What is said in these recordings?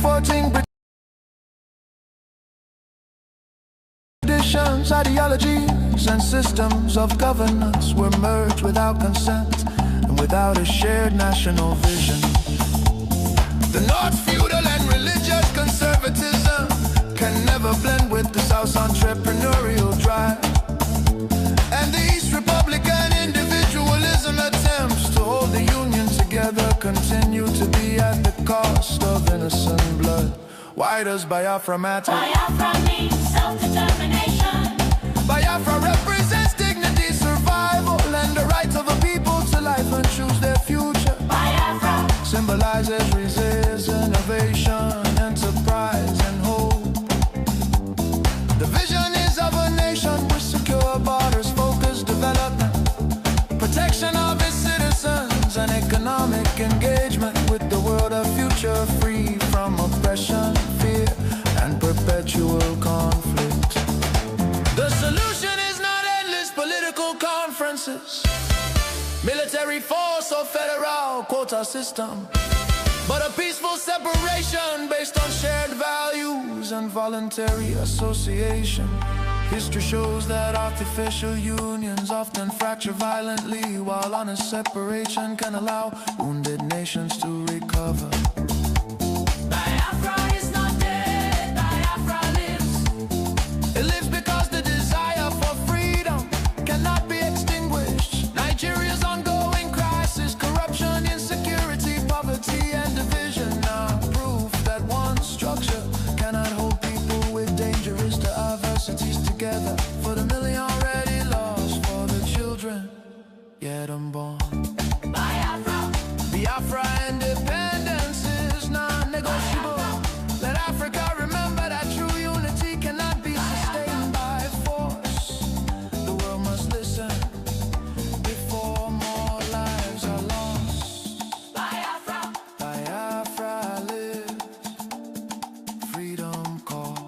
reporting traditions, ideologies, and systems of governance were merged without consent and without a shared national vision. The North feudal and religious conservatism can never blend with the South's entrepreneurial drive. And the East Republican individualism attempts to hold the Union together continue to be at the cost of innocent blood. Why does Biafra matter? Biafra means self-determination. Biafra represents dignity, survival, and the right of a people to life and choose their future. Biafra symbolizes resistance, innovation, enterprise, and hope. The vision is of a nation with secure borders, focused development, protection of its citizens, and economic engagement with the world, a future free from oppression, fear, and perpetual conflict. The solution is not endless political conferences, military force, or federal quota system, but a peaceful separation based on shared values and voluntary association. History shows that artificial unions often fracture violently, while honest separation can allow wounded nations to recover. Biafra is not dead, Biafra lives. It lives because the desire for freedom cannot be extinguished. Nigeria's ongoing crisis, corruption, insecurity, poverty, and division are proof that one structure cannot hold people with dangerous diversities together. For the million already lost, for the children yet unborn. Biafra, Biafra independence is non-negotiable. Let Africa remember that true unity cannot be sustained by force. The world must listen before more lives are lost. Biafra, Biafra lives, freedom calls.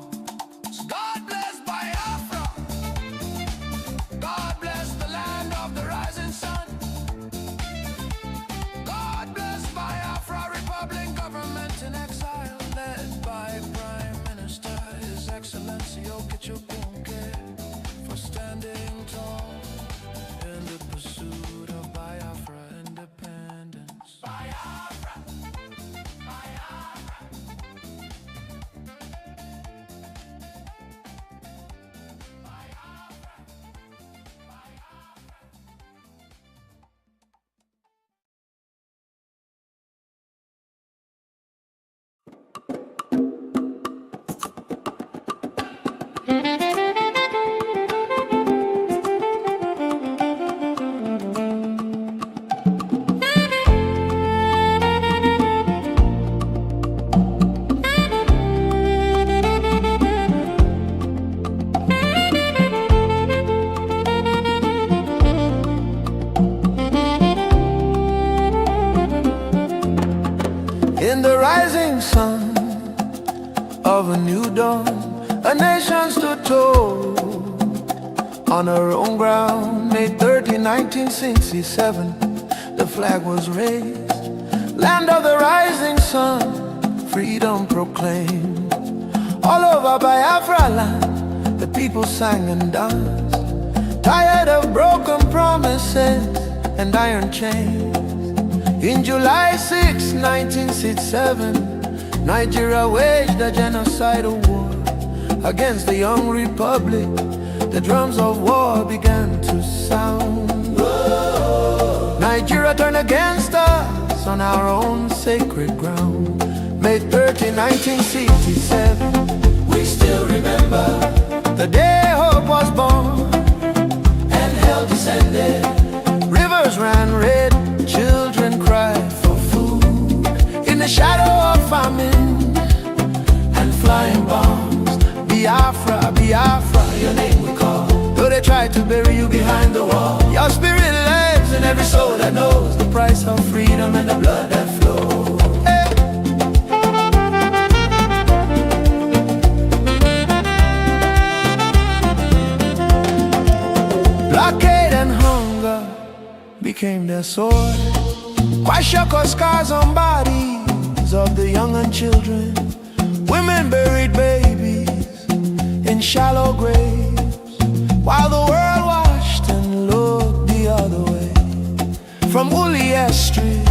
God bless Biafra. God bless the land of the rising sun. God bless Biafra Republic, government in exile, led by Prime Minister His Excellency Nkere, for standing tall in the pursuit of Biafra independence. Biafra, Biafra. In the rising sun of a new dawn, a nation stood tall on her own ground. May 30, 1967, the flag was raised. Land of the rising sun, freedom proclaimed. All over Biafra land, the people sang and danced, tired of broken promises and iron chains. In July 6, 1967, Nigeria waged a genocidal war against the young republic. The drums of war began to sound. Nigeria turned against us on our own sacred ground. May 30, 1967, we still remember the day hope was born and hell descended. Rivers ran red, children cried for food in the shadow of famine and flying bombs. Biafra, Biafra, your name we call. Though they tried to bury you behind the wall, your spirit lives in every soul that knows the price of freedom and the blood that flows. Hey. Blockade and hunger became their sword. Kwashako scars on bodies of the young and children. Ulias Street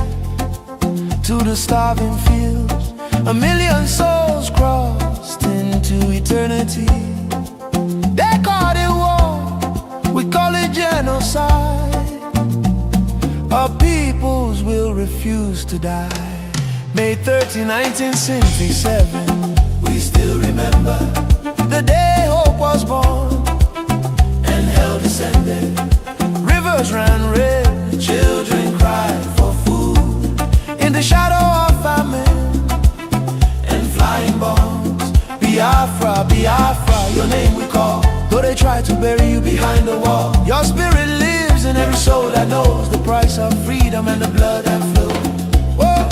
to the starving fields. 1 million souls crossed into eternity. They call it war, we call it genocide. Our peoples will refuse to die. May 30, 1967, we still remember the day hope was born and hell descended. Rivers ran red, children cried for food in the shadow of famine and flying bombs. Biafra, Biafra, your name we call. Though they try to bury you behind the wall, your spirit lives in every soul that knows the price of freedom and the blood that flows. Whoa.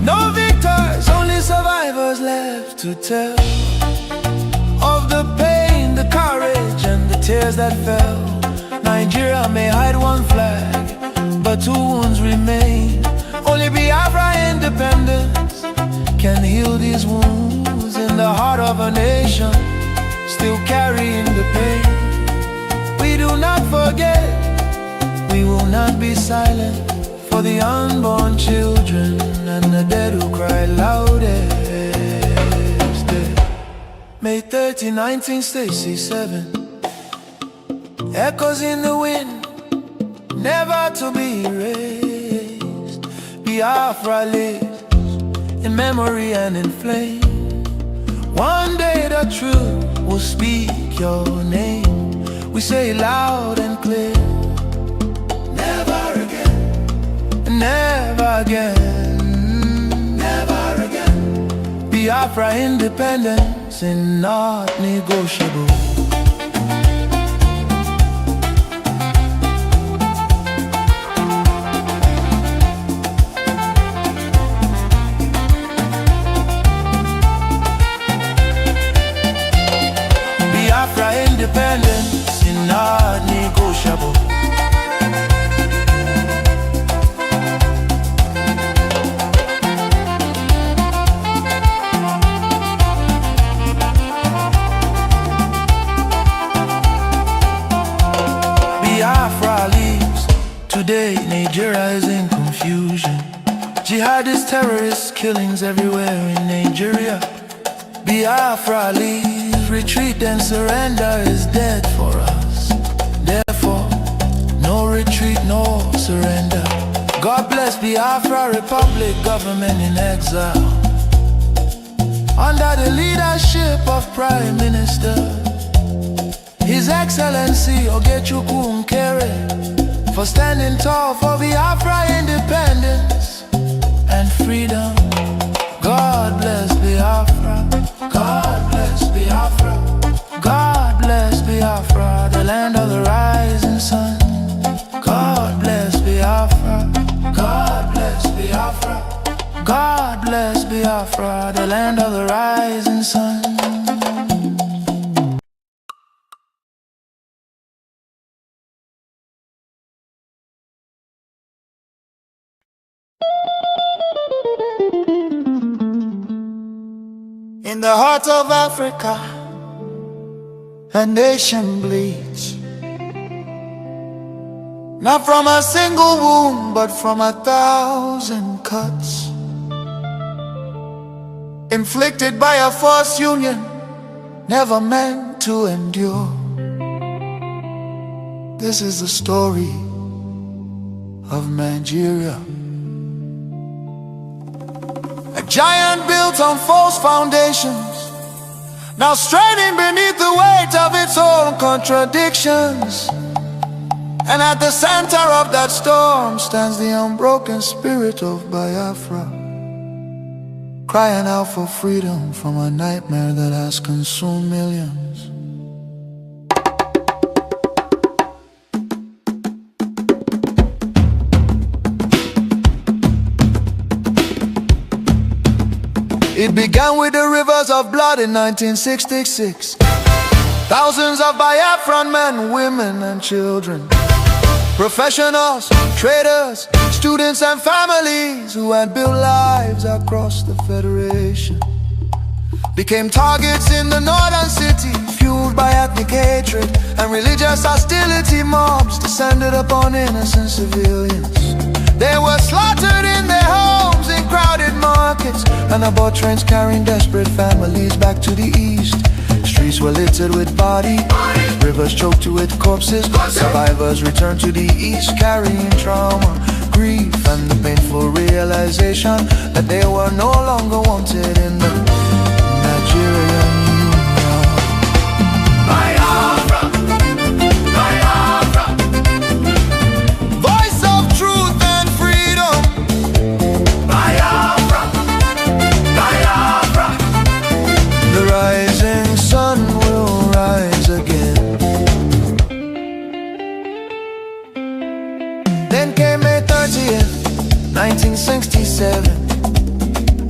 No victors, only survivors left to tell of the pain, the courage, and the tears that fell. Nigeria may hide one flag, but 2 wounds remain. Only Biafra independence can heal these wounds in the heart of a nation still carrying the pain. We do not forget, we will not be silent for the unborn children and the dead who cry loudest. May 30, 1967, echoes in the wind, never to be erased. Biafra lives in memory and in flame. One day the truth will speak your name. We say loud and clear, never again, never again, never again. Biafra independence is not negotiable. Independence is not negotiable. Biafra leaves. Today Nigeria is in confusion. Jihadist terrorist killings everywhere in Nigeria. Biafra leaves. Retreat and surrender is dead for us. Therefore, no retreat, no surrender. God bless Biafra Republic, government in exile, under the leadership of Prime Minister His Excellency Nkere, for standing tall for Biafra independence and freedom. God bless Biafra. God bless Biafra. God bless Biafra, the land of the rising sun. God bless Biafra. God bless Biafra. God bless Biafra, the land of the rising sun. In the heart of Africa, a nation bleeds, not from a single wound, but from 1,000 cuts, inflicted by a false union, never meant to endure. This is the story of Nigeria. A giant built on false foundations, now straining beneath the weight of its own contradictions. And at the center of that storm stands the unbroken spirit of Biafra, crying out for freedom from a nightmare that has consumed millions. It began with the rivers of blood in 1966. Thousands of Biafran men, women and children, professionals, traders, students and families who had built lives across the Federation. became targets in the northern city, fueled by ethnic hatred and religious hostility. Mobs descended upon innocent civilians. They were slaughtered in their homes, in crowded markets, and aboard trains carrying desperate families back to the east. Streets were littered with bodies, rivers choked with corpses. Survivors returned to the east carrying trauma, grief, and the painful realization that they were no longer wanted in the Nigerian Union. Biafra, Biafra, Voice of truth and freedom. Biafra, Biafra, The rising sun will rise again. Then came May 30th, 1967.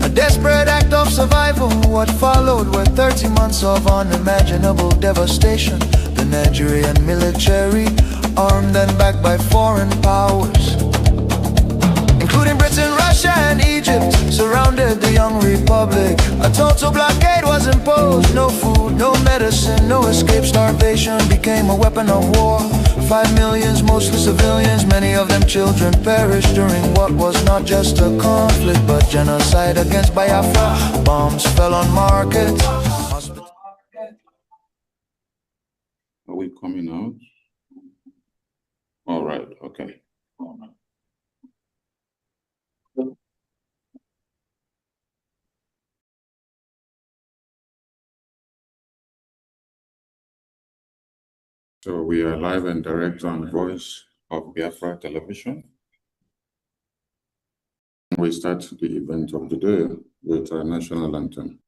A desperate act of survival. What followed were 30 months of unimaginable devastation. The Nigerian military, armed and backed by foreign powers, including Britain, Russia, and Egypt, surrounded the young republic. A total blockade was imposed. No food, no medicine, no escape. Starvation became a weapon of war. 5 million, mostly civilians, many of them children, perished during what was not just a conflict but genocide against Biafra. Bombs fell on markets. Are we coming out? All right, okay. So we are live and direct on Voice of Biafra television. We start the event of the day with our national anthem.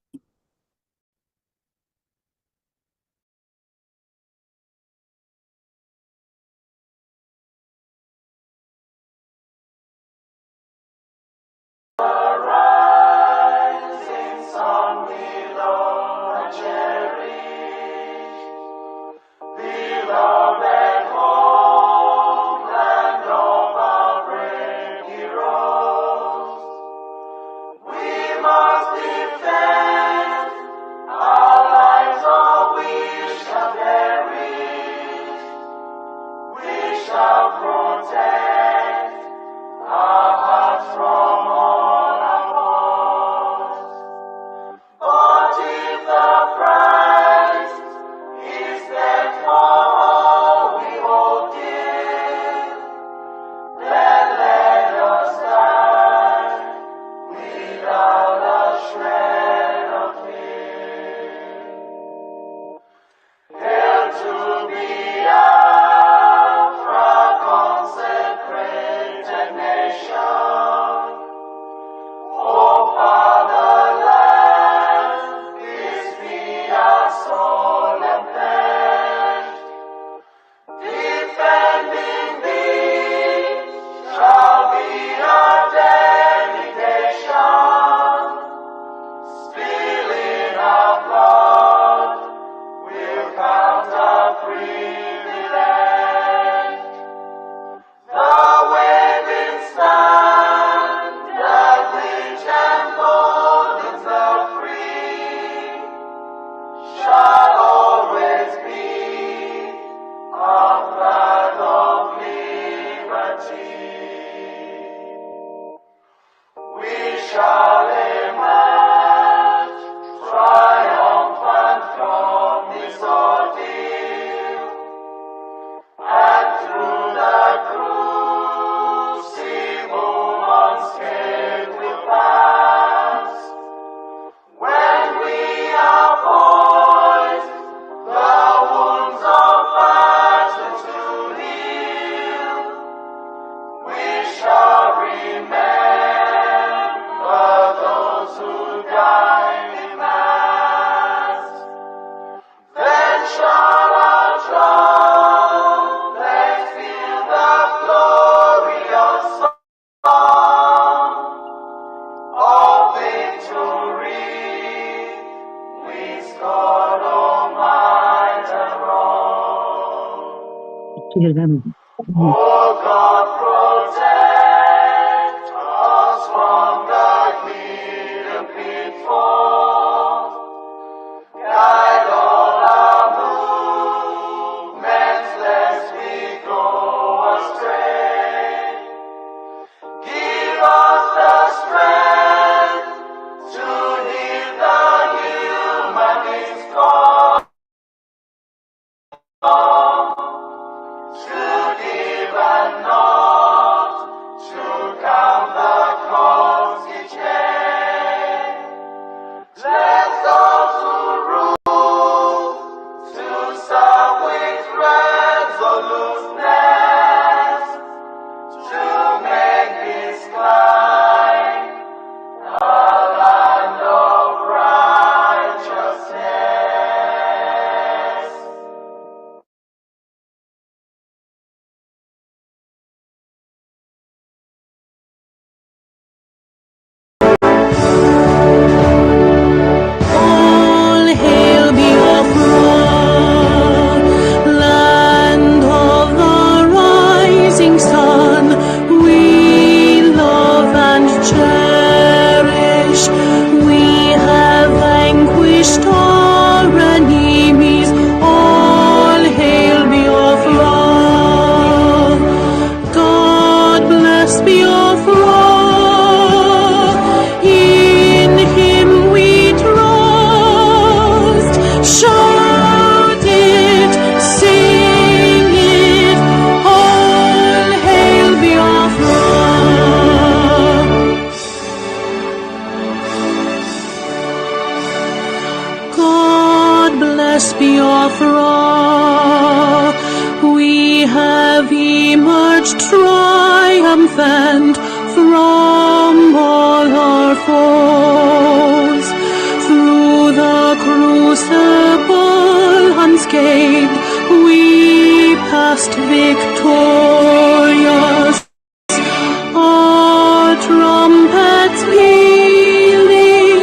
Oh God, protect us from the hidden pitfalls defend from all our foes. Through the crucible unscathed, we passed victorious. Our trumpets pealing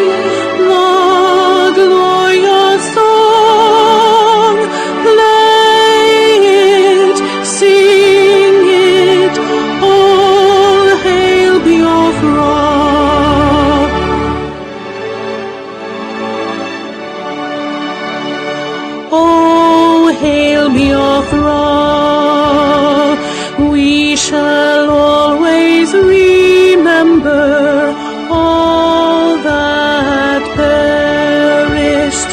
the glorious song. Play it, sing it, all hail Biafra. All hail Biafra. We shall always remember all that perished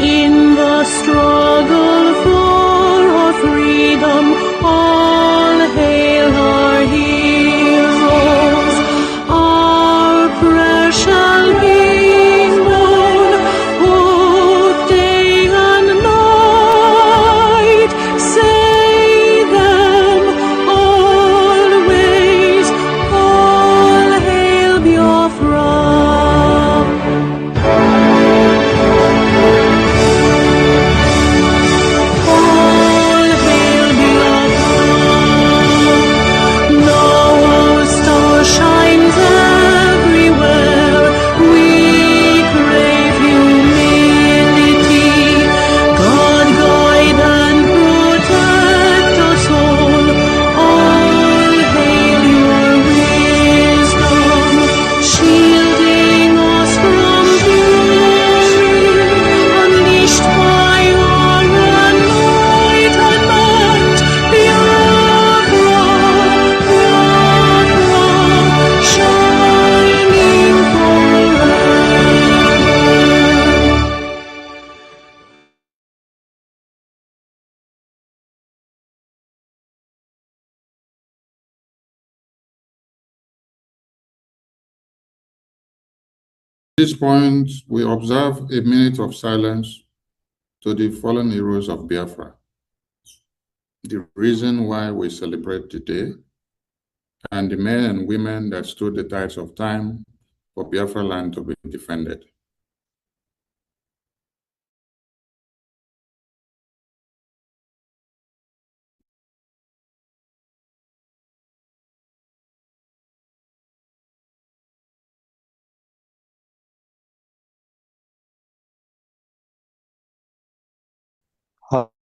in the struggle for our freedom. All hail our heroes. Our prayer shall be known both day and night. Say them always. All hail Biafra. All hail Biafra. Now our star shines everywhere. We crave humility. God guide and protect us all. All hail your wisdom, shielding us from fury, unleashed by our enlightenment. Biafra, Biafra, shining forever. At this point, we observe a minute of silence to the fallen heroes of Biafra, the reason why we celebrate the day, and the men and women that stood the test of time for Biafra land to be defended.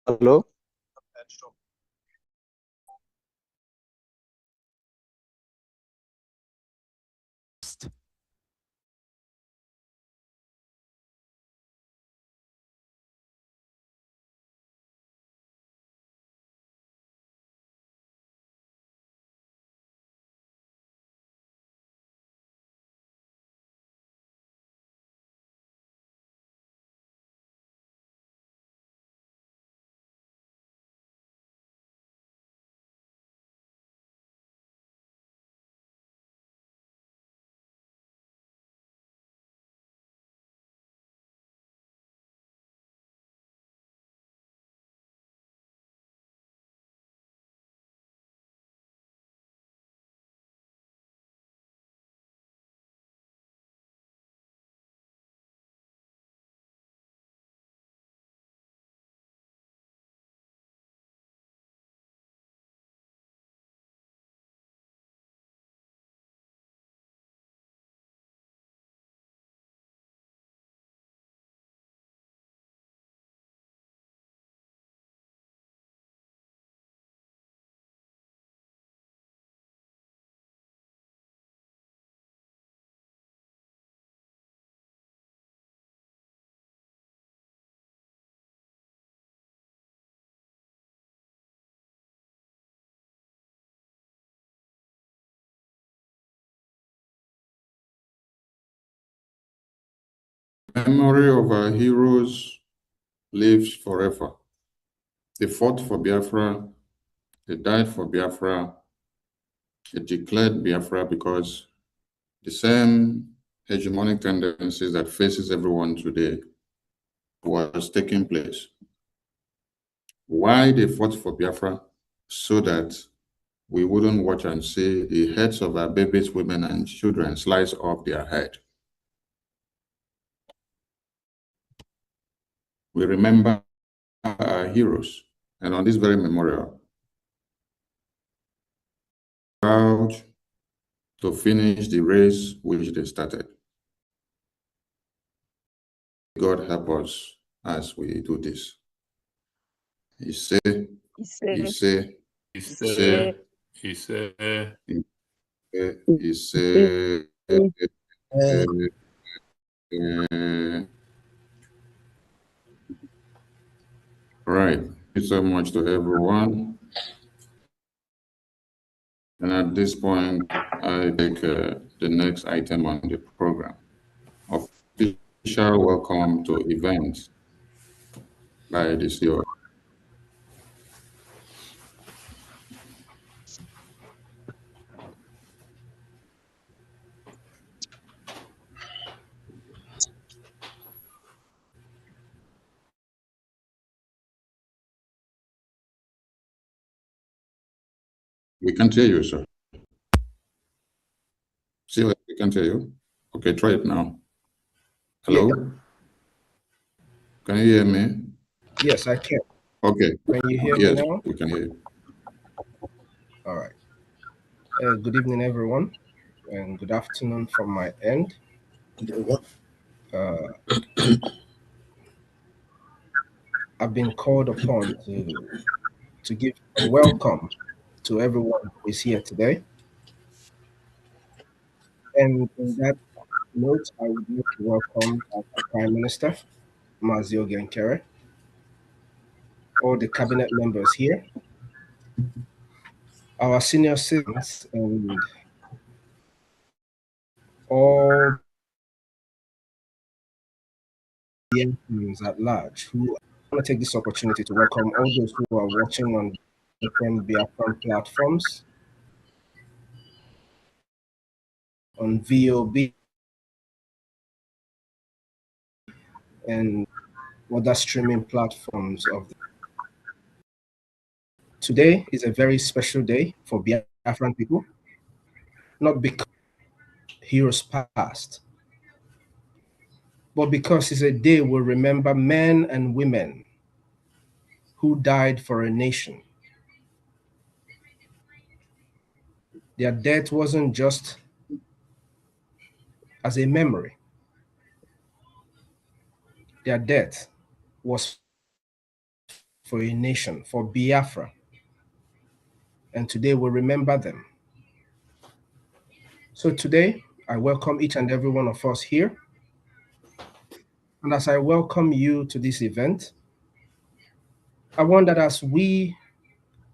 Hello. The memory of our heroes lives forever. They fought for Biafra, they died for Biafra, they declared Biafra because the same hegemonic tendencies that faces everyone today was taking place. Why they fought for Biafra? So that we wouldn't watch and see the heads of our babies, women, and children slice off their head. We remember our heroes, and on this very memorial, proud to finish the race which they started. God help us as we do this. He say, he say, he say, he say, he say, right. Thank you so much to everyone. And at this point, I take the next item on the program. Official welcome to events by the CEO. We can't hear you, sir. See, we can't hear you. Okay, try it now. Hello? Yeah. Can you hear me? Yes, I can. Okay. Can you hear Yes, me now? we can hear you. All right. Good evening, everyone, and good afternoon from my end. I've been called upon to give a welcome to everyone who is here today. And in that note, I would like to welcome our Prime Minister, Nkere, all the cabinet members here, our senior citizens, and all the Biafrans at large who I want to take this opportunity to welcome all those who are watching on different Biafran platforms, on VOB, and other streaming platforms of the. Today is a very special day for Biafran people, not because heroes passed, but because it's a day we'll remember men and women who died for a nation. Their death wasn't just as a memory. Their death was for a nation, for Biafra. And today we'll remember them. So today, I welcome each and every one of us here. And as I welcome you to this event, I want that as we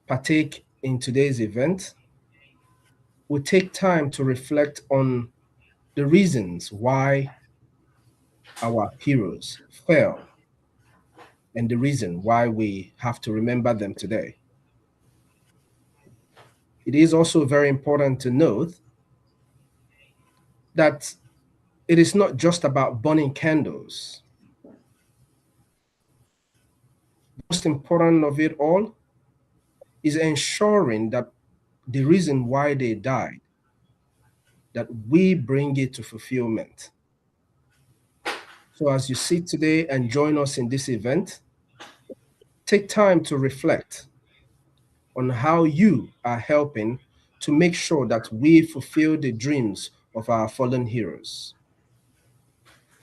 partake in today's event, we take time to reflect on the reasons why our heroes fell and the reason why we have to remember them today. It is also very important to note that it is not just about burning candles. Most important of it all is ensuring that the reason why they died, that we bring it to fulfillment. So as you sit today and join us in this event, take time to reflect on how you are helping to make sure that we fulfill the dreams of our fallen heroes.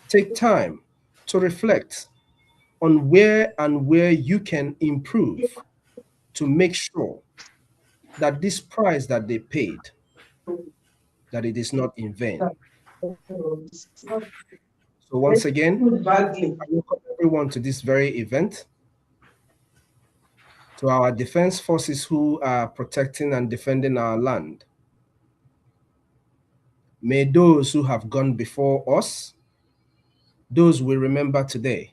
Take time to reflect on where you can improve to make sure that this price that they paid, that it is not in vain. So once again, I welcome everyone to this very event, to our defense forces who are protecting and defending our land. May those who have gone before us, those we remember today,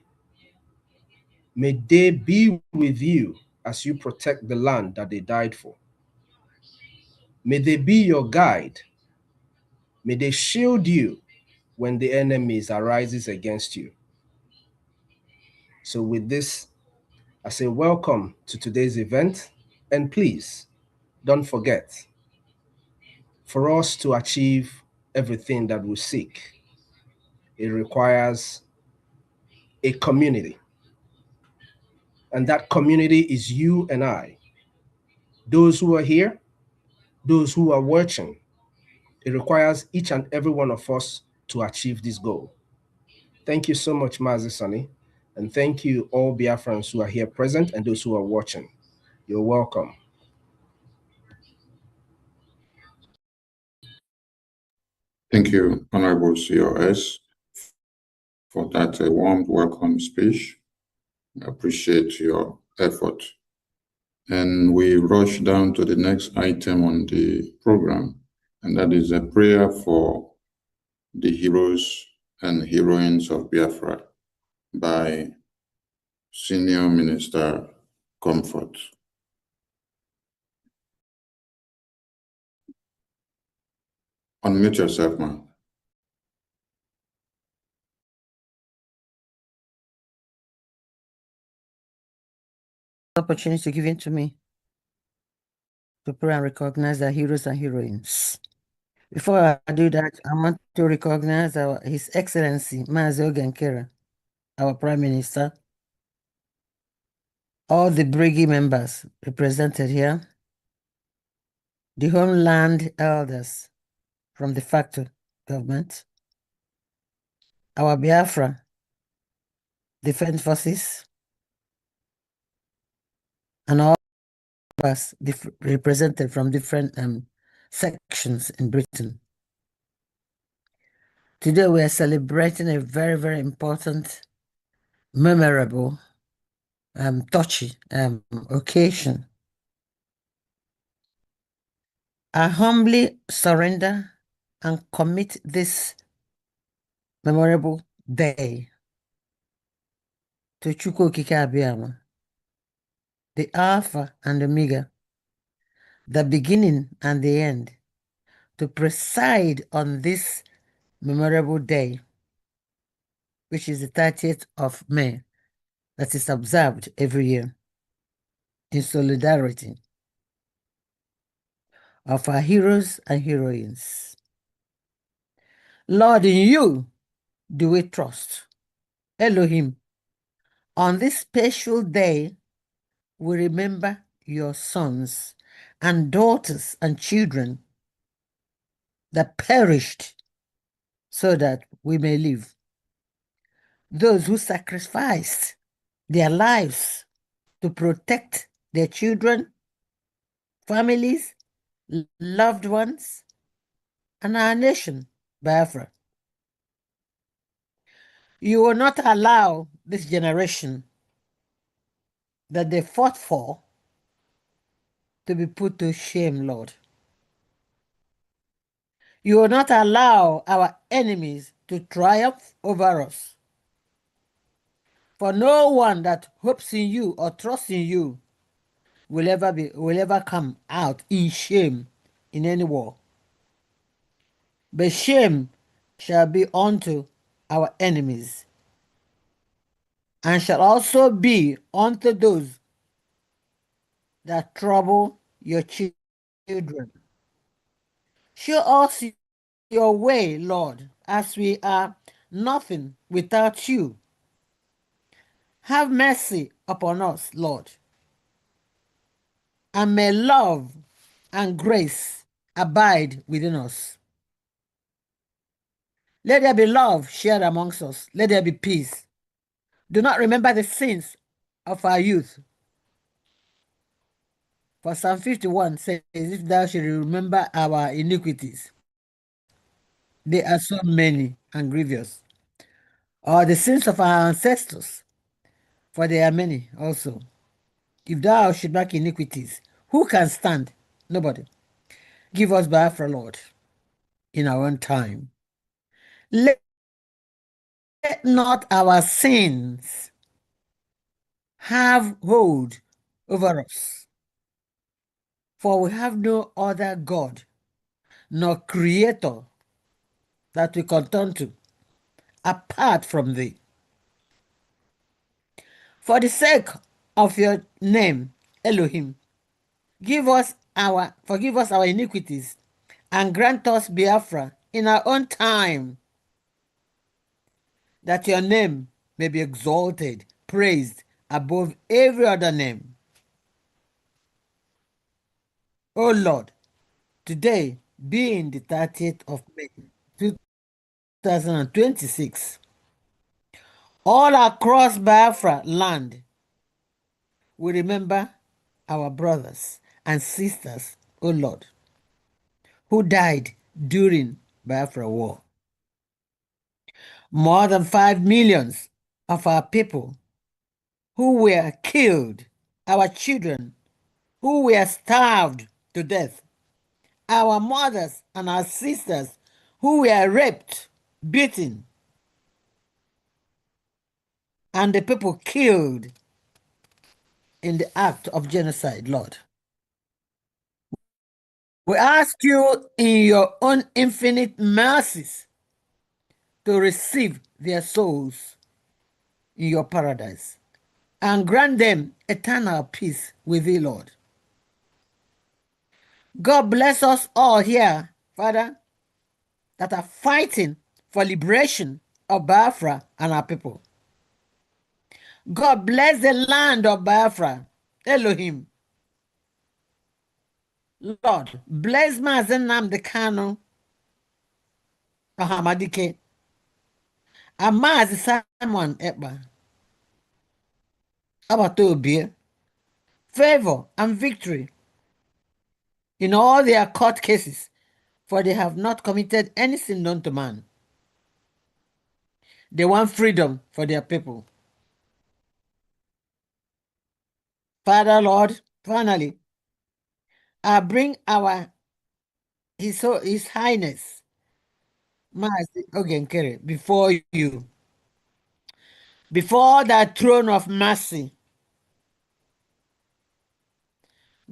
may they be with you as you protect the land that they died for. May they be your guide. May they shield you when the enemies arises against you. So with this, I say welcome to today's event, and please don't forget, for us to achieve everything that we seek, it requires a community. And that community is you and I. Those who are here, those who are watching. It requires each and every one of us to achieve this goal. Thank you so much, Mazi Sani. And thank you all Biafrans who are here present and those who are watching. You're welcome. Thank you, Honorable COS, for that warm welcome speech. I appreciate your effort. And we rush down to the next item on the program, and that is a prayer for the heroes and heroines of Biafra by Senior Minister Comfort. Unmute yourself, man. Opportunity given to me to pray and recognize the heroes and heroines. Before I do that, I want to recognize His Excellency Mazi Nkere, our Prime Minister, all the Brgie members represented here, the homeland elders from the facto government, our Biafra Defense Forces, and all of us represented from different sections in Britain. Today we are celebrating a very, very important, memorable, touchy occasion. I humbly surrender and commit this memorable day to Chukwu Okike Abiyama, the Alpha and Omega, the beginning and the end, to preside on this memorable day, which is the 30th of May, that is observed every year in solidarity of our heroes and heroines. Lord, in you do we trust. Elohim, on this special day, we remember your sons and daughters and children that perished so that we may live. Those who sacrificed their lives to protect their children, families, loved ones, and our nation, Biafra. You will not allow this generation that they fought for to be put to shame, Lord. You will not allow our enemies to triumph over us. For no one that hopes in you or trusts in you will ever come out in shame in any war. But shame shall be unto our enemies, and shall also be unto those that trouble your children. Show us your way, Lord, as we are nothing without you. Have mercy upon us, Lord, and may love and grace abide within us. Let there be love shared amongst us. Let there be peace. Do not remember the sins of our youth. For Psalm 51 says, if thou shalt remember our iniquities, they are so many and grievous. Or the sins of our ancestors, for they are many also. If thou should mark iniquities, who can stand? Nobody. Give us Biafra, Lord, in our own time. Let not our sins have hold over us, for we have no other God, nor creator that we can turn to, apart from thee. For the sake of your name, Elohim, give us our iniquities, and grant us Biafra in our own time, that your name may be exalted, praised above every other name. O Lord, today being the 30th of May, 2026, all across Biafra land, we remember our brothers and sisters, O Lord, who died during Biafra War. More than 5 million of our people who were killed, our children who were starved to death, our mothers and our sisters who were raped, beaten, and the people killed in the act of genocide, Lord. We ask you in your own infinite mercies to receive their souls in your paradise and grant them eternal peace with thee, Lord. God bless us all here, Father, that are fighting for liberation of Biafra and our people. God bless the land of Biafra, Elohim. Lord, bless Mazen Nnamdi Kanu, Ahamadike, and Mazi Simon Ekpa, Abatobie, favor and victory in all their court cases, for they have not committed any sin known to man. They want freedom for their people. Father, Lord, finally, I bring His Highness, Mazi Nkere, before you, before that throne of mercy.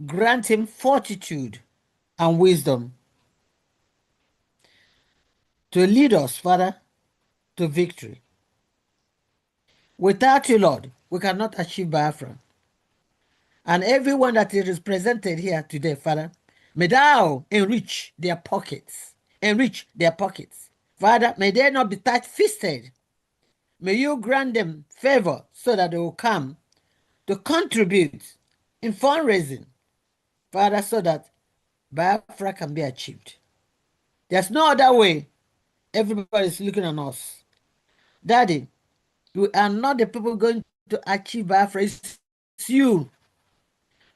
Grant him fortitude and wisdom to lead us, Father, to victory. Without you, Lord, we cannot achieve Biafra. And everyone that is represented here today, Father, may thou enrich their pockets. Enrich their pockets. Father, may they not be tight-fisted. May you grant them favor so that they will come to contribute in fundraising, Father, so that Biafra can be achieved. There's no other way. Everybody's looking at us. Daddy, we are not the people going to achieve Biafra. It's you.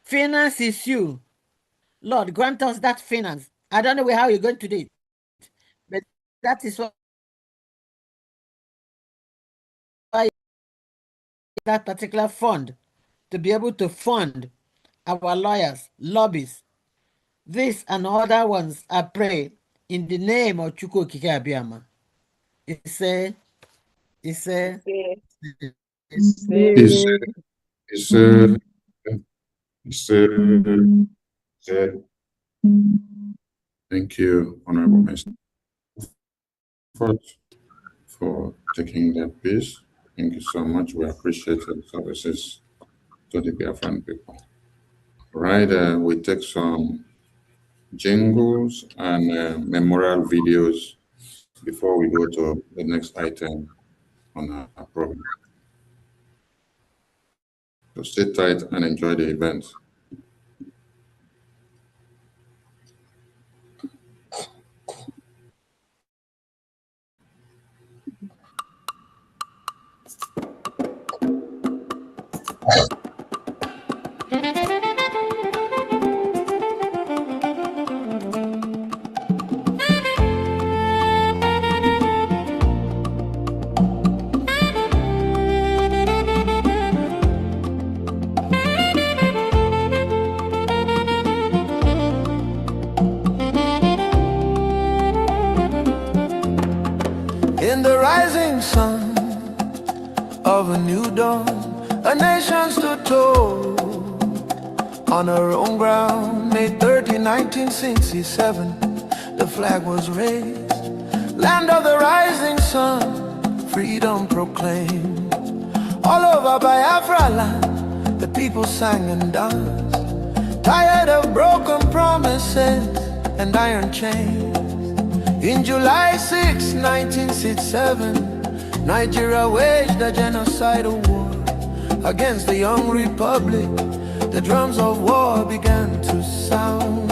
Finance is you. Lord, grant us that finance. I don't know how you're going to do it, but that is why that particular fund to be able to fund our lawyers, lobbies, this and other ones. I pray in the name of Chukwu Okike Abiyama. It's a Thank you, Honorable Minister, for taking that piece. Thank you so much. We appreciate your services to the Biafran people. Right, we take some jingles and memorial videos before we go to the next item on our program. So stay tight and enjoy the event. In the rising sun of a new dawn, a nation stood tall on her own ground. May 30, 1967, the flag was raised. Land of the rising sun, freedom proclaimed. All over Biafra land, the people sang and danced. tired of broken promises and iron chains. In July 6, 1967, Nigeria waged a genocidal war against the young republic. The drums of war began to sound.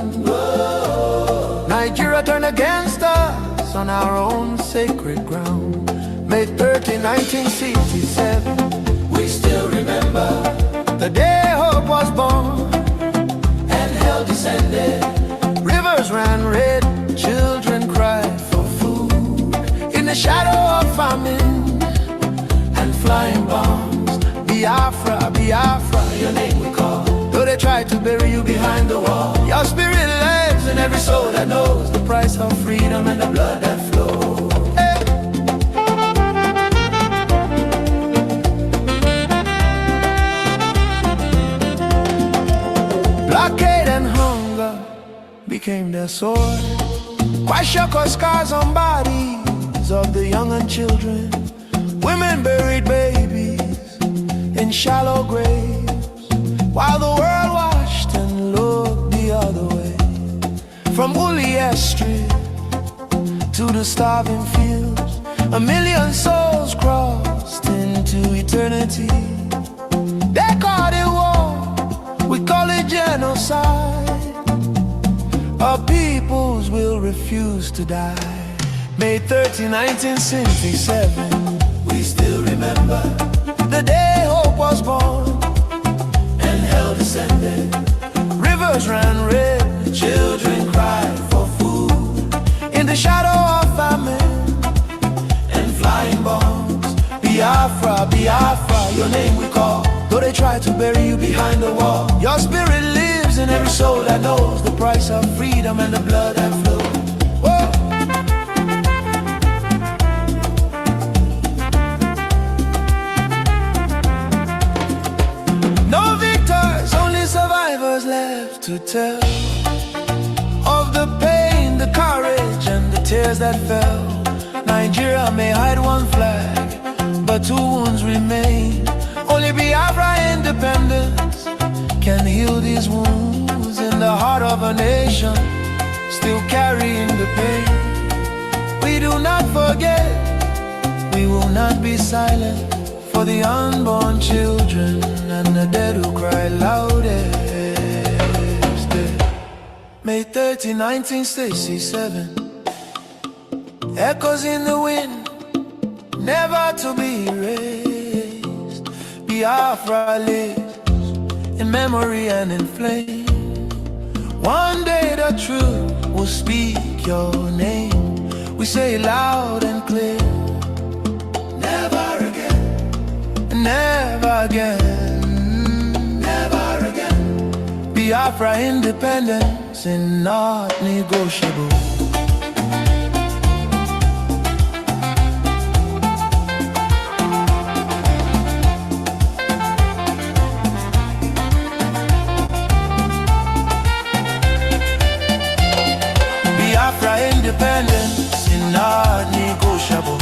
Nigeria turned against us on our own sacred ground. May 30, 1967, we still remember the day hope was born and hell descended. Rivers ran red, children cried for food in the shadow of famine and flying bombs. Biafra, Biafra, your name we call. Though they tried to bury you behind the wall, your spirit lives in every soul that knows the price of freedom and the blood that flows. Hey. Blockade and hunger became their sword. Kwashiorkor scars on bodies of the young and children. Women buried babies in shallow graves, while the world watched and looked the other way. From Uliya Street to the starving fields, 1 million souls crossed into eternity. They call it war, we call it genocide. Our peoples will refuse to die. May 30, 1967, we still remember the day hope was born and hell descended. Rivers ran red, children cried for food in the shadow of famine and flying bombs. Biafra, Biafra, your name we call. Though they try to bury you behind the wall, your spirit lives in every soul that knows the price of freedom and the blood that flows. Whoa. No victors, only survivors left to tell of the pain, the courage, and the tears that fell. Nigeria may hide one flag, but 2 wounds remain. Only Biafra independence can heal these wounds in the heart of a nation still carrying the pain. We do not forget, we will not be silent for the unborn children and the dead who cry loudest. May 30, 1967, echoes in the wind, never to be erased. Biafra lives in memory and in flame. One day the truth will speak your name. We say it loud and clear. Never again, never again, never again. Biafra independence is not negotiable. Independence is not negotiable.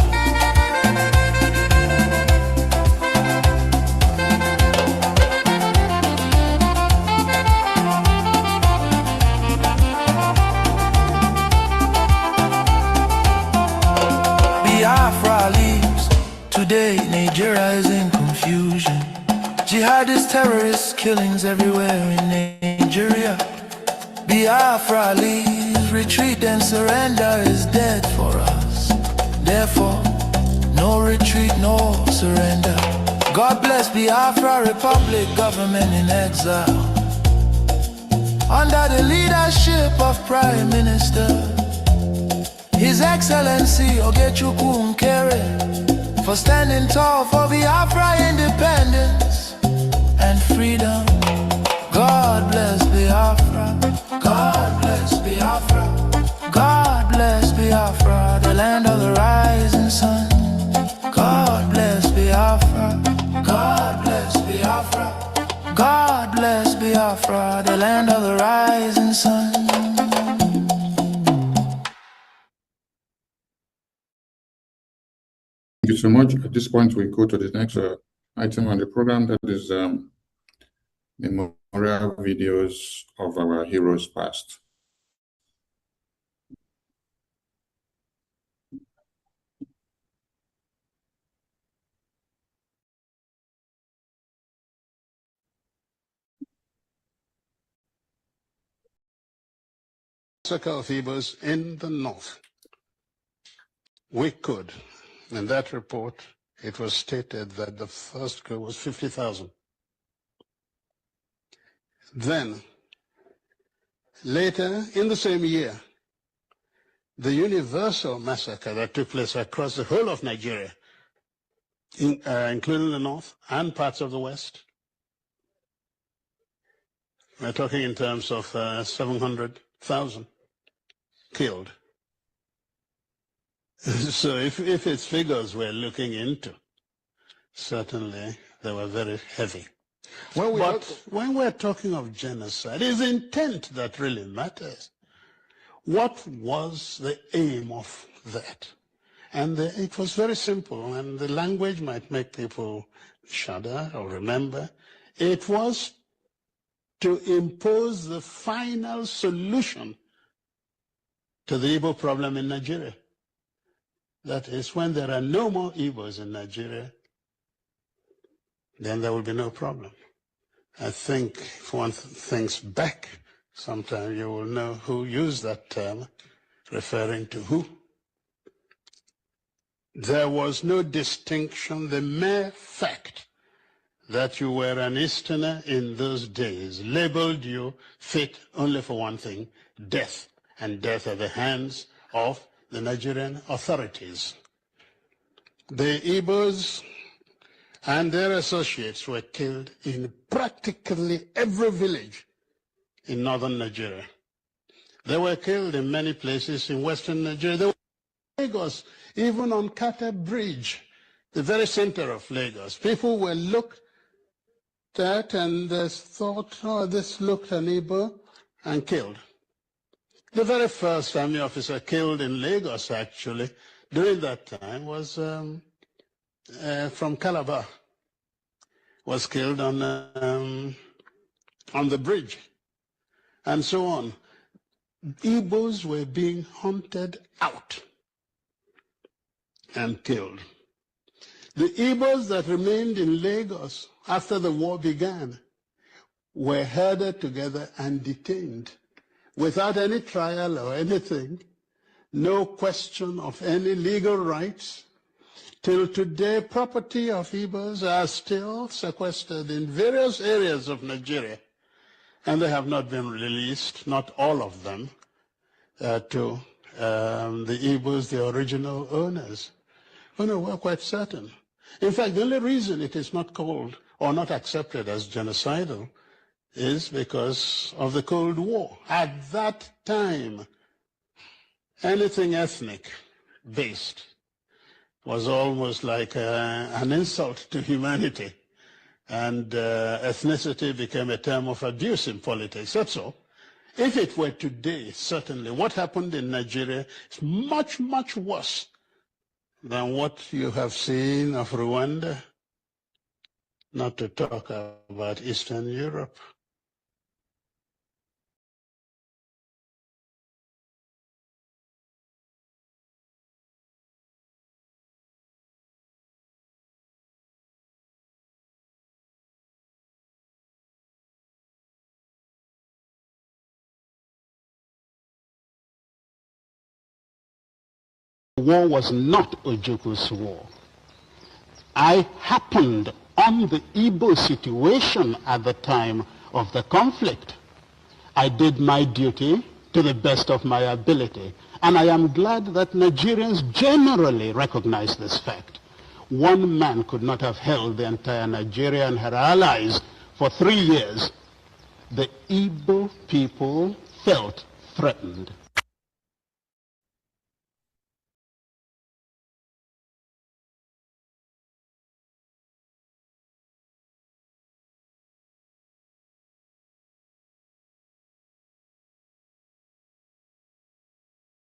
Biafra leaves. Today Nigeria is in confusion. Jihadist terrorist killings everywhere in Nigeria. Biafra leaves. Retreat and surrender is dead for us. Therefore, no retreat, no surrender. God bless Biafra Republic, government in exile, under the leadership of Prime Minister His Excellency Nkere, for standing tall for Biafra independence and freedom. God bless Biafra. God bless Biafra. God bless Biafra, the land of the rising sun. God bless Biafra. God bless Biafra. God bless Biafra, the land of the rising sun. Thank you so much. At this point, we go to the next item on the program, that is rare videos of our heroes past. Massacre of Igbos in the north. We could. In that report, it was stated that the first kill was 50,000. Then, later in the same year, the universal massacre that took place across the whole of Nigeria, including the north and parts of the west. We're talking in terms of 700,000 killed. So if it's figures we're looking into, certainly they were very heavy. But when we're talking of genocide, it's intent that really matters. What was the aim of that? And it was very simple, and the language might make people shudder or remember. It was to impose the final solution to the Igbo problem in Nigeria. That is, when there are no more Igbos in Nigeria, then there will be no problem. I think if one thinks back, sometime you will know who used that term, referring to who. There was no distinction. The mere fact that you were an Easterner in those days labeled you fit only for one thing, death, and death at the hands of the Nigerian authorities. The Igbos and their associates were killed in practically every village in northern Nigeria. They were killed in many places in western Nigeria. They were in Lagos, even on Nkere Bridge, the very center of Lagos. People were looked at and thought, oh, this looked an Igbo, and killed. The very first army officer killed in Lagos, actually, during that time was from Calabar, was killed on the bridge, and so on. Igbos were being hunted out and killed. The Igbos that remained in Lagos after the war began were herded together and detained without any trial or anything, no question of any legal rights. Till today, property of Igbos are still sequestered in various areas of Nigeria, and they have not been released, not all of them, to the Igbos, the original owners. Oh no, we're quite certain. In fact, the only reason it is not called or not accepted as genocidal is because of the Cold War. At that time, anything ethnic-based was almost like an insult to humanity, and ethnicity became a term of abuse in politics. That's all. If it were today, certainly, what happened in Nigeria is much, much worse than what you have seen of Rwanda, not to talk about Eastern Europe. The war was not Ojukwu's war. I happened on the Igbo situation at the time of the conflict. I did my duty to the best of my ability, and I am glad that Nigerians generally recognize this fact. One man could not have held the entire Nigeria and her allies for 3 years. The Igbo people felt threatened.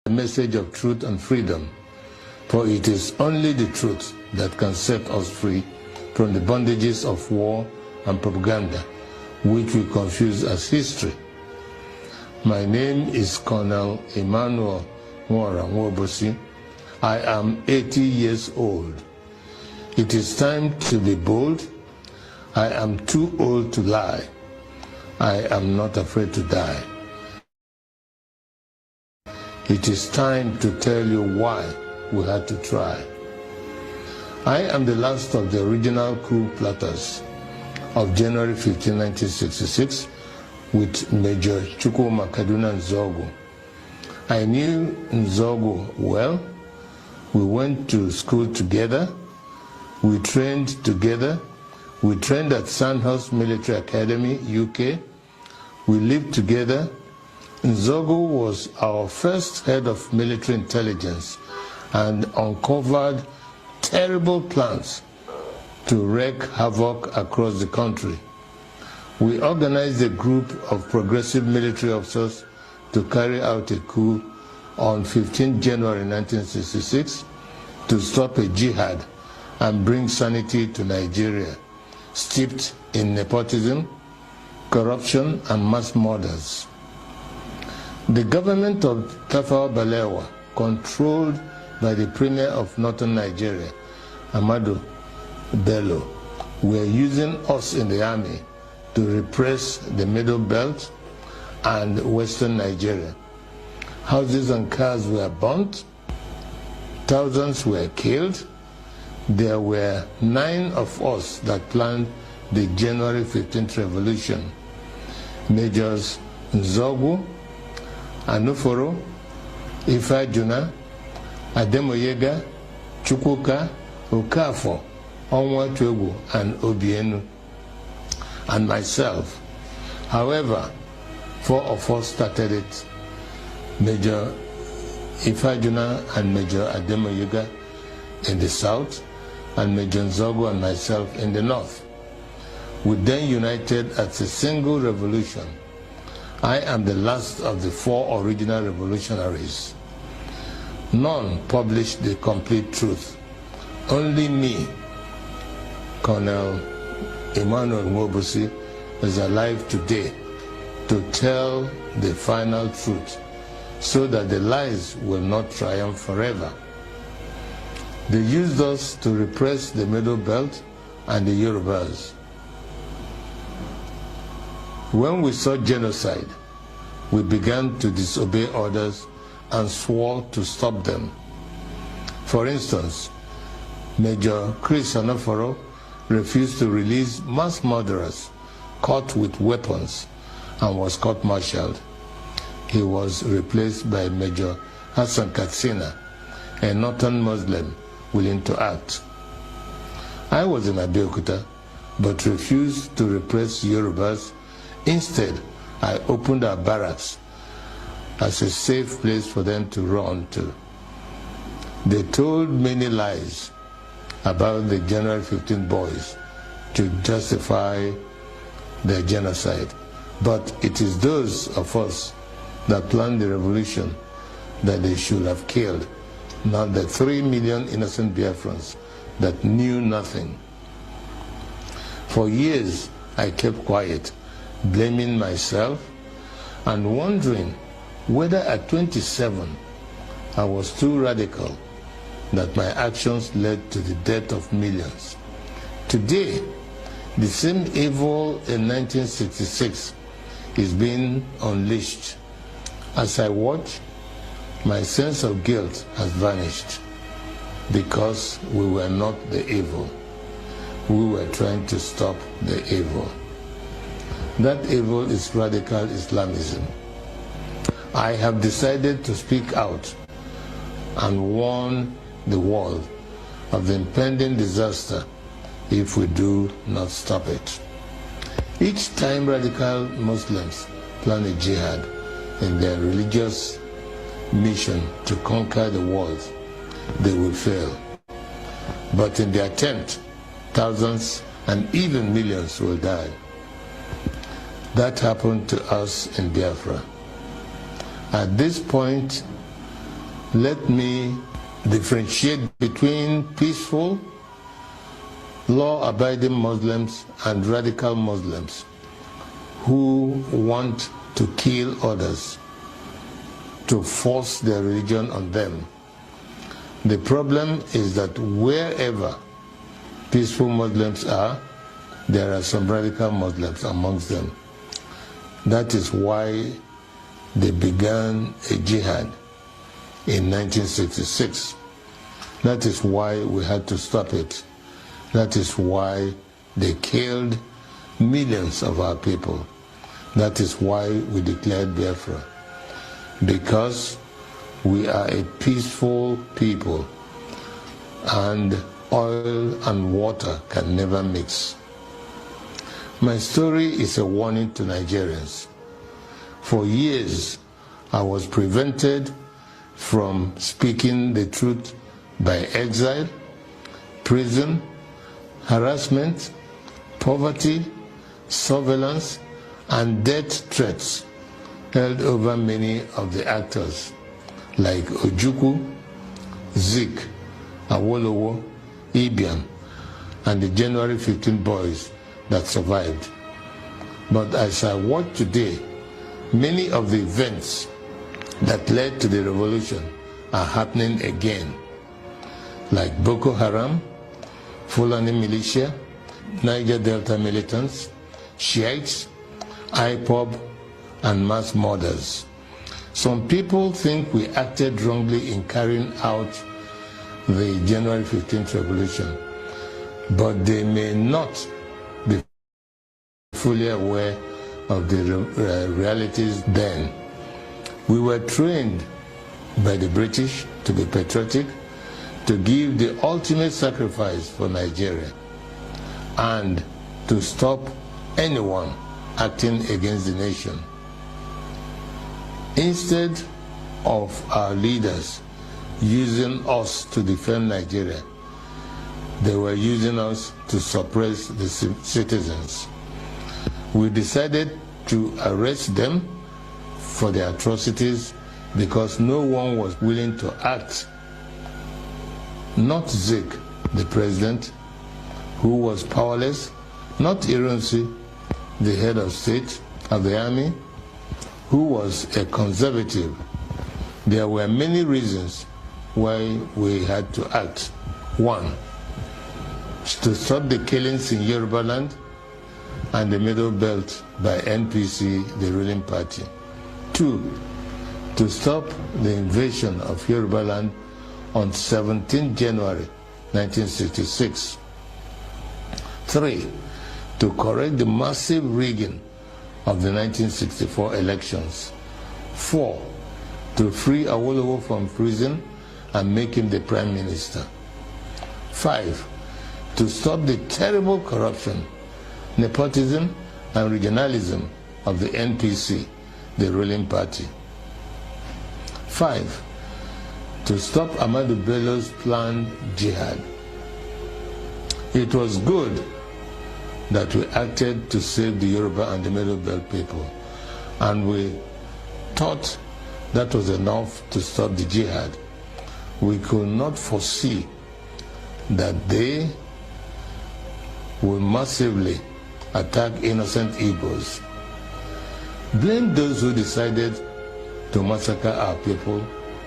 The message of truth and freedom, for it is only the truth that can set us free from the bondages of war and propaganda. which we confuse as history. My name is Colonel Emmanuel Nwora Nwobosi. I am 80 years old. It is time to be bold. I am too old to lie. I am not afraid to die. It is time to tell you why we had to try. I am the last of the original coup plotters of January 15, 1966, with Major Chukwuma Kaduna Nzogu. I knew Nzogu well. We went to school together. We trained together. We trained at Sandhurst Military Academy, UK. We lived together. Nzogu was our first head of military intelligence and uncovered terrible plans to wreak havoc across the country. We organized a group of progressive military officers to carry out a coup on 15 January 1966 to stop a jihad and bring sanity to Nigeria, steeped in nepotism, corruption, and mass murders. The government of Tafawa Balewa, controlled by the Premier of Northern Nigeria, Ahmadu Bello, were using us in the army to repress the Middle Belt and Western Nigeria. Houses and cars were burnt, thousands were killed. There were 9 of us that planned the January 15th revolution. Majors Nzogu, Anuforo, Ifajuna, Ademoyega, Chukwuka, Okafor, Onwatuegu, and Obienu, and myself. However, 4 of us started it. Major Ifajuna and Major Ademoyega in the south, and Major Nzogu and myself in the north. We then united as a single revolution. I am the last of the 4 original revolutionaries. None published the complete truth. Only me, Colonel Emmanuel Nwobosi, is alive today to tell the final truth so that the lies will not triumph forever. They used us to repress the Middle Belt and the Yorubas. When we saw genocide, we began to disobey orders and swore to stop them. For instance, Major Chris Anoforo refused to release mass murderers caught with weapons and was court-martialed. He was replaced by Major Hassan Katsina, a northern Muslim willing to act. I was in Abeokuta, but refused to repress Yorubas. Instead, I opened our barracks as a safe place for them to run to. They told many lies about the January 15 boys to justify their genocide. But it is those of us that planned the revolution that they should have killed, not the 3 million innocent Biafrans that knew nothing. For years, I kept quiet, blaming myself and wondering whether at 27 I was too radical, that my actions led to the death of millions. Today, the same evil in 1966 is being unleashed. As I watch, my sense of guilt has vanished because we were not the evil. We were trying to stop the evil. That evil is radical Islamism. I have decided to speak out and warn the world of the impending disaster if we do not stop it. Each time radical Muslims plan a jihad in their religious mission to conquer the world, they will fail. But in the attempt, thousands and even millions will die. That happened to us in Biafra. At this point, let me differentiate between peaceful, law-abiding Muslims and radical Muslims. who want to kill others, to force their religion on them. The problem is that wherever peaceful Muslims are, there are some radical Muslims amongst them. That is why they began a jihad in 1966. That is why we had to stop it. That is why they killed millions of our people. That is why we declared Biafra. Because we are a peaceful people, and oil and water can never mix. My story is a warning to Nigerians. For years, I was prevented from speaking the truth by exile, prison, harassment, poverty, surveillance, and death threats held over many of the actors like Ojukwu, Zik, Awolowo, Ibiam, and the January 15 boys that survived. But as I watch today, many of the events that led to the revolution are happening again, like Boko Haram, Fulani militia, Niger Delta militants, Shiites, IPOB, and mass murders. Some people think we acted wrongly in carrying out the January 15th revolution, but they may not be fully aware of the realities then. We were trained by the British to be patriotic, to give the ultimate sacrifice for Nigeria, and to stop anyone acting against the nation. Instead of our leaders using us to defend Nigeria, they were using us to suppress the citizens. We decided to arrest them for their atrocities because no one was willing to act. Not Zik, the president, who was powerless, not Ironsi, the head of state of the army, who was a conservative. There were many reasons why we had to act. One, to stop the killings in Yoruba land and the Middle Belt by NPC, the ruling party. Two, to stop the invasion of Yoruba land on 17 January 1966. Three, to correct the massive rigging of the 1964 elections. Four, to free Awolowo from prison and make him the prime minister. Five, to stop the terrible corruption, nepotism, and regionalism of the NPC, the ruling party. Five, to stop Ahmadu Bello's planned jihad. It was good that we acted to save the Yoruba and the Middle Belt people, and we thought that was enough to stop the jihad. We could not foresee that they will massively attack innocent Igbos. Blame those who decided to massacre our people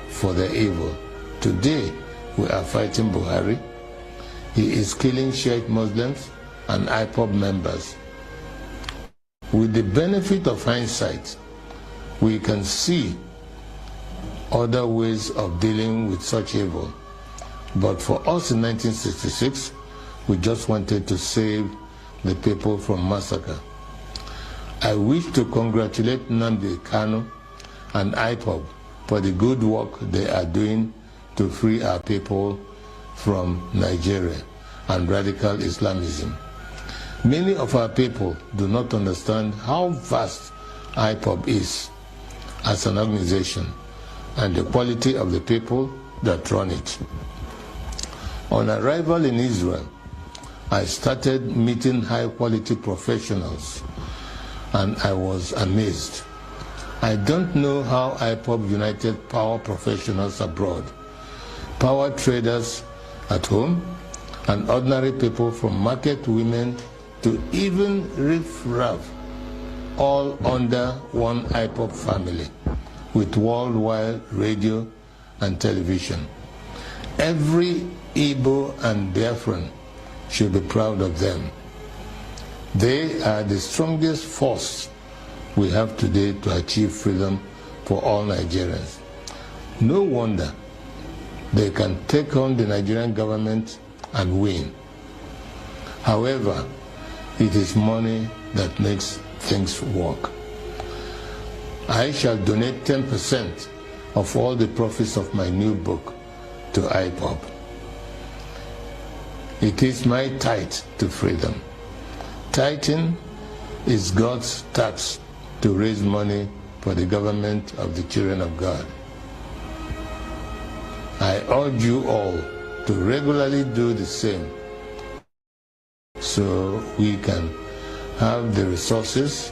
for their evil. Today, we are fighting Buhari. He is killing Shiite Muslims and IPOB members. With the benefit of hindsight, we can see other ways of dealing with such evil. But for us in 1966, we just wanted to save the people from massacre. I wish to congratulate Nnamdi Kanu and IPOB for the good work they are doing to free our people from Nigeria and radical Islamism. Many of our people do not understand how vast IPOB is as an organization and the quality of the people that run it. On arrival in Israel, I started meeting high-quality professionals, and I was amazed. I don't know how IPOB united power professionals abroad, power traders at home, and ordinary people from market women to even riff-raff all under one IPOB family with worldwide radio and television. Every Igbo and Biafran should be proud of them. They are the strongest force we have today to achieve freedom for all Nigerians. No wonder they can take on the Nigerian government and win. However, it is money that makes things work. I shall donate 10% of all the profits of my new book to IPOB. It is my tithe to freedom. Tithing is God's tax to raise money for the government of the children of God. I urge you all to regularly do the same so we can have the resources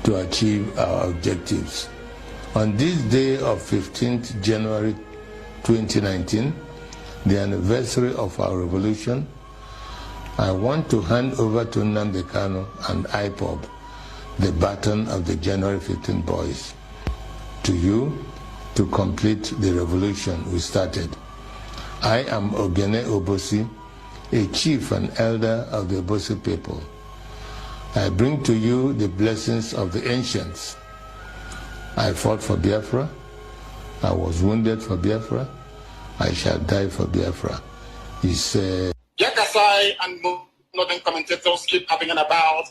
to achieve our objectives. On this day of 15th January 2019, the anniversary of our revolution, I want to hand over to Nnamdi Kanu and IPOB the baton of the January 15 boys. To you, to complete the revolution we started. I am Ogene Obosi, a chief and elder of the Obosi people. I bring to you the blessings of the ancients. I fought for Biafra. I was wounded for Biafra. I shall die for Biafra. He said, Yakasai and northern commentators keep having an about.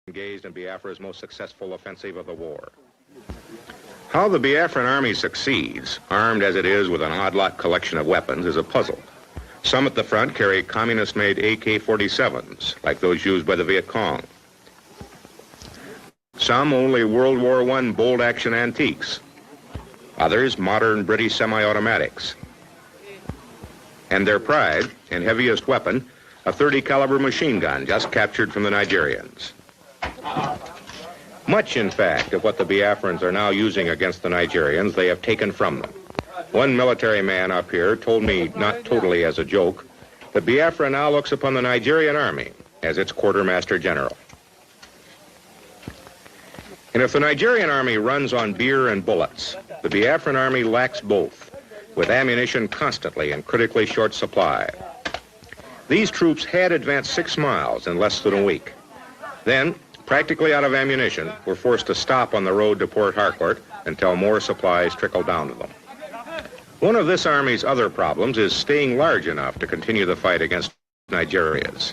Engaged in Biafra's most successful offensive of the war. How the Biafran army succeeds, armed as it is with an odd lot collection of weapons, is a puzzle. Some at the front carry communist-made AK-47s, like those used by the Viet Cong. Some only World War I bolt-action antiques. Others modern British semi-automatics. And their pride and heaviest weapon, a .30 caliber machine gun just captured from the Nigerians. Much, in fact, of what the Biafrans are now using against the Nigerians, they have taken from them. One military man up here told me, not totally as a joke, that Biafra now looks upon the Nigerian army as its quartermaster general. And if the Nigerian army runs on beer and bullets, the Biafran army lacks both, with ammunition constantly in critically short supply. These troops had advanced 6 miles in less than a week. Then, practically out of ammunition, were forced to stop on the road to Port Harcourt until more supplies trickled down to them. One of this army's other problems is staying large enough to continue the fight against Nigerians.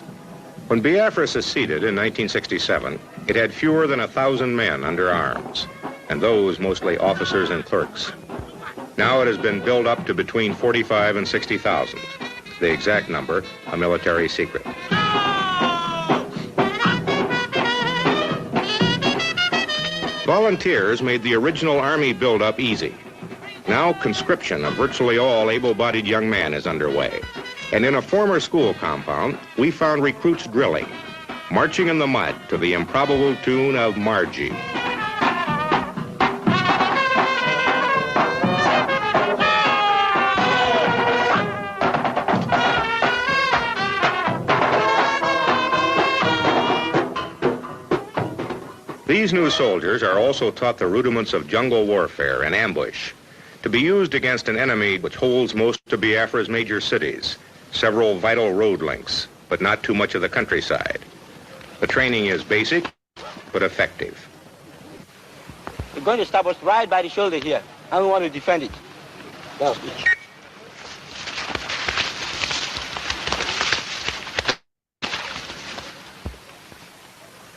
When Biafra seceded in 1967, it had fewer than 1,000 men under arms, and those mostly officers and clerks. Now it has been built up to between 45 and 60,000. The exact number, a military secret. Volunteers made the original army build-up easy. Now conscription of virtually all able-bodied young men is underway. And in a former school compound, we found recruits drilling, marching in the mud to the improbable tune of Brgie. These new soldiers are also taught the rudiments of jungle warfare and ambush, to be used against an enemy which holds most of Biafra's major cities, several vital road links, but not too much of the countryside. The training is basic, but effective. We're going to stab us right by the shoulder here, and we want to defend it. Go.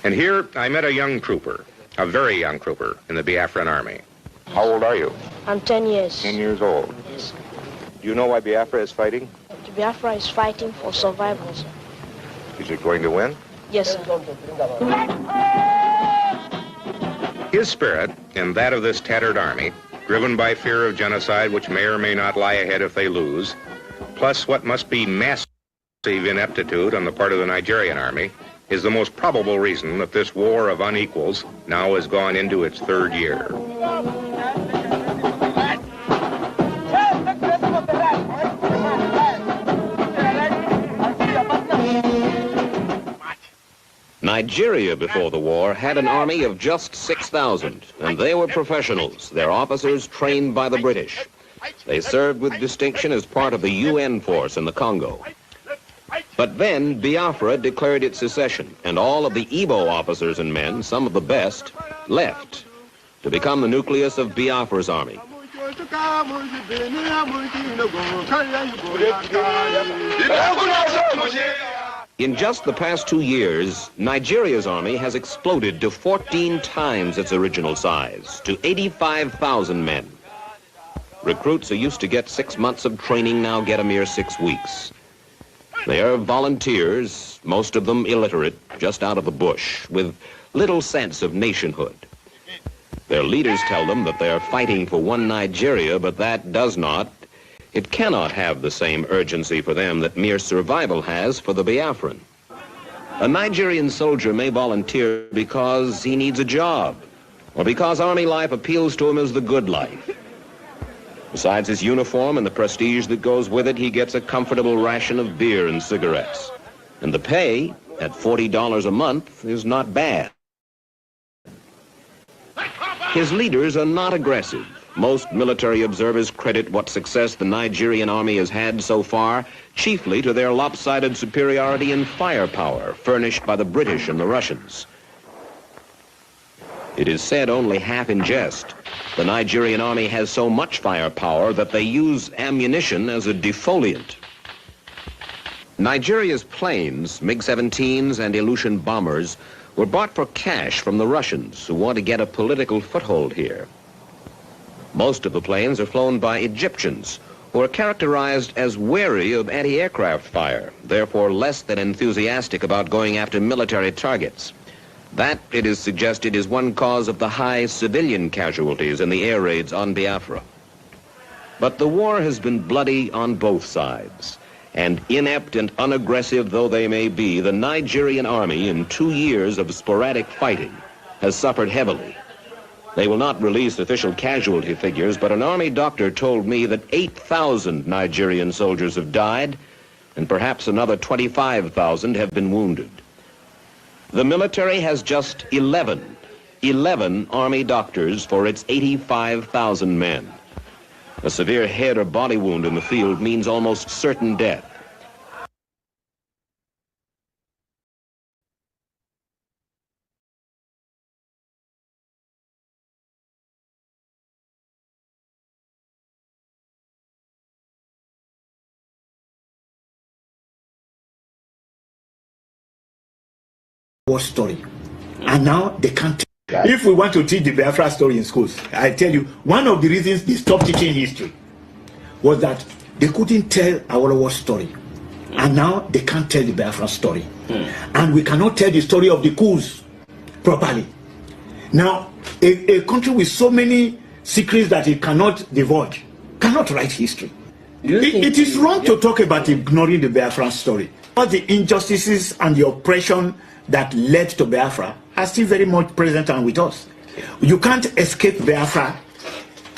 And here I met a young trooper, a very young trooper in the Biafran army. How old are you? I'm 10 years. 10 years old. Yes. Do you know why Biafra is fighting? Biafra is fighting for survival, sir. Is it going to win? Yes, sir. His spirit and that of this tattered army, driven by fear of genocide which may or may not lie ahead if they lose, plus what must be massive ineptitude on the part of the Nigerian army, is the most probable reason that this war of unequals now has gone into its third year. Nigeria before the war had an army of just 6,000, and they were professionals, their officers trained by the British. They served with distinction as part of the UN force in the Congo. But then Biafra declared its secession, and all of the Igbo officers and men, some of the best, left to become the nucleus of Biafra's army. In just the past 2 years, Nigeria's army has exploded to 14 times its original size, to 85,000 men. Recruits who used to get 6 months of training now get a mere 6 weeks. They are volunteers, most of them illiterate, just out of the bush, with little sense of nationhood. Their leaders tell them that they are fighting for one Nigeria, but that does not, it cannot have the same urgency for them that mere survival has for the Biafran. A Nigerian soldier may volunteer because he needs a job, or because army life appeals to him as the good life. Besides his uniform and the prestige that goes with it, he gets a comfortable ration of beer and cigarettes. And the pay, at $40 a month, is not bad. His leaders are not aggressive. Most military observers credit what success the Nigerian army has had so far chiefly to their lopsided superiority in firepower furnished by the British and the Russians. It is said only half in jest. The Nigerian army has so much firepower that they use ammunition as a defoliant. Nigeria's planes, MiG-17s and Ilyushin bombers, were bought for cash from the Russians who want to get a political foothold here. Most of the planes are flown by Egyptians, who are characterized as wary of anti-aircraft fire, therefore less than enthusiastic about going after military targets. That, it is suggested, is one cause of the high civilian casualties in the air raids on Biafra. But the war has been bloody on both sides, and inept and unaggressive though they may be, the Nigerian army, in 2 years of sporadic fighting, has suffered heavily. They will not release official casualty figures, but an army doctor told me that 8,000 Nigerian soldiers have died, and perhaps another 25,000 have been wounded. The military has just 11 army doctors for its 85,000 men. A severe head or body wound in the field means almost certain death. War story, and now they can't. If we want to teach the Biafra story in schools, I tell you, one of the reasons they stopped teaching history was that they couldn't tell our war story, and now they can't tell the Biafra story, and we cannot tell the story of the coups properly. Now, a country with so many secrets that it cannot divulge cannot write history. It is wrong to talk about ignoring the Biafra story. All the injustices and the oppression that led to Biafra are still very much present and with us. You can't escape Biafra,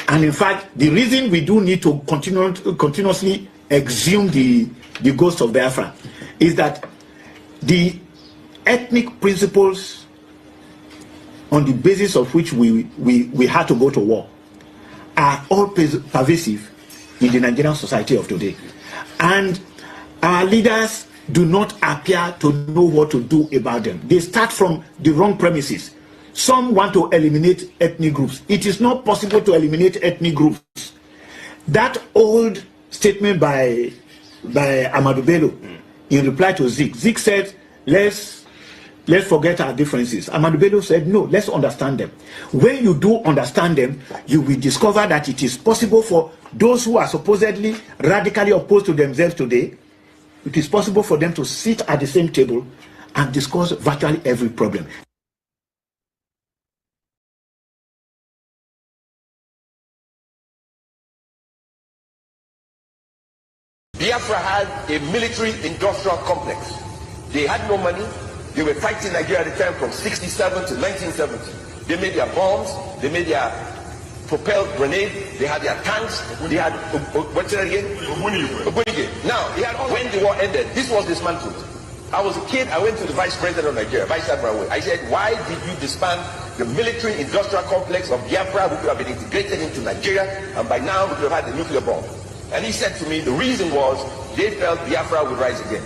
and in fact, the reason we do need to continuously exhume the ghost of Biafra is that the ethnic principles on the basis of which we had to go to war are all pervasive in the Nigerian society of today. And our leaders do not appear to know what to do about them. They start from the wrong premises. Some want to eliminate ethnic groups. It is not possible to eliminate ethnic groups. That old statement by Ahmadu Bello in reply to Zik said, let's forget our differences. Ahmadu Bello said, no, let's understand them. When you do understand them, you will discover that it is possible for those who are supposedly radically opposed to themselves today, it is possible for them to sit at the same table and discuss virtually every problem. Biafra had a military industrial complex. They had no money, They were fighting Nigeria at the time from 67 to 1970. They made their bombs, they made their propelled grenade, they had their tanks, they had, what's that again? Obunige. Now, when the war ended, this was dismantled. I was a kid, I went to the Vice President of Nigeria, Vice Admiral. I said, why did you disband the military industrial complex of Biafra, which could have been integrated into Nigeria, and by now we could have had the nuclear bomb? And he said to me, the reason was they felt Biafra would rise again.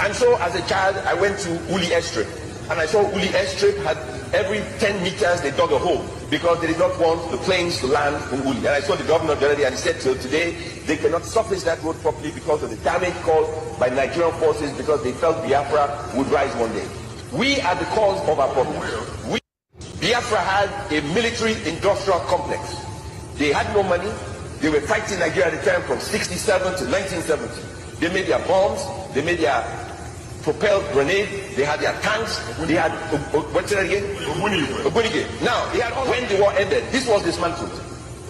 And so as a child, I went to Uli Airstrip, and I saw Uli Airstrip had every 10 meters they dug a hole because they did not want the planes to land in Uli. And I saw the governor the other day, and he said, till today, they cannot surface that road properly because of the damage caused by Nigerian forces because they felt Biafra would rise one day. We are the cause of our problem. Biafra had a military industrial complex. They had no money. They were fighting Nigeria at the time from 67 to 1970. They made their bombs, they made their propelled grenade, they had their tanks, they had, what's that again? Obunige. Now, when the war ended, this was dismantled.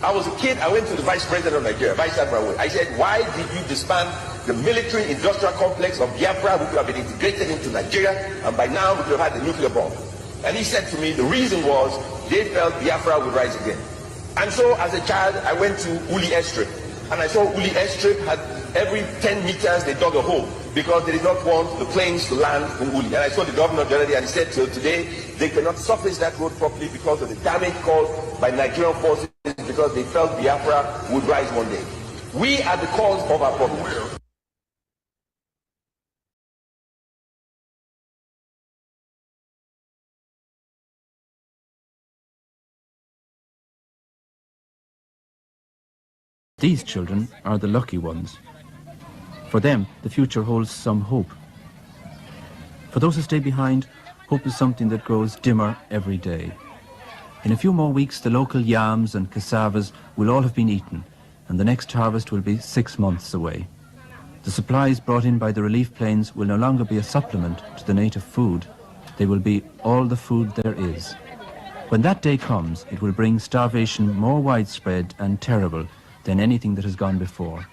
I was a kid, I went to the Vice President of Nigeria, Vice Admiral. I said, why did you disband the military industrial complex of Biafra, which could have been integrated into Nigeria, and by now we could have had the nuclear bomb? And he said to me, the reason was they felt Biafra would rise again. And so as a child, I went to Uli Airstrip, and I saw Uli Airstrip had every 10 meters they dug a hole because they did not want the planes to land in Uli. And I saw the governor the other day, and he said, till today, they cannot surface that road properly because of the damage caused by Nigerian forces because they felt Biafra would rise one day. We are the cause of our problem. These children are the lucky ones. For them, the future holds some hope. For those who stay behind, hope is something that grows dimmer every day. In a few more weeks, the local yams and cassavas will all have been eaten, and the next harvest will be 6 months away. The supplies brought in by the relief planes will no longer be a supplement to the native food. They will be all the food there is. When that day comes, it will bring starvation more widespread and terrible than anything that has gone before.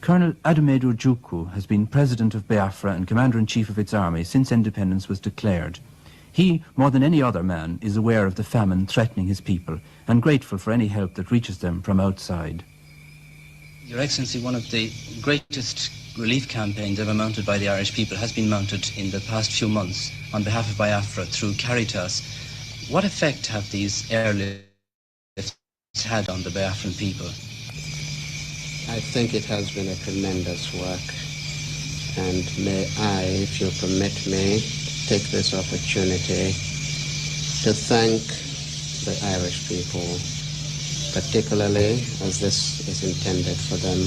Colonel Adumedu Ojukwu has been president of Biafra and commander-in-chief of its army since independence was declared. He, more than any other man, is aware of the famine threatening his people and grateful for any help that reaches them from outside. Your Excellency, one of the greatest relief campaigns ever mounted by the Irish people has been mounted in the past few months on behalf of Biafra through Caritas. What effect have these airlifts had on the Biafran people? I think it has been a tremendous work, and may I, if you permit me, take this opportunity to thank the Irish people, particularly as this is intended for them,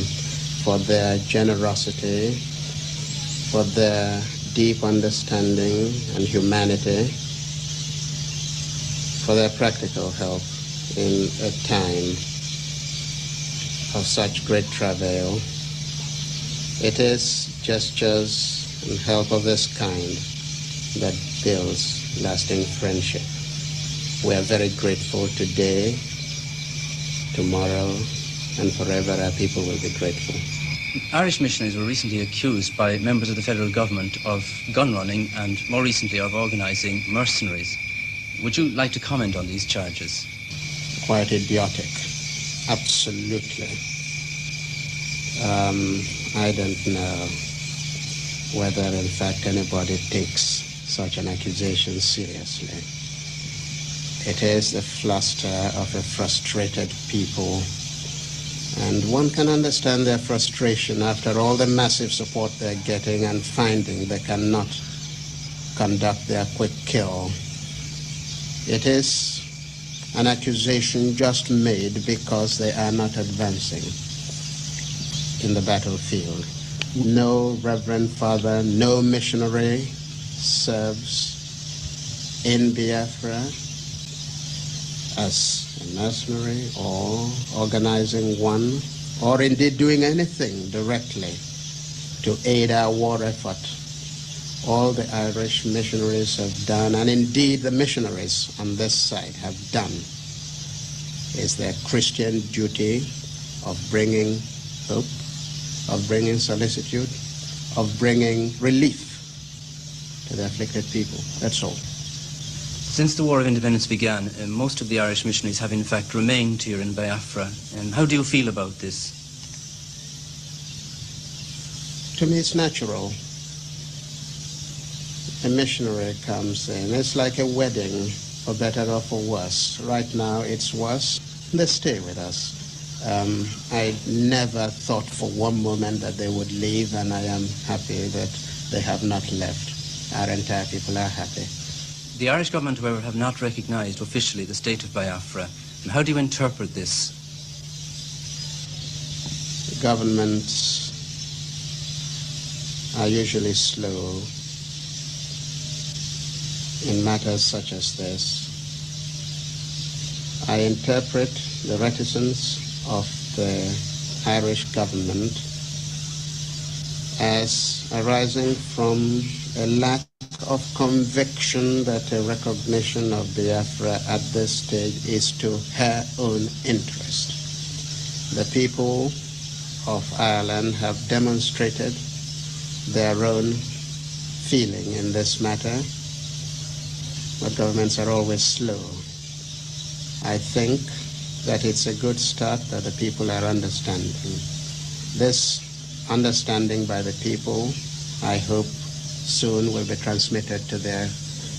for their generosity, for their deep understanding and humanity, for their practical help in a time of such great travail. It is gestures and help of this kind that builds lasting friendship. We are very grateful today, tomorrow, and forever our people will be grateful. Irish missionaries were recently accused by members of the federal government of gun running and more recently of organising mercenaries. Would you like to comment on these charges? Quite idiotic. Absolutely. I don't know whether in fact anybody takes such an accusation seriously. It is the fluster of a frustrated people, and one can understand their frustration after all the massive support they're getting and finding they cannot conduct their quick kill. It is an accusation just made because they are not advancing in the battlefield. No Reverend Father, no missionary serves in Biafra as a mercenary or organizing one, or indeed doing anything directly to aid our war effort. All the Irish missionaries have done, and indeed the missionaries on this side have done, is their Christian duty of bringing hope, of bringing solicitude, of bringing relief to the afflicted people. That's all. Since the War of Independence began, most of the Irish missionaries have in fact remained here in Biafra. How do you feel about this? To me, it's natural. A missionary comes in. It's like a wedding, for better or for worse. Right now, it's worse. They stay with us. I never thought for one moment that they would leave, and I am happy that they have not left. Our entire people are happy. The Irish government, however, have not recognised officially the state of Biafra. How do you interpret this? Governments are usually slow in matters such as this. I interpret the reticence of the Irish government as arising from a lack of conviction that a recognition of Biafra at this stage is to her own interest. The people of Ireland have demonstrated their own feeling in this matter, but governments are always slow. I think that it's a good start that the people are understanding. This understanding by the people, I hope, soon will be transmitted to their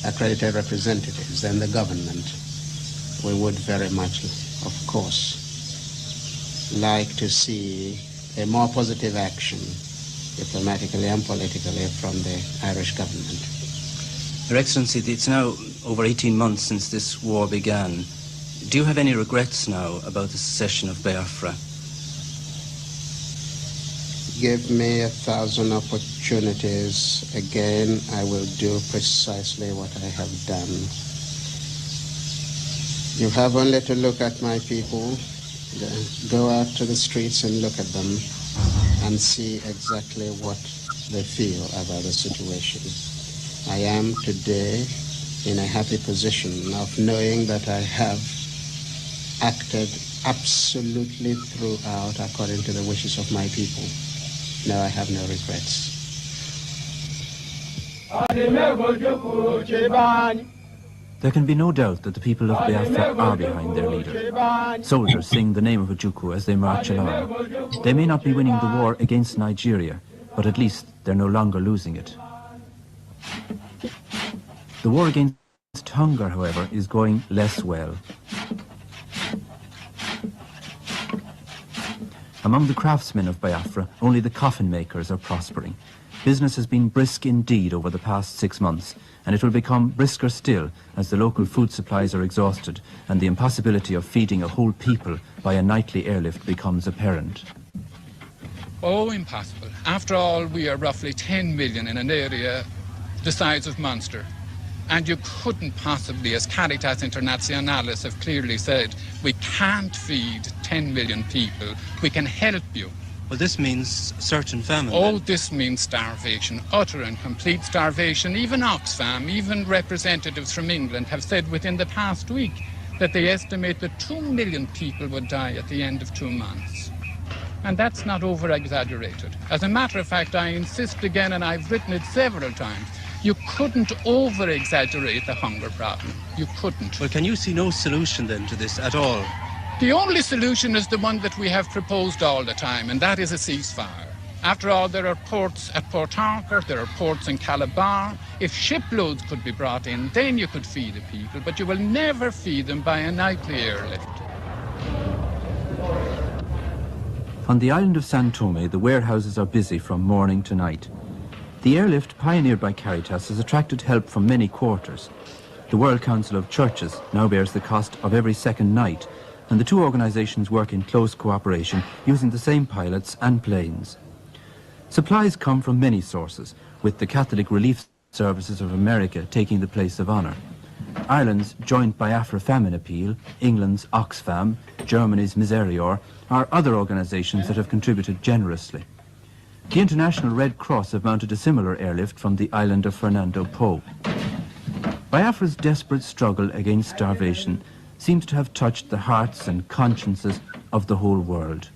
accredited representatives and the government. We would very much, of course, like to see a more positive action, diplomatically and politically, from the Irish government. Your Excellency, it's now over 18 months since this war began. Do you have any regrets now about the secession of Biafra? Give me 1,000 opportunities again, I will do precisely what I have done. You have only to look at my people, go out to the streets and look at them and see exactly what they feel about the situation. I am today in a happy position of knowing that I have acted absolutely throughout according to the wishes of my people. No, I have no regrets. There can be no doubt that the people of Biafra are behind their leader. Soldiers sing the name of Ojukwu as they march along. They may not be winning the war against Nigeria, but at least they're no longer losing it. The war against hunger, however, is going less well. Among the craftsmen of Biafra, only the coffin makers are prospering. Business has been brisk indeed over the past 6 months, and it will become brisker still as the local food supplies are exhausted and the impossibility of feeding a whole people by a nightly airlift becomes apparent. Oh, impossible. After all, we are roughly 10 million in an area the size of Munster. And you couldn't possibly, as Caritas Internationalis have clearly said, we can't feed 10 million people. We can help you. Well, this means certain famine. Oh, then. this means starvation, utter and complete starvation. Even Oxfam, even representatives from England have said within the past week that they estimate that 2 million people would die at the end of 2 months. And that's not over-exaggerated. As a matter of fact, I insist again, and I've written it several times, you couldn't over-exaggerate the hunger problem. You couldn't. Well, can you see no solution then to this at all? The only solution is the one that we have proposed all the time, and that is a ceasefire. After all, there are ports at Port Harcourt, there are ports in Calabar. If shiploads could be brought in, then you could feed the people, but you will never feed them by a nightly airlift. On the island of San Tome, the warehouses are busy from morning to night. The airlift pioneered by Caritas has attracted help from many quarters. The World Council of Churches now bears the cost of every second night, and the two organizations work in close cooperation using the same pilots and planes. Supplies come from many sources, with the Catholic Relief Services of America taking the place of honour. Ireland's joint Biafra famine appeal, England's Oxfam, Germany's Miserior are other organisations that have contributed generously. The International Red Cross have mounted a similar airlift from the island of Fernando Po. Biafra's desperate struggle against starvation seems to have touched the hearts and consciences of the whole world.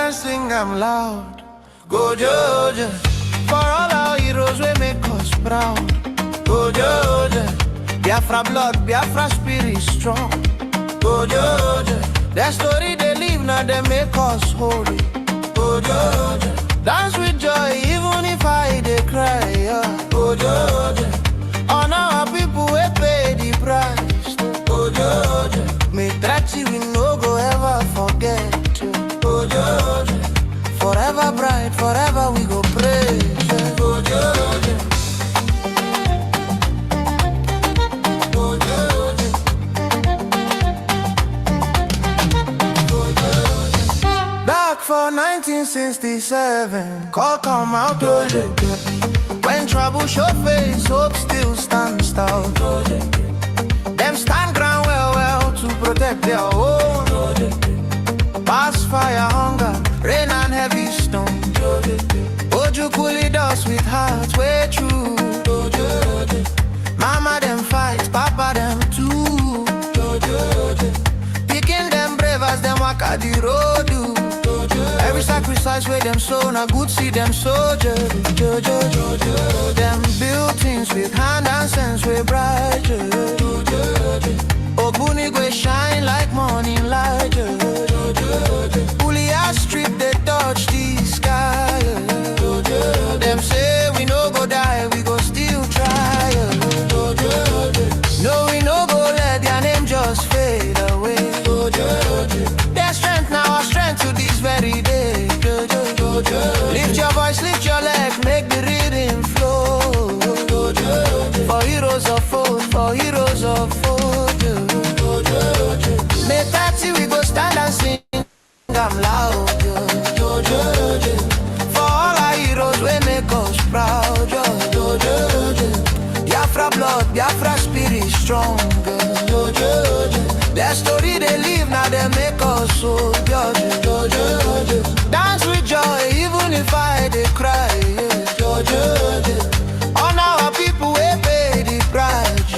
Sing I'm loud. Go Georgia, for all our heroes we make us proud. Go Georgia, Biafra blood, Biafra spirit strong. Go Georgia, their story they live now they make us holy. Go Georgia, dance with joy even if I they cry. Yeah. Go Georgia, on our people we pay the price. Go Georgia, me tragedy we no go ever forget. Go Georgia, forever bright, forever we go praise. Go Georgia, go Georgia, go Georgia. Back for 1967, call come out Georgia. When trouble show face, hope still stands tall. Them stand ground well to protect their own. Past fire, hunger, rain and heavy stone. Oju cool us with hearts way true. Mama them fight, papa them too. Picking them brave as them walk at the road. Every sacrifice where them sow, na good see them soldiers. Them build things with hand and sense way bright. Ogbuni go shine like morning light. Pulia strip they touch the sky. Them say we no go die, we go still try. No, we no go let their name just fade away. Their strength now our strength to this very day. Lift your voice, lift your leg, make the rhythm flow. For heroes of old, for heroes of old. May 30 we go stand and sing. I'm loud. For all our heroes we make us proud. Biafra blood, Biafra spirit strong. Their story they live now they make us so. Dance with joy even if I they cry. On our people we pay the price.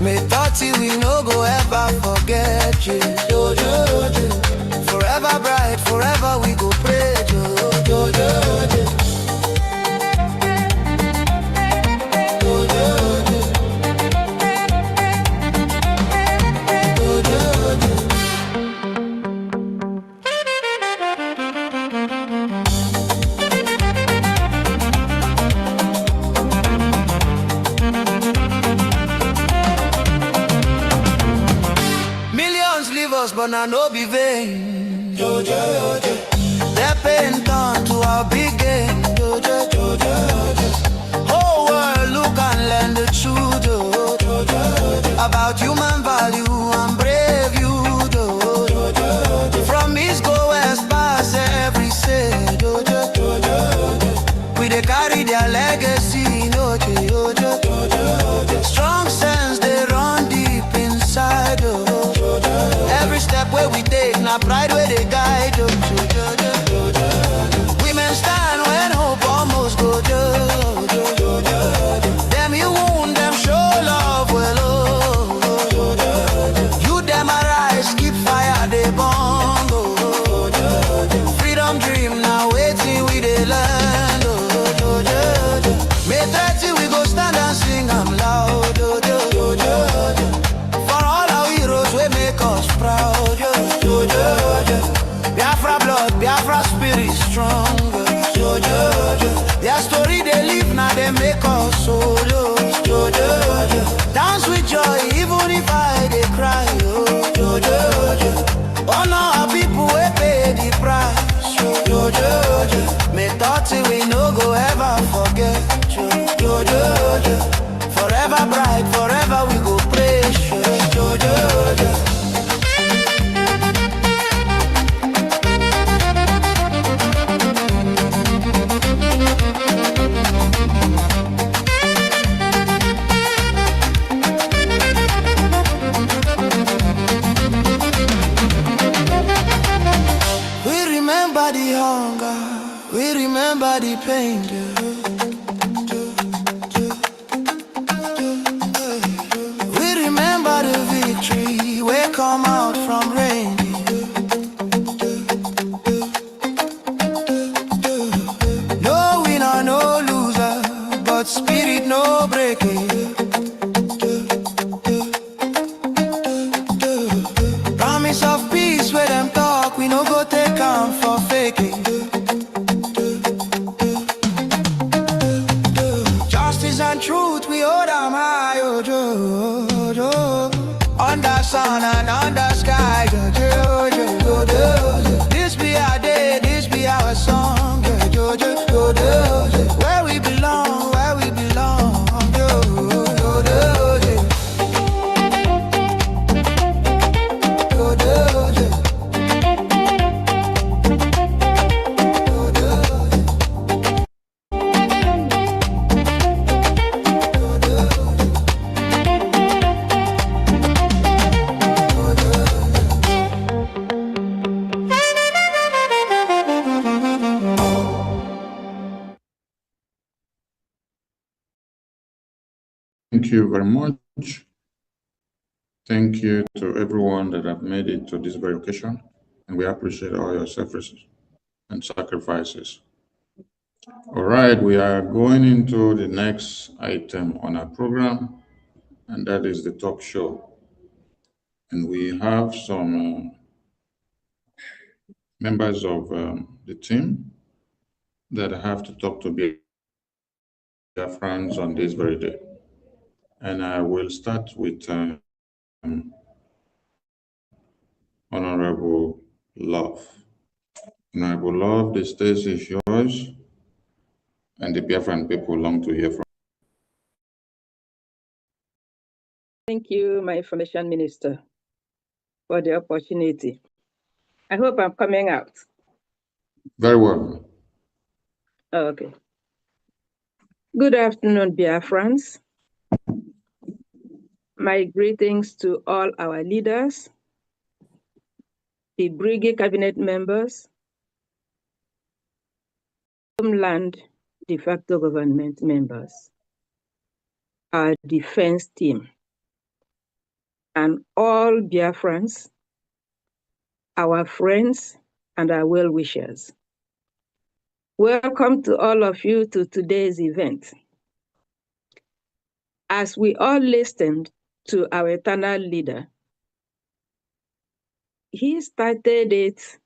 May 30 we no go ever forget you. Forever bright, forever we go pray. But I no be vain. Their pain turn to our big gain. Whole world look and learn the truth about human value and brave you. From east go west pass every say. We they carry their legacy. Strong sense they run deep inside. Every step where we take, now pride where they guide. Women stand when hope almost go. Them you wound, them show love well. You them arise, keep fire, they burn. Freedom dream now waiting with the land. May 30 we go stand and sing, I'm loud. For all our heroes we make us proud. Biafra blood, Biafra spirit strong. Their story they live now they make us solo. Dance with joy even if I they cry. Honor our people we pay the price. May 30 we no go ever forget. Forever bright, forever we go praise. younger, we remember the pain. We remember the victory, we come out from rain. No winner, no loser, but spirit no breaking. Promise of peace where them talk, we no go take them for faking. Justice and truth, we hold them high, oh, under sun and under sky, this be our day, this be our song, where we belong, where we belong, Thank you very much. Thank you to everyone that have made it to this very occasion, and we appreciate all your services and sacrifices. All right, we are going into the next item on our program, and that is the talk show. And we have some members of the team that have to talk to Biafrans on this very day. And I will start with Honorable Love. Honorable Love, the stage is yours, and the Biafran people long to hear from. Thank you, my Information Minister, for the opportunity. I hope I'm coming out. Very well. Okay. Good afternoon, Biafrans. My greetings to all our leaders, the Brgie cabinet members, Homeland de facto government members, our defense team, and all Biafrans, our friends, and our well-wishers. Welcome to all of you to today's event. As we all listened to our eternal leader, he started it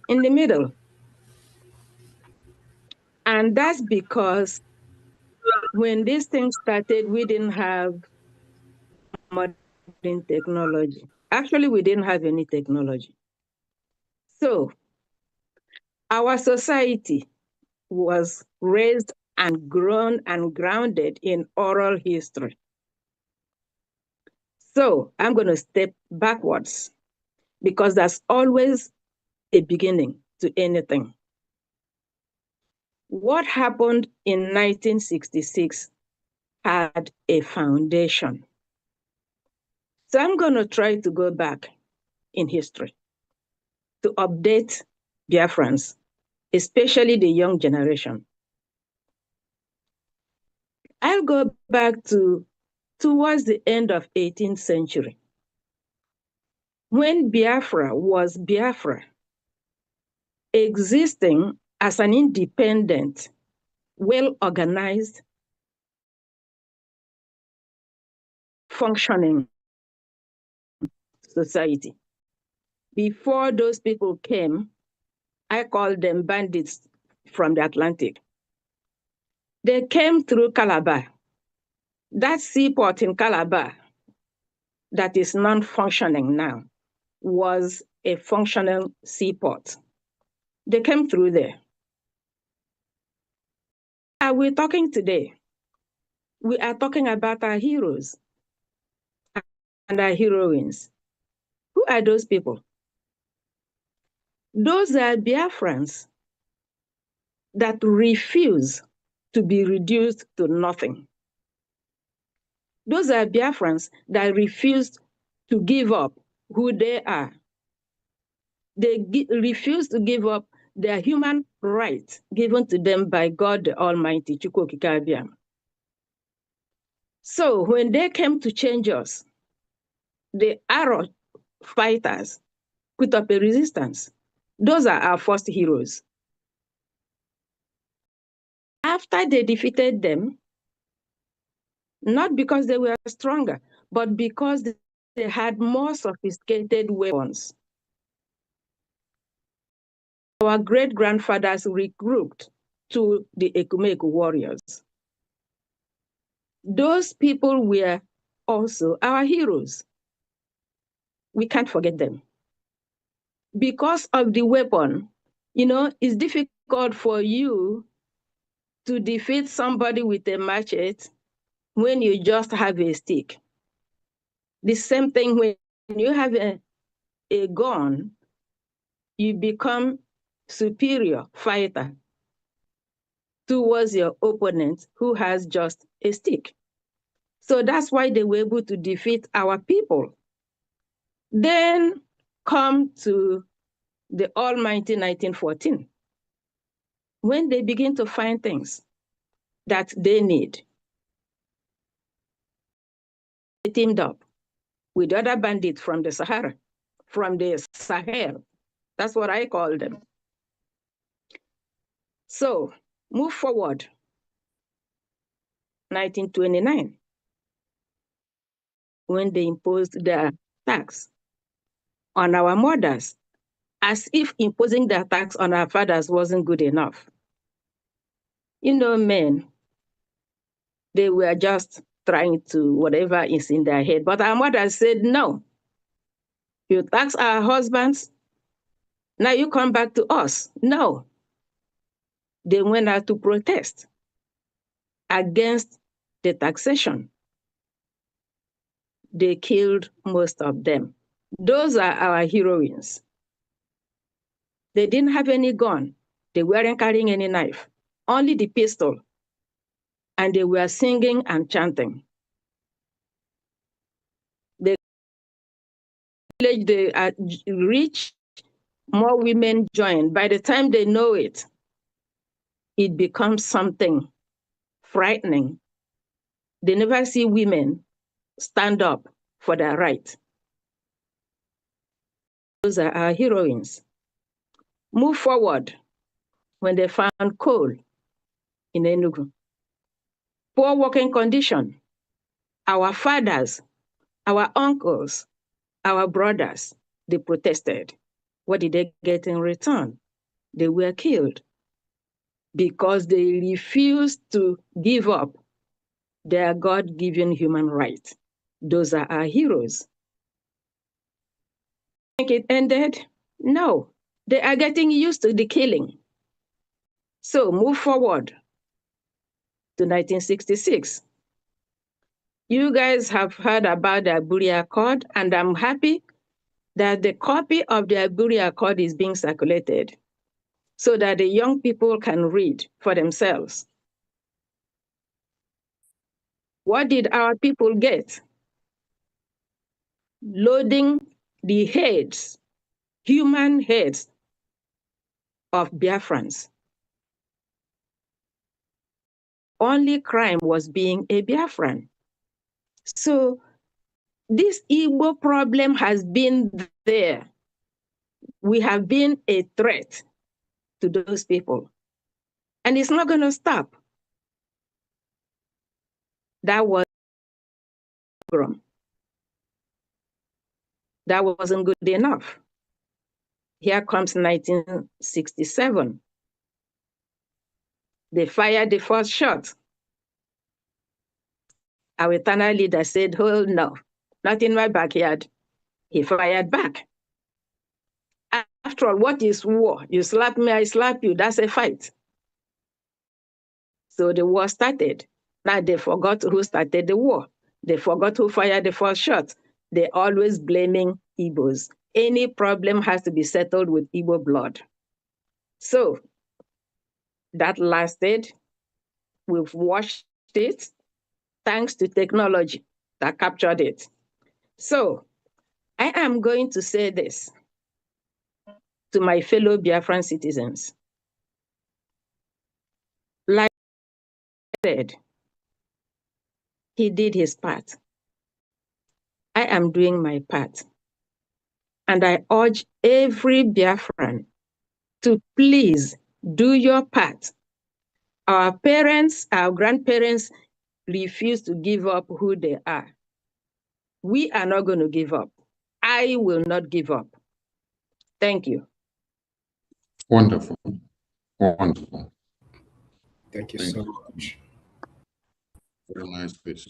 in the middle. And that's because when this thing started, we didn't have modern technology. Actually, we didn't have any technology. So our society was raised and grown and grounded in oral history. So I'm going to step backwards because that's always a beginning to anything. What happened in 1966 had a foundation. So I'm going to try to go back in history to update Biafrans, especially the young generation. I'll go back to towards the end of 18th century, when Biafra was Biafra, existing as an independent, well-organized, functioning society. Before those people came, I call them bandits from the Atlantic. They came through Calabar. That seaport in Calabar that is non-functioning now was a functional seaport. They came through there. Are we talking today? We are talking about our heroes and our heroines. Who are those people? Those are Biafrans that refuse to be reduced to nothing. Those are Biafrans that refused to give up who they are. They refuse to give up their human right given to them by God the Almighty. Chukwu Okike Abiam. So when they came to change us, the arrow fighters put up a resistance. Those are our first heroes. After they defeated them, not because they were stronger, but because they had more sophisticated weapons. Our great-grandfathers regrouped to the Ekumeku warriors. Those people were also our heroes. We can't forget them. Because of the weapon, you know, it's difficult for you to defeat somebody with a machete when you just have a stick. The same thing when you have a gun, you become superior fighter towards your opponent who has just a stick. So that's why they were able to defeat our people. Then come to the almighty 1914, when they begin to find things that they need. They teamed up with other bandits from the Sahara, from the Sahel. That's what I call them. So move forward, 1929, when they imposed their tax on our mothers, as if imposing their tax on our fathers wasn't good enough. You know, men, they were just trying to whatever is in their head. But our mothers said, no, you tax our husbands, now you come back to us. No. They went out to protest against the taxation. They killed most of them. Those are our heroines. They didn't have any gun. They weren't carrying any knife, only the pistol. And they were singing and chanting. The village they reached, more women joined. By the time they know it, it becomes something frightening. They never see women stand up for their right. Those are our heroines. Move forward when they found coal in Enugu. Poor working condition. Our fathers, our uncles, our brothers, they protested. What did they get in return? They were killed because they refused to give up their God-given human right. Those are our heroes. Think it ended? No. They are getting used to the killing. So move forward to 1966. You guys have heard about the Aburi Accord, and I'm happy that the copy of the Aburi Accord is being circulated so that the young people can read for themselves. What did our people get? Loading the heads, human heads of Biafrans. Only crime was being a Biafran. So this Igbo problem has been there. We have been a threat to those people. And it's not going to stop. That was wrong. That wasn't good enough. Here comes 1967. They fired the first shot. Our eternal leader said, oh no, not in my backyard. He fired back. After all, what is war? You slap me, I slap you. That's a fight. So the war started. Now they forgot who started the war. They forgot who fired the first shot. They're always blaming Igbos. Any problem has to be settled with Igbo blood. So that lasted. We've watched it thanks to technology that captured it. So I am going to say this. to my fellow Biafran citizens. Like I said, he did his part. I am doing my part. And I urge every Biafran to please do your part. Our parents, our grandparents refuse to give up who they are. We are not going to give up. I will not give up. Thank you. Wonderful. Wonderful. Thank you so much. Very nice piece.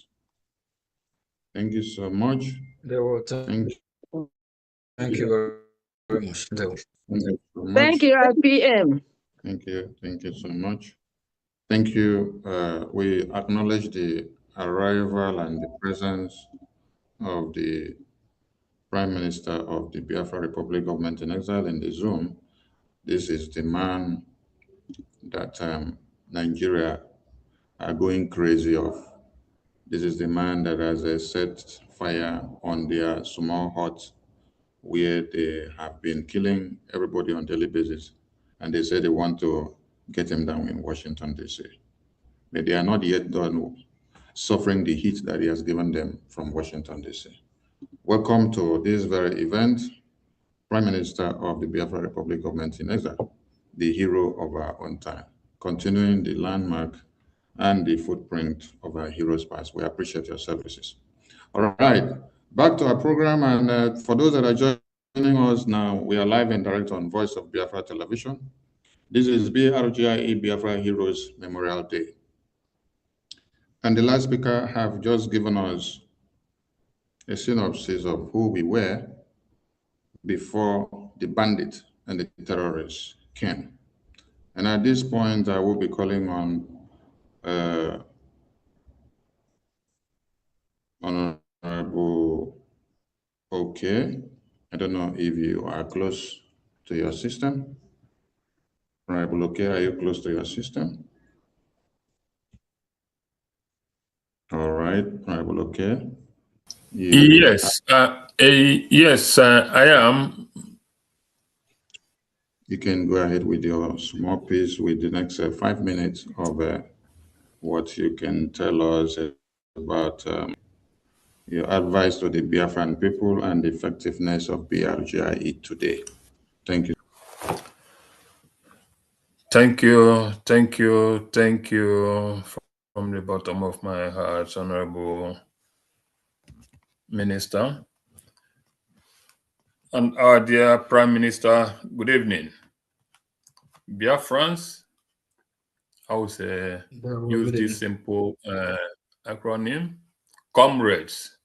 Thank you so much. Thank you. Thank you very much. Thank you so much. Thank you, RPM. Thank you. Thank you so much. Thank you. We acknowledge the arrival and the presence of the Prime Minister of the Biafra Republic Government in Exile in the Zoom. This is the man that Nigeria are going crazy of. This is the man that has set fire on their small hut where they have been killing everybody on a daily basis. And they say they want to get him down in Washington, D.C. But they are not yet done suffering the heat that he has given them from Washington, D.C. Welcome to this very event, Prime Minister of the Biafra Republic Government in Exile, the hero of our own time, continuing the landmark and the footprint of our heroes past. We appreciate your services. All right, back to our program. And for those that are joining us now, we are live and direct on Voice of Biafra Television. This is BRGIE Biafra Heroes Memorial Day. And the last speaker have just given us a synopsis of who we were before the bandit and the terrorists came. And at this point, I will be calling on Honorable Okay. I don't know if you are close to your system. Honorable Okay, are you close to your system? All right, Honorable Okay. Yes, yes, I am. You can go ahead with your small piece with the next 5 minutes of what you can tell us about your advice to the Biafran people and the effectiveness of BRGIE today. Thank you. Thank you, thank you, thank you from the bottom of my heart, Honorable Minister. And our dear Prime Minister, good evening. Biafrans, I would say, use this simple acronym, comrades.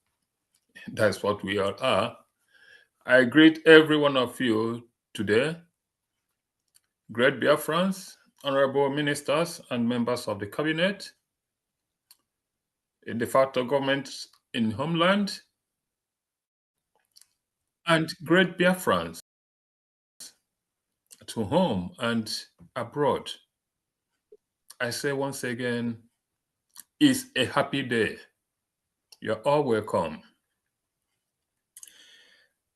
That's what we all are. I greet every one of you today, great Biafrans, honorable ministers and members of the cabinet, in de facto government in homeland, and great Biafrans to home and abroad. I say once again, it's a happy day. You're all welcome.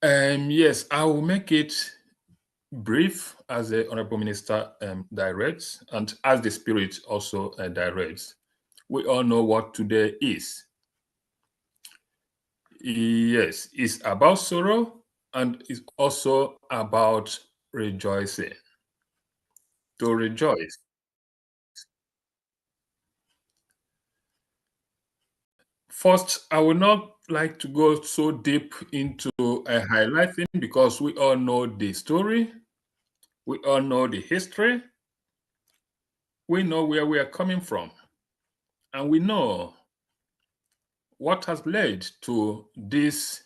Yes, I will make it brief as the Honorable Minister directs and as the Spirit also directs. We all know what today is. Yes, it's about sorrow and it's also about rejoicing. To rejoice. First, I would not like to go so deep into highlighting because we all know the story, we all know the history, we know where we are coming from, and we know what has led to this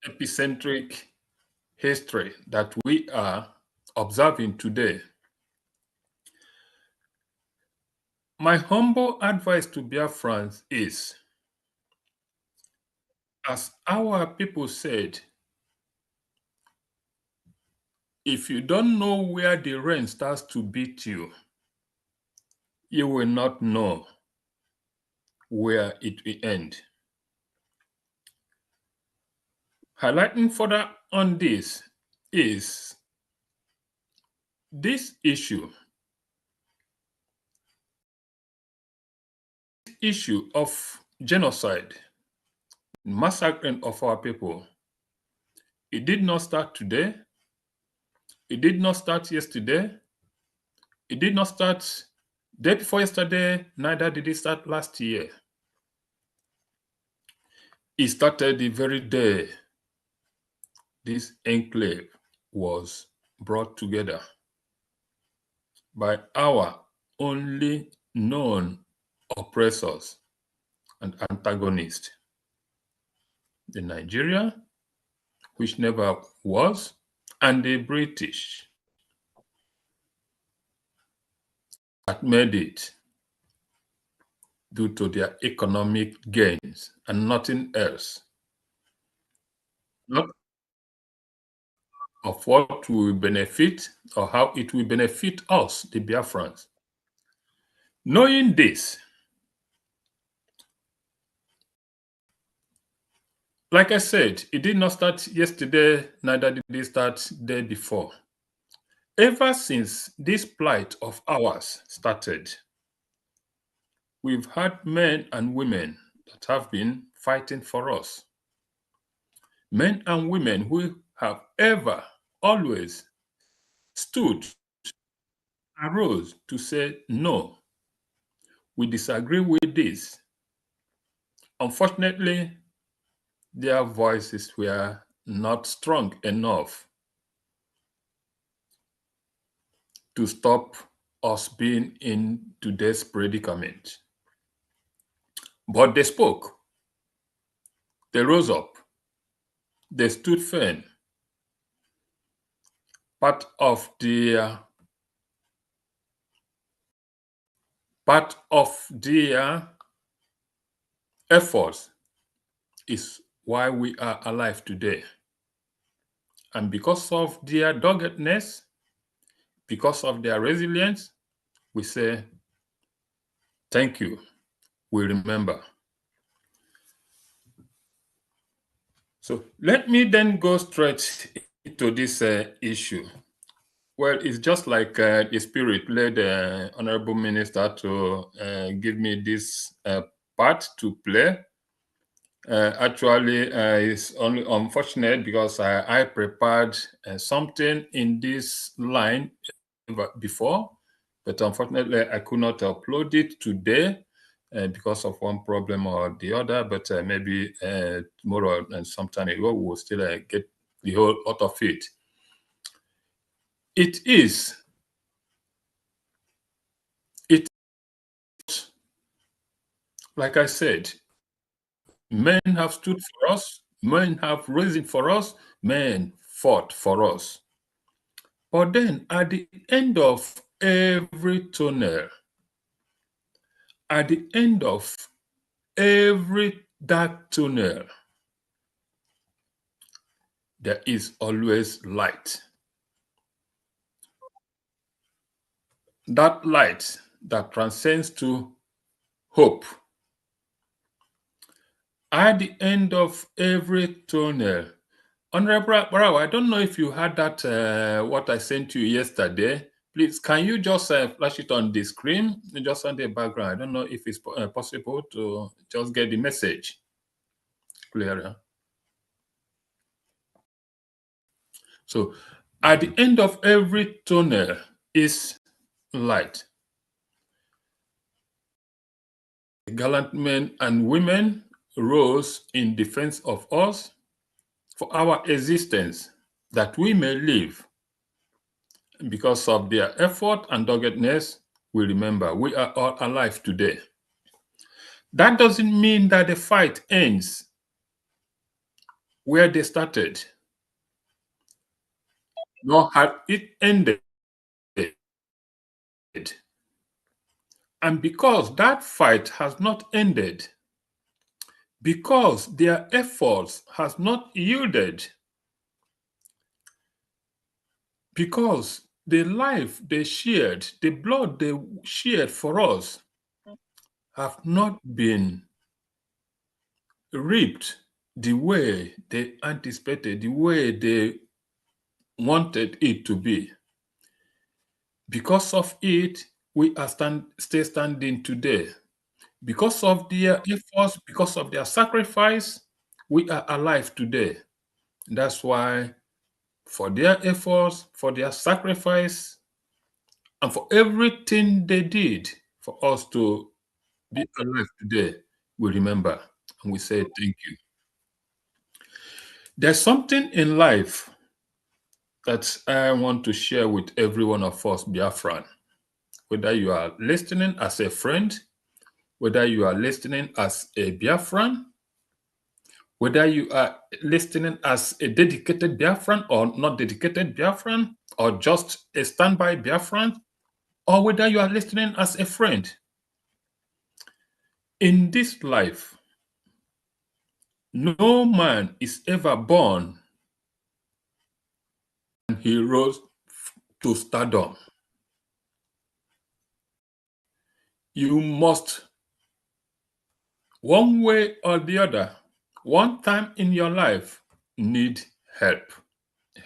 epicentric history that we are observing today. My humble advice to Biafrans is, as our people said, if you don't know where the rain starts to beat you, you will not know where it will end. Highlighting further on this is this issue of genocide, massacring of our people. It did not start today. It did not start yesterday. It did not start day before yesterday, neither did it start last year. It started the very day this enclave was brought together by our only known oppressors and antagonists. The Nigeria, which never was, and the British that made it due to their economic gains and nothing else. Not of what will benefit or how it will benefit us, the Biafrans. Knowing this, like I said, it did not start yesterday, neither did it start the day before. Ever since this plight of ours started, we've had men and women that have been fighting for us. Men and women who have ever, always stood, arose to say, no, we disagree with this. Unfortunately, their voices were not strong enough to stop us being in today's predicament. But they spoke. They rose up. They stood firm. Part of their efforts is why we are alive today. And because of their doggedness, because of their resilience, we say, thank you. We remember. So let me then go straight into this issue. Well, it's just like the spirit led the Honorable Minister to give me this part to play. Actually, it's only unfortunate because I prepared something in this line before, but unfortunately I could not upload it today because of one problem or the other, but maybe tomorrow and sometime ago we will still get the whole lot of it. It is like I said, men have stood for us, men have risen for us, men fought for us. But then at the end of every tunnel, at the end of every dark tunnel, there is always light. That light that transcends to hope. At the end of every tunnel, Honorable Bravo, I don't know if you had that, what I sent you yesterday. Please, can you just flash it on the screen, just on the background? I don't know if it's possible to just get the message clearer. So, at the end of every tunnel is light. Gallant men and women rose in defense of us for our existence, that we may live. Because of their effort and doggedness, we remember we are all alive today. That doesn't mean that the fight ends where they started, nor had it ended. And because that fight has not ended, because their efforts has not yielded, because the life they shared, the blood they shared for us have not been reaped the way they anticipated, the way they wanted it to be. Because of it, we are still standing today. Because of their efforts, because of their sacrifice, we are alive today. That's why, for their efforts, for their sacrifice, and for everything they did for us to be alive today, we remember and we say thank you. There's something in life that I want to share with every one of us, Biafran. Whether you are listening as a friend, whether you are listening as a Biafran, whether you are listening as a dedicated Biafran or not dedicated Biafran, or just a standby Biafran, or whether you are listening as a friend. In this life, no man is ever born and he rose to stardom. You must, one way or the other, one time in your life, need help,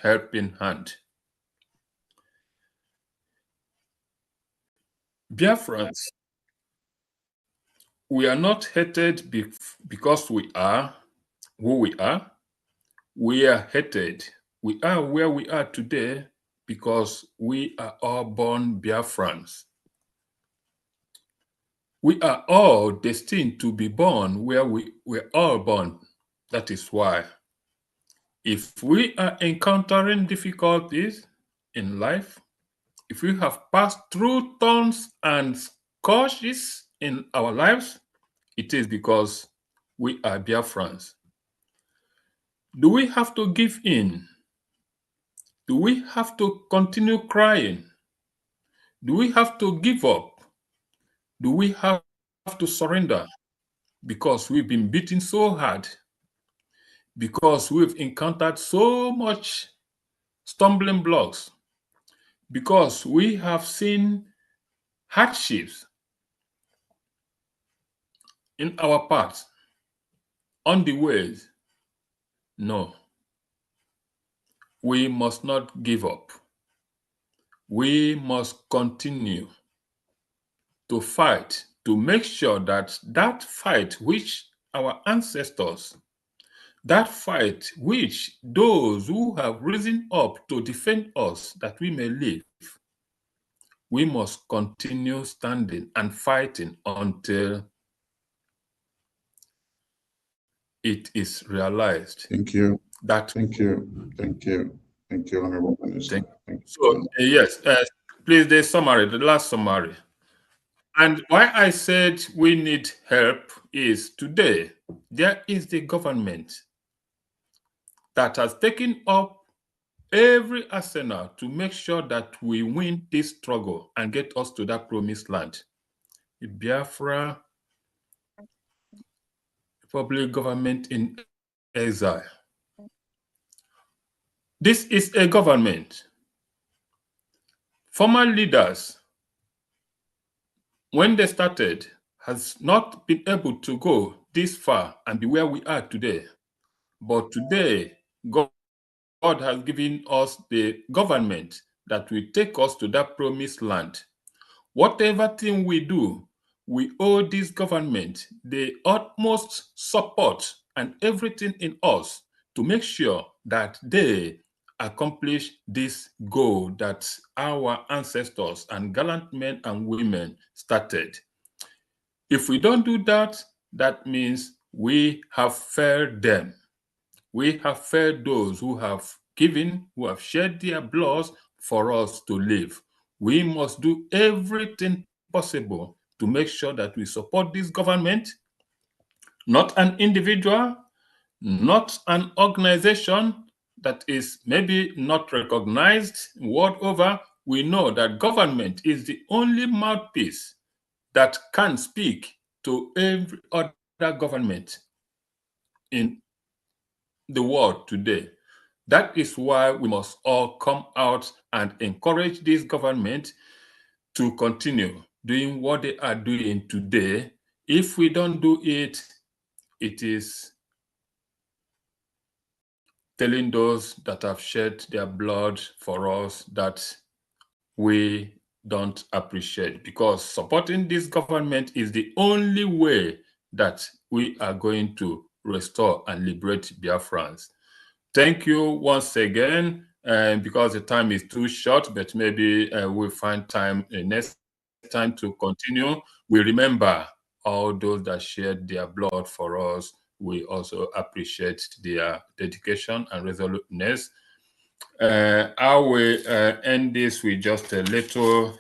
helping hand. Biafrans, we are not hated because we are who we are. We are hated. We are where we are today because we are all born Biafrans. We are all destined to be born where we were all born. That is why, if we are encountering difficulties in life, if we have passed through thorns and scourges in our lives, it is because we are Biafrans. Do we have to give in? Do we have to continue crying? Do we have to give up? Do we have to surrender because we've been beaten so hard? Because we've encountered so much stumbling blocks? Because we have seen hardships in our path, on the ways? No. We must not give up. We must continue to fight, to make sure that that fight which our ancestors, that fight which those who have risen up to defend us that we may live, we must continue standing and fighting until it is realized. Thank you. Thank you. Thank you. Thank you, Honorable Minister. Thank you. So, yes, please, the summary, the last summary. And why I said we need help is today, there is the government that has taken up every arsenal to make sure that we win this struggle and get us to that promised land. The Biafra Republic government in exile. This is a government. Former leaders, when they started, has not been able to go this far and be where we are today. But today, God has given us the government that will take us to that promised land. Whatever thing we do, we owe this government the utmost support and everything in us to make sure that they accomplish this goal that our ancestors and gallant men and women started. If we don't do that, that means we have failed them. We have failed those who have given, who have shed their blood for us to live. We must do everything possible to make sure that we support this government, not an individual, not an organization that is maybe not recognized world over. We know that government is the only mouthpiece that can speak to every other government in the world today. That is why we must all come out and encourage this government to continue doing what they are doing today. If we don't do it, it is telling those that have shed their blood for us that we don't appreciate, because supporting this government is the only way that we are going to restore and liberate Biafrans. Thank you once again, and because the time is too short, but maybe we'll find time next time to continue. We remember all those that shared their blood for us. We also appreciate their dedication and resoluteness. I will end this with just a little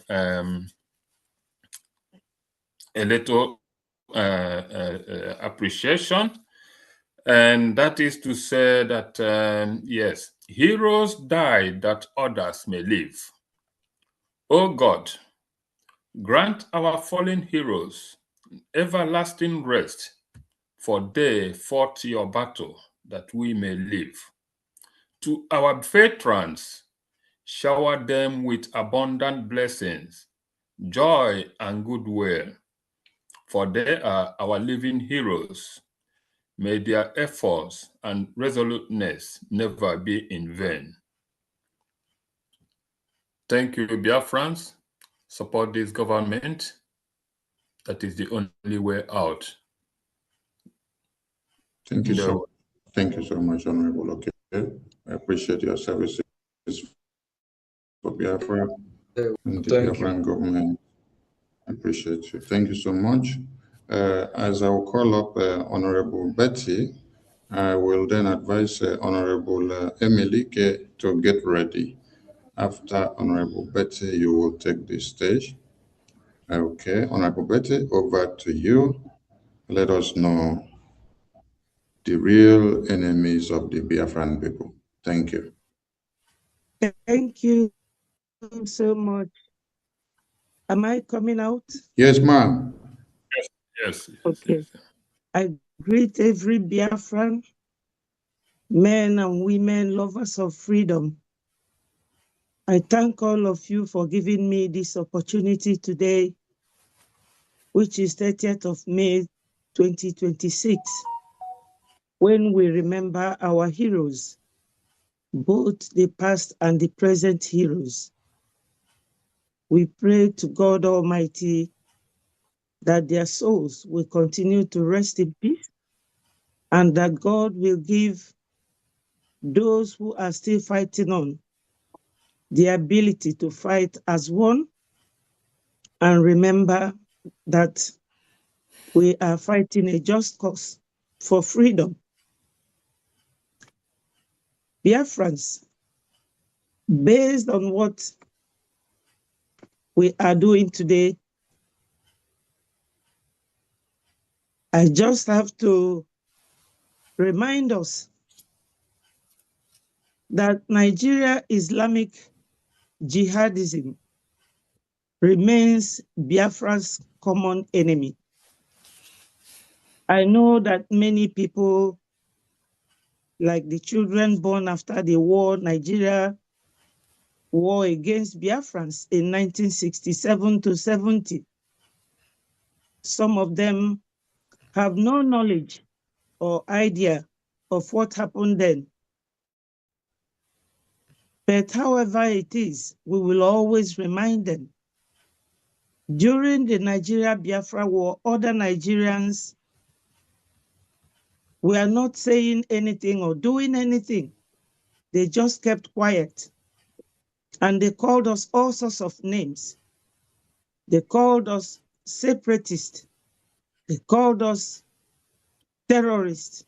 appreciation, and that is to say that yes, heroes die that others may live. O God, grant our fallen heroes everlasting rest, for they fought your battle that we may live. To our veterans, shower them with abundant blessings, joy, and goodwill, for they are our living heroes. May their efforts and resoluteness never be in vain. Thank you, Biafrans. Support this government. That is the only way out. Thank you so much, Honorable. Okay, I appreciate your services for Biafra and the Biafran government. I appreciate you. Thank you so much. As I will call up Honorable Betty, I will then advise Honorable Emily to get ready. After Honorable Betty, you will take the stage. Okay, Honorable Betty, over to you. Let us know the real enemies of the Biafran people. Thank you. Thank you so much. Am I coming out? Yes, ma'am. Yes. Okay. I greet every Biafran, men and women, lovers of freedom. I thank all of you for giving me this opportunity today, which is 30th of May, 2026, when we remember our heroes, both the past and the present heroes. We pray to God Almighty that their souls will continue to rest in peace, and that God will give those who are still fighting on the ability to fight as one, and remember that we are fighting a just cause for freedom. Biafrans, based on what we are doing today, I just have to remind us that Nigeria Islamic jihadism remains Biafra's common enemy. I know that many people, like the children born after the war, Nigeria war against Biafrans in 1967 to 70. Some of them have no knowledge or idea of what happened then. But however it is, we will always remind them. During the Nigeria-Biafra war, other Nigerians were not saying anything or doing anything. They just kept quiet. And they called us all sorts of names. They called us separatists. They called us terrorists.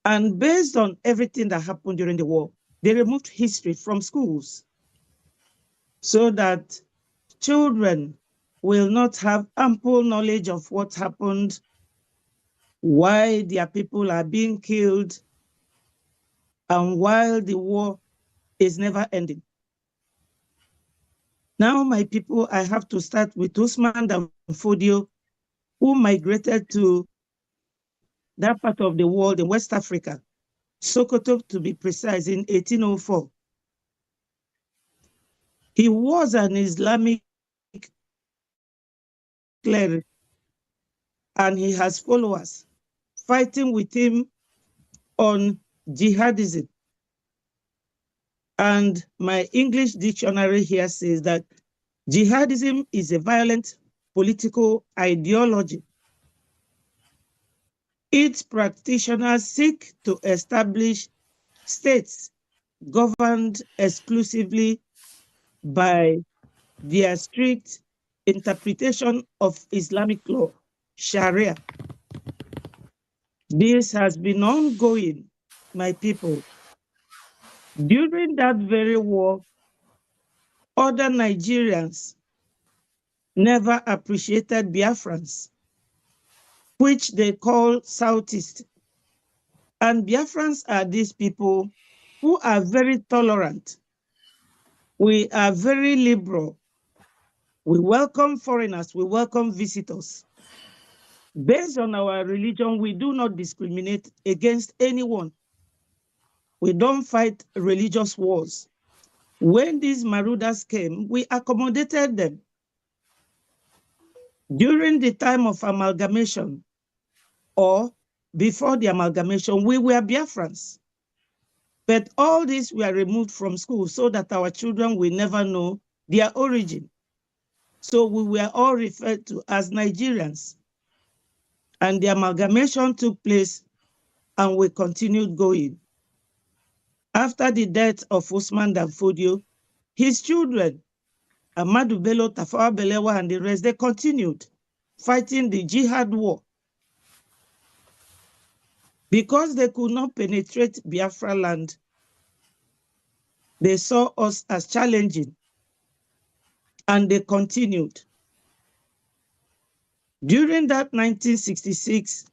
And based on everything that happened during the war, they removed history from schools so that children will not have ample knowledge of what happened, why their people are being killed, and why the war is never ending. Now, my people, I have to start with Usman Dan Fodio, who migrated to that part of the world in West Africa, Sokoto to be precise, in 1804. He was an Islamic cleric, and he has followers fighting with him on jihadism. And my English dictionary here says that jihadism is a violent political ideology. Its practitioners seek to establish states governed exclusively by their strict interpretation of Islamic law, Sharia. This has been ongoing, my people. During that very war, other Nigerians never appreciated Biafrans, which they call Southeast. And Biafrans are these people who are very tolerant. We are very liberal. We welcome foreigners, we welcome visitors. Based on our religion, we do not discriminate against anyone. We don't fight religious wars. When these marauders came, we accommodated them. During the time of amalgamation, or before the amalgamation, we were Biafrans. But all this were removed from school so that our children will never know their origin. So we were all referred to as Nigerians. And the amalgamation took place and we continued going. After the death of Usman Danfodio, his children, Ahmadu Bello, Tafawa Balewa, and the rest, they continued fighting the jihad war. Because they could not penetrate Biafra land, they saw us as challenging, and they continued. During that 1966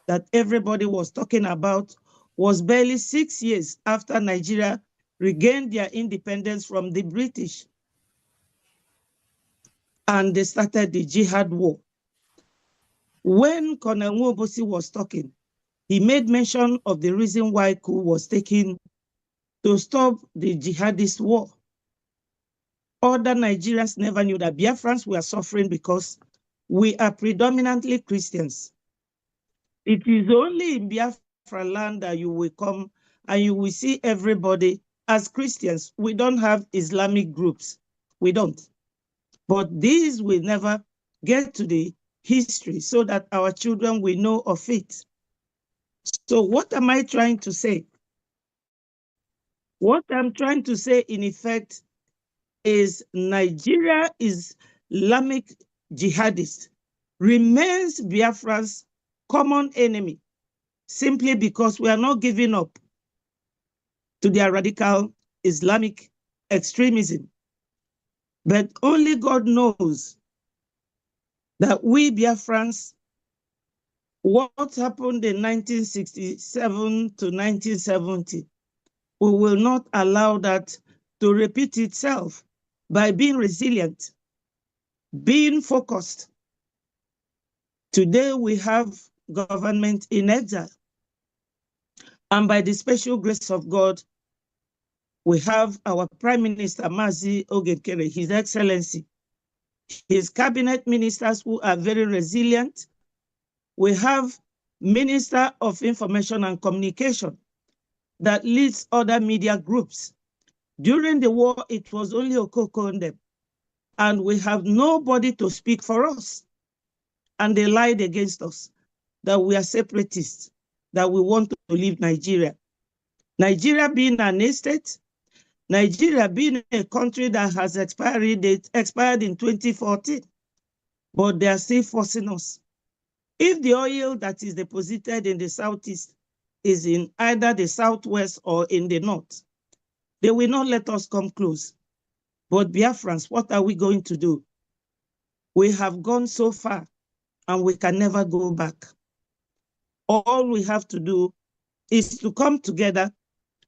that everybody was talking about was barely 6 years after Nigeria regained their independence from the British, and they started the jihad war. When Colonel Nwobosi was talking, he made mention of the reason why coup was taken to stop the jihadist war. Other Nigerians never knew that Biafrans were suffering because we are predominantly Christians. It is only in Biafra land that you will come and you will see everybody as Christians. We don't have Islamic groups. We don't. But these will never get to the history so that our children will know of it. So what am I trying to say? What I'm trying to say, in effect, is Nigeria is Islamic jihadist, remains Biafra's common enemy, simply because we are not giving up to their radical Islamic extremism. But only God knows that we Biafrans, what happened in 1967 to 1970, we will not allow that to repeat itself by being resilient, being focused. Today we have government in exile, and by the special grace of God, we have our Prime Minister, Mazi Nkere, His Excellency, his cabinet ministers who are very resilient. We have Minister of Information and Communication that leads other media groups. During the war, it was only Okoko and them, and we have nobody to speak for us. And they lied against us, that we are separatists, that we want to leave Nigeria. Nigeria being an estate, Nigeria being a country that has expired in 2014, but they are still forcing us. If the oil that is deposited in the southeast is in either the southwest or in the north, they will not let us come close. But Biafrans, what are we going to do? We have gone so far and we can never go back. All we have to do is to come together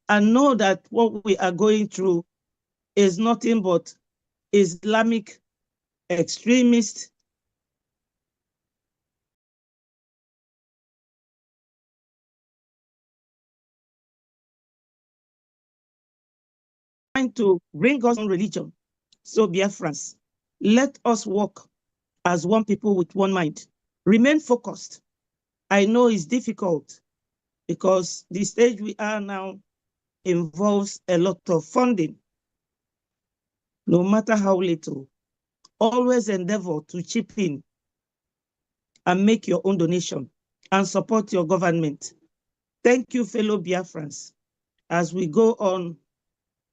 and know that what we are going through is nothing but Islamic extremists trying to bring us on religion. So Biafrans, let us walk as one people with one mind. Remain focused. I know it's difficult. because the stage we are now involves a lot of funding. No matter how little, always endeavor to chip in and make your own donation and support your government. Thank you, fellow Biafrans. As we go on,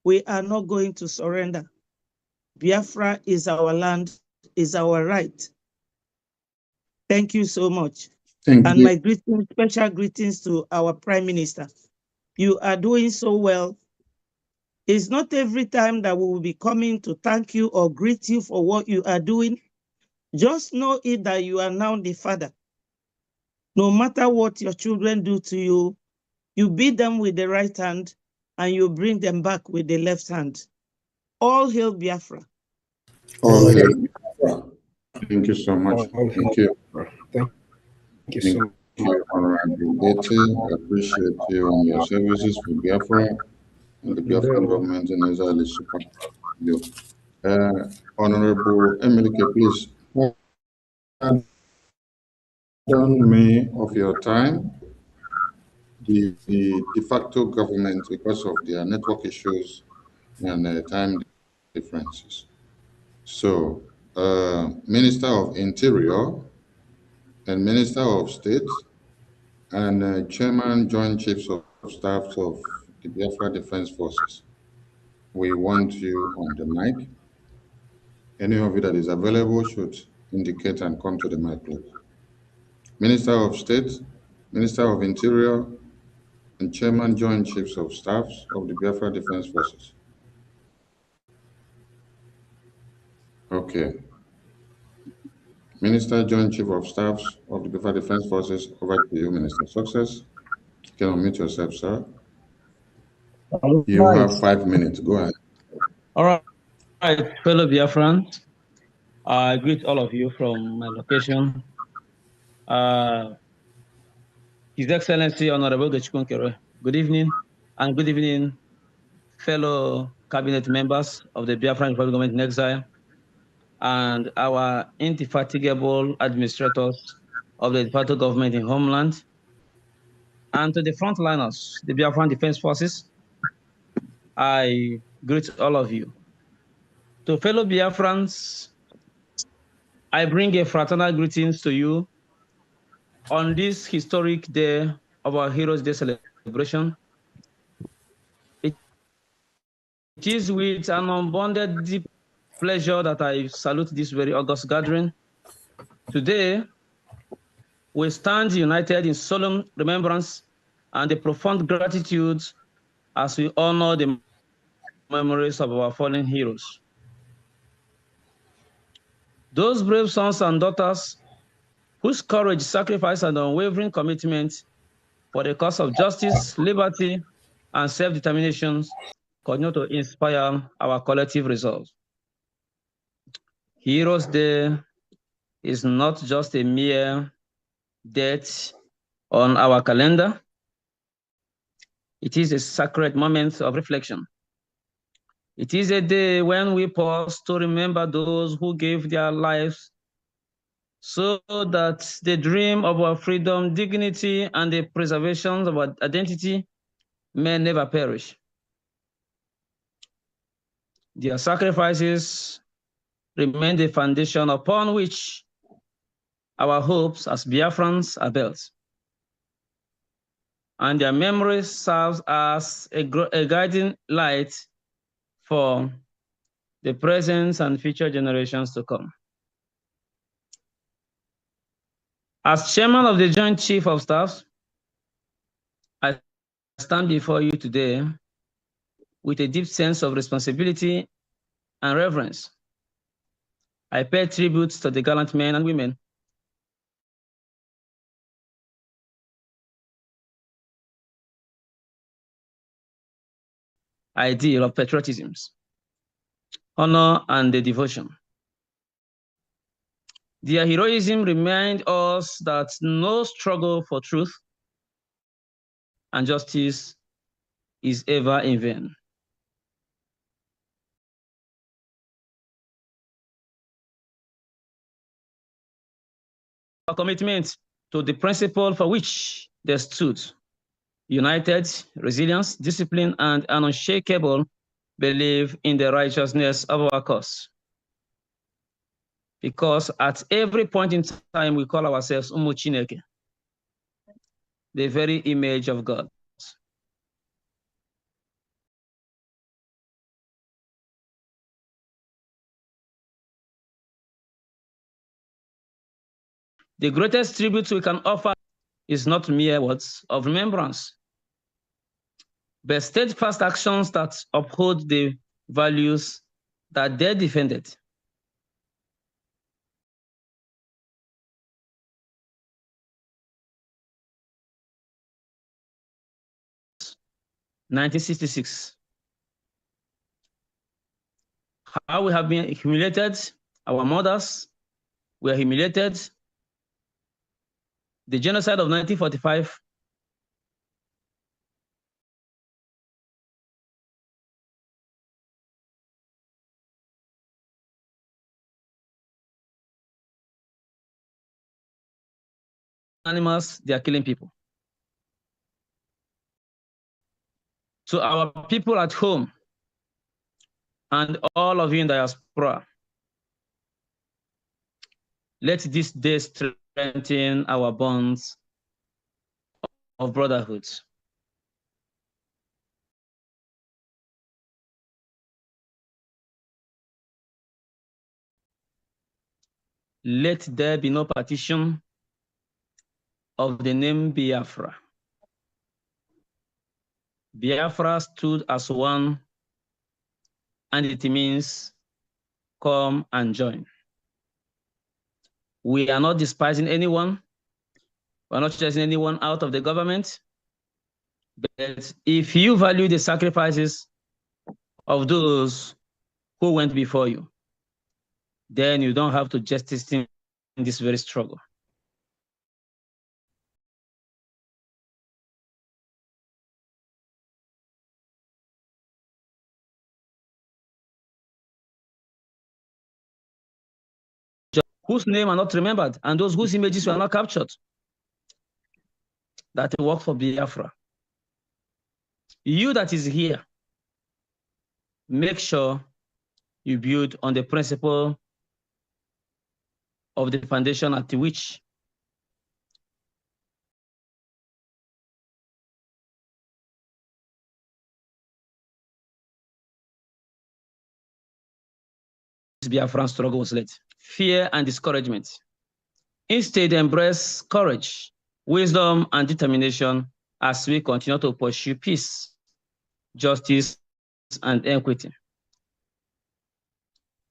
we are not going to surrender. Biafra is our land, is our right. Thank you so much. Thank you. My greetings, special greetings to our Prime Minister. You are doing so well. It's not every time that we will be coming to thank you or greet you for what you are doing. Just know it that you are now the father. No matter what your children do to you, you beat them with the right hand and you bring them back with the left hand. All hail Biafra. All hail Biafra. Thank you so much. Thank you. Thank you so much. Thank you, Honorable Betty. I appreciate you and your services for Biafra and the Biafran government in Israel is super. You. Honorable Emilike, please. Pardon me of your time. The de facto government, because of their network issues and time differences. So, Minister of Interior and Minister of State and Chairman Joint Chiefs of Staff of the Biafra Defense Forces. We want you on the mic. Any of you that is available should indicate and come to the mic, please. Minister of State, Minister of Interior, and Chairman Joint Chiefs of Staffs of the Biafra Defense Forces. Okay. Minister, Joint Chief of Staffs of the Biafra Defense Forces, over to you, Minister. Success. You can unmute yourself, sir. You have 5 minutes. Go ahead. All right, fellow Biafrans. I greet all of you from my location. His Excellency Honorable Nkere. Good evening, and good evening, fellow cabinet members of the Biafran Republic Government in Exile, and our indefatigable administrators of the Department Government in Homeland, and to the frontliners, the Biafran Defense Forces. I greet all of you. To fellow Biafrans, I bring a fraternal greetings to you on this historic day of our Heroes' Day celebration. It is with an unbounded deep pleasure that I salute this very august gathering. Today, we stand united in solemn remembrance and a profound gratitude as we honor the memories of our fallen heroes. Those brave sons and daughters whose courage, sacrifice, and unwavering commitment for the cause of justice, liberty, and self-determination continue to inspire our collective resolve. Heroes Day is not just a mere date on our calendar. It is a sacred moment of reflection. It is a day when we pause to remember those who gave their lives so that the dream of our freedom, dignity, and the preservation of our identity may never perish. Their sacrifices remain the foundation upon which our hopes as Biafrans are built. And their memory serves as a guiding light for the present and future generations to come. As chairman of the Joint Chief of Staff, I stand before you today with a deep sense of responsibility and reverence. I pay tribute to the gallant men and women ideal of patriotism, honor, and the devotion. Their heroism reminds us that no struggle for truth and justice is ever in vain. Our commitment to the principle for which they stood united, resilient, disciplined, and an unshakable belief in the righteousness of our cause. Because at every point in time, we call ourselves Umu Chineke, the very image of God. The greatest tribute we can offer is not mere words of remembrance, but steadfast actions that uphold the values that they defended. (1966). How we have been humiliated, our mothers were humiliated. The genocide of 1945 animals, they are killing people. To our people at home and all of you in diaspora, let this day strengthen our bonds of brotherhood. Let there be no partition of the name Biafra. Biafra stood as one, and it means come and join. We are not despising anyone. We're not chasing anyone out of the government. But if you value the sacrifices of those who went before you, then you don't have to justice in this very struggle. Whose name are not remembered, and those whose images were not captured, that work for Biafra. You that is here, make sure you build on the principle of the foundation at which this Biafran struggle was led. Fear and discouragement. Instead, embrace courage, wisdom, and determination as we continue to pursue peace, justice, and equity.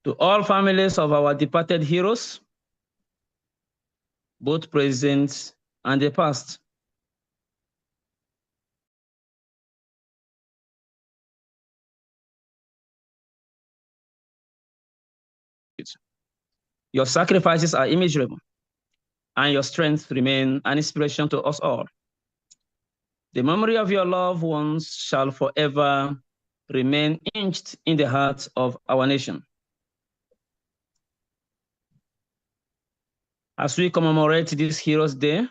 To all families of our departed heroes, both present and the past, your sacrifices are immeasurable, and your strength remain an inspiration to us all. The memory of your loved ones shall forever remain etched in the heart of our nation. As we commemorate this Heroes' Day,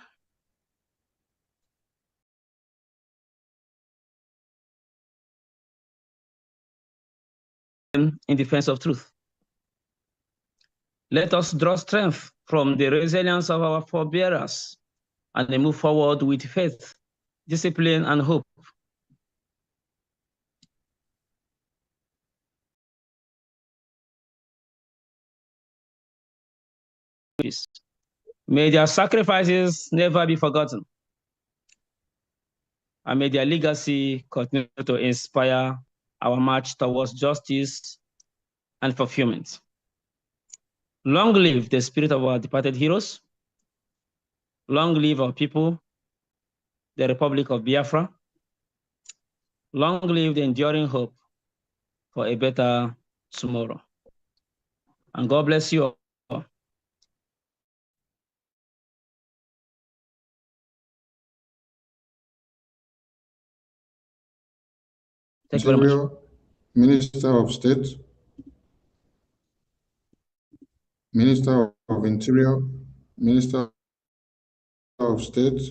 in defense of truth, let us draw strength from the resilience of our forebearers and then move forward with faith, discipline, and hope. May their sacrifices never be forgotten, and may their legacy continue to inspire our march towards justice and fulfillment. Long live the spirit of our departed heroes. Long live our people, the Republic of Biafra. Long live the enduring hope for a better tomorrow. And God bless you all. Thank you very much. Minister of State, Minister of Interior, Minister of State,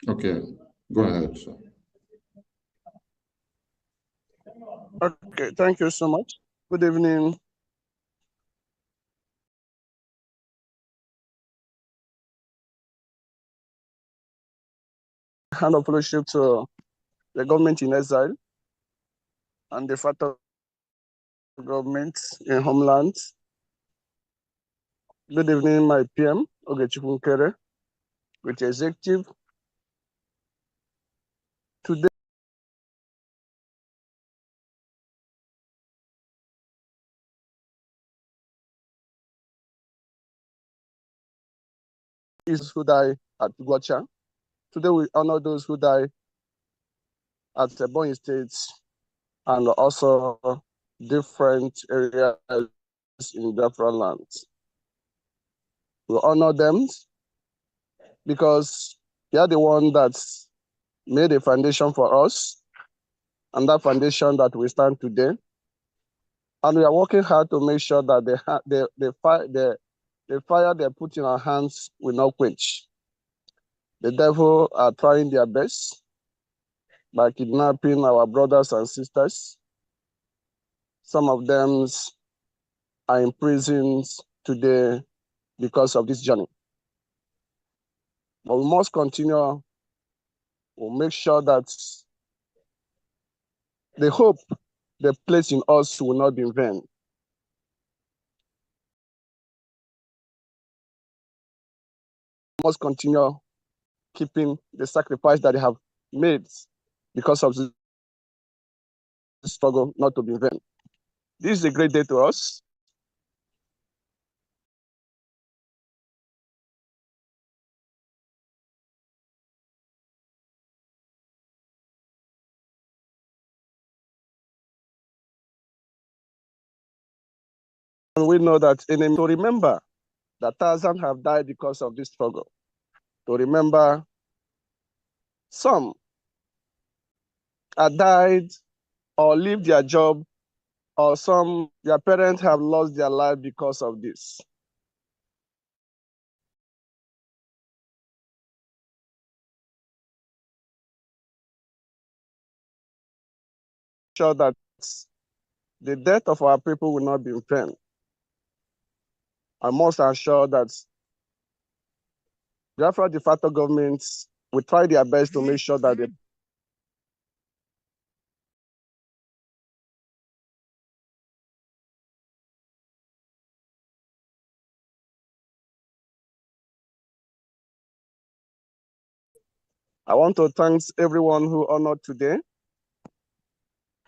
Okay, go ahead, sir. Okay, thank you so much. Good evening. Hand of fellowship to the government in exile and the factor government in homeland. Good evening, my PM, Nkere, with the executive. Today is who died at Gwacha. Today we honor those who died at the Ebonyi State and also different areas in Biafra land. We honor them because they are the one that made a foundation for us, and that foundation that we stand today. And we are working hard to make sure that the fire they put in our hands will not quench. The devil are trying their best by kidnapping our brothers and sisters. Some of them are in prisons today because of this journey. But we must continue. We'll make sure that the hope they place in us will not be in vain. We must continue keeping the sacrifice that they have made because of the struggle not to be in vain. This is a great day to us. And we know that enemy to remember that thousands have died because of this struggle. To remember some have died or leave their job, or some their parents have lost their life because of this. Sure that the death of our people will not be in vain. I must assure that Biafra de facto governments will try their best to make sure that I want to thank everyone who honored today,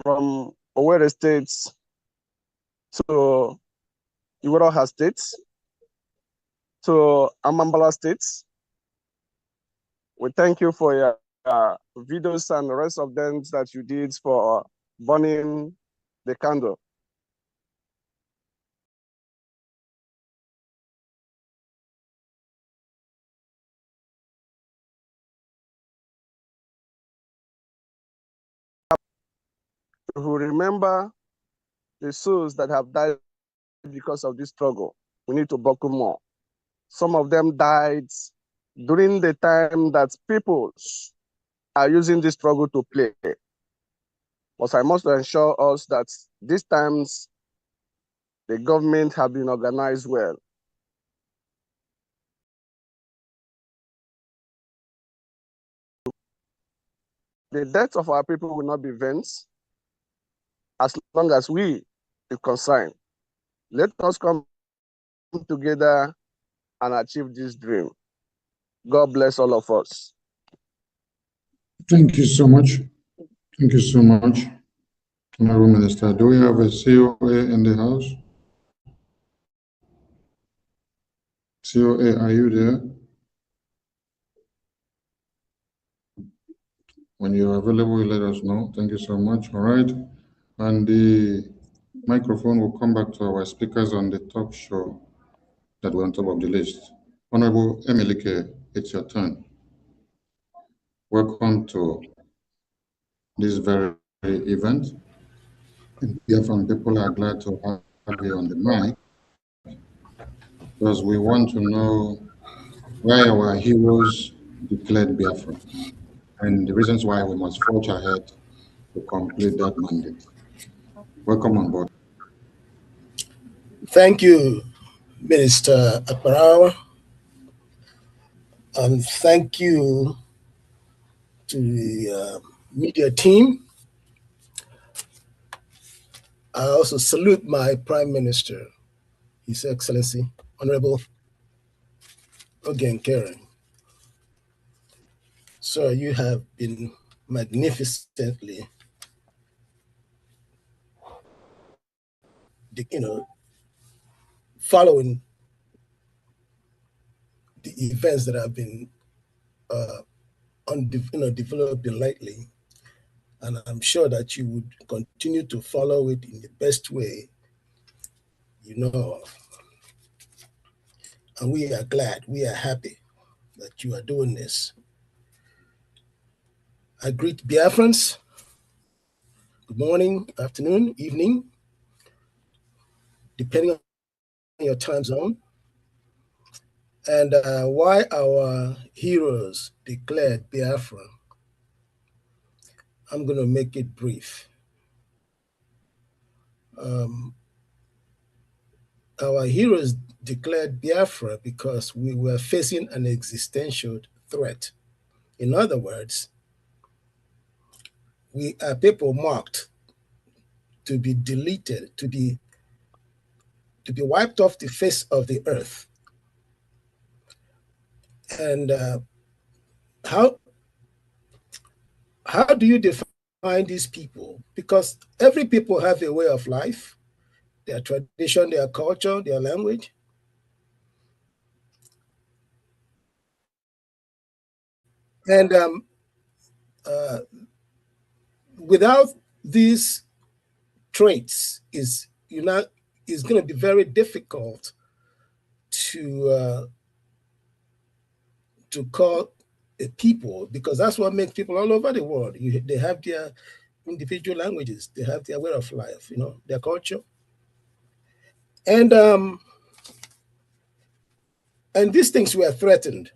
from Owerri State to Iweraha State to Amambala State. We thank you for your videos and the rest of them that you did for burning the candle. Who remember the souls that have died because of this struggle. We need to buckle more. Some of them died during the time that people are using this struggle to play. But I must ensure us that these times the government have been organized well. The death of our people will not be vain as long as we are concerned. Let us come together and achieve this dream. God bless all of us. Thank you so much. Thank you so much, Honorable Minister. Do we have a COA in the house? COA, are you there? When you're available, let us know. Thank you so much. All right. And the microphone will come back to our speakers on the top show that we're on top of the list. Honorable Emilike, it's your turn. Welcome to this very event. And Biafran people are glad to have you on the mic because we want to know why our heroes declared Biafra, and the reasons why we must forge ahead to complete that mandate. Welcome on board. Thank you, Minister Akbarawa, and thank you to the media team. I also salute my Prime Minister, His Excellency, Honorable Nkere. Sir, you have been magnificently, following the events that have been developing lately. And I'm sure that you would continue to follow it in the best way you know of. And we are glad, we are happy that you are doing this. I greet Biafrans. Good morning, afternoon, evening, depending on your time zone. And why our heroes declared Biafra, I'm going to make it brief. Our heroes declared Biafra because we were facing an existential threat. In other words, we are people marked to be deleted, to be wiped off the face of the earth. And how do you define these people? Because every people have a way of life, their tradition, their culture, their language. And without these traits, it's going to be very difficult to call a people, because that's what makes people all over the world. They have their individual languages, they have their way of life, their culture. And these things were threatened.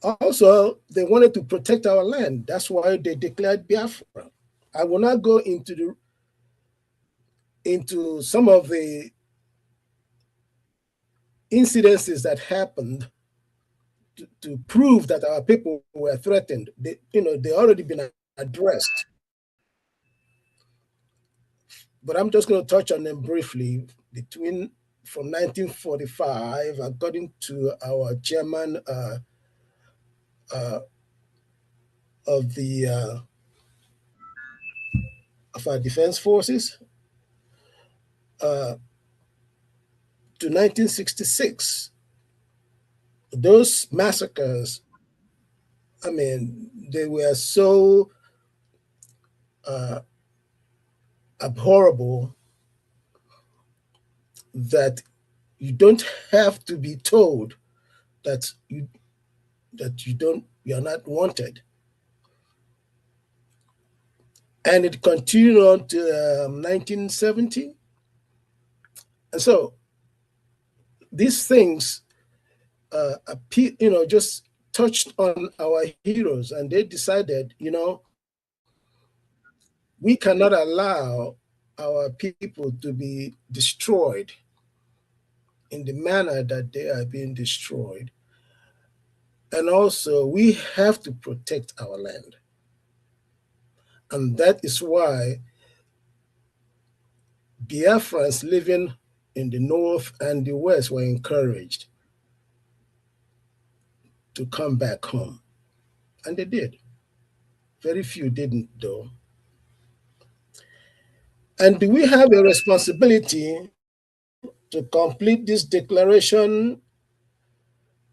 Also, they wanted to protect our land. That's why they declared Biafra. I will not go into some of the incidences that happened to prove that our people were threatened. They already been addressed. But I'm just going to touch on them briefly. From 1945, according to our chairman of our defense forces, to 1966, those massacres, they were so abhorrible that you don't have to be told that you are not wanted. And it continued on to 1970. And so these things, just touched on our heroes, and they decided, we cannot allow our people to be destroyed in the manner that they are being destroyed. And also, we have to protect our land. And that is why Biafrans living in the north and the west were encouraged to come back home. And they did. Very few didn't, though. And do we have a responsibility to complete this declaration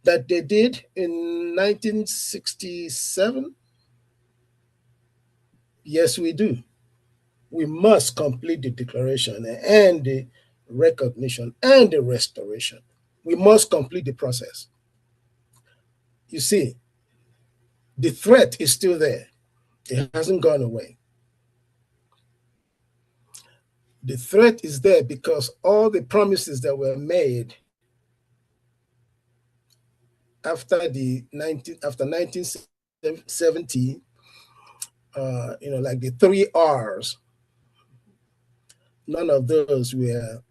that they did in 1967? Yes, we do. We must complete the declaration and the recognition and the restoration. We must complete the process. You see, the threat is still there. It hasn't gone away. The threat is there because all the promises that were made after 1970, like the 3 R's, none of those were,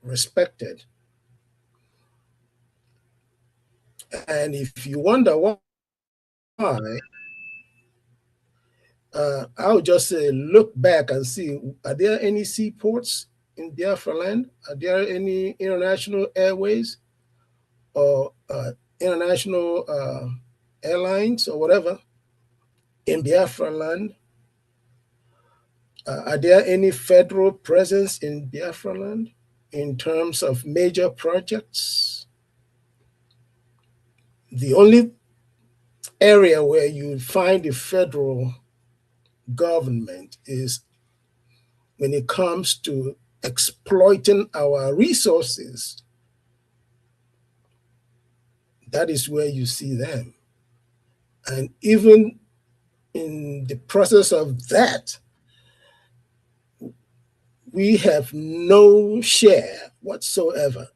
respected. And if you wonder why, I would just say look back and see, are there any seaports in Biafra land? Are there any international airways or international airlines or whatever in Biafra land? Are there any federal presence in Biafra land in terms of major projects? The only area where you find the federal government is when it comes to exploiting our resources. That is where you see them. And even in the process of that, we have no share whatsoever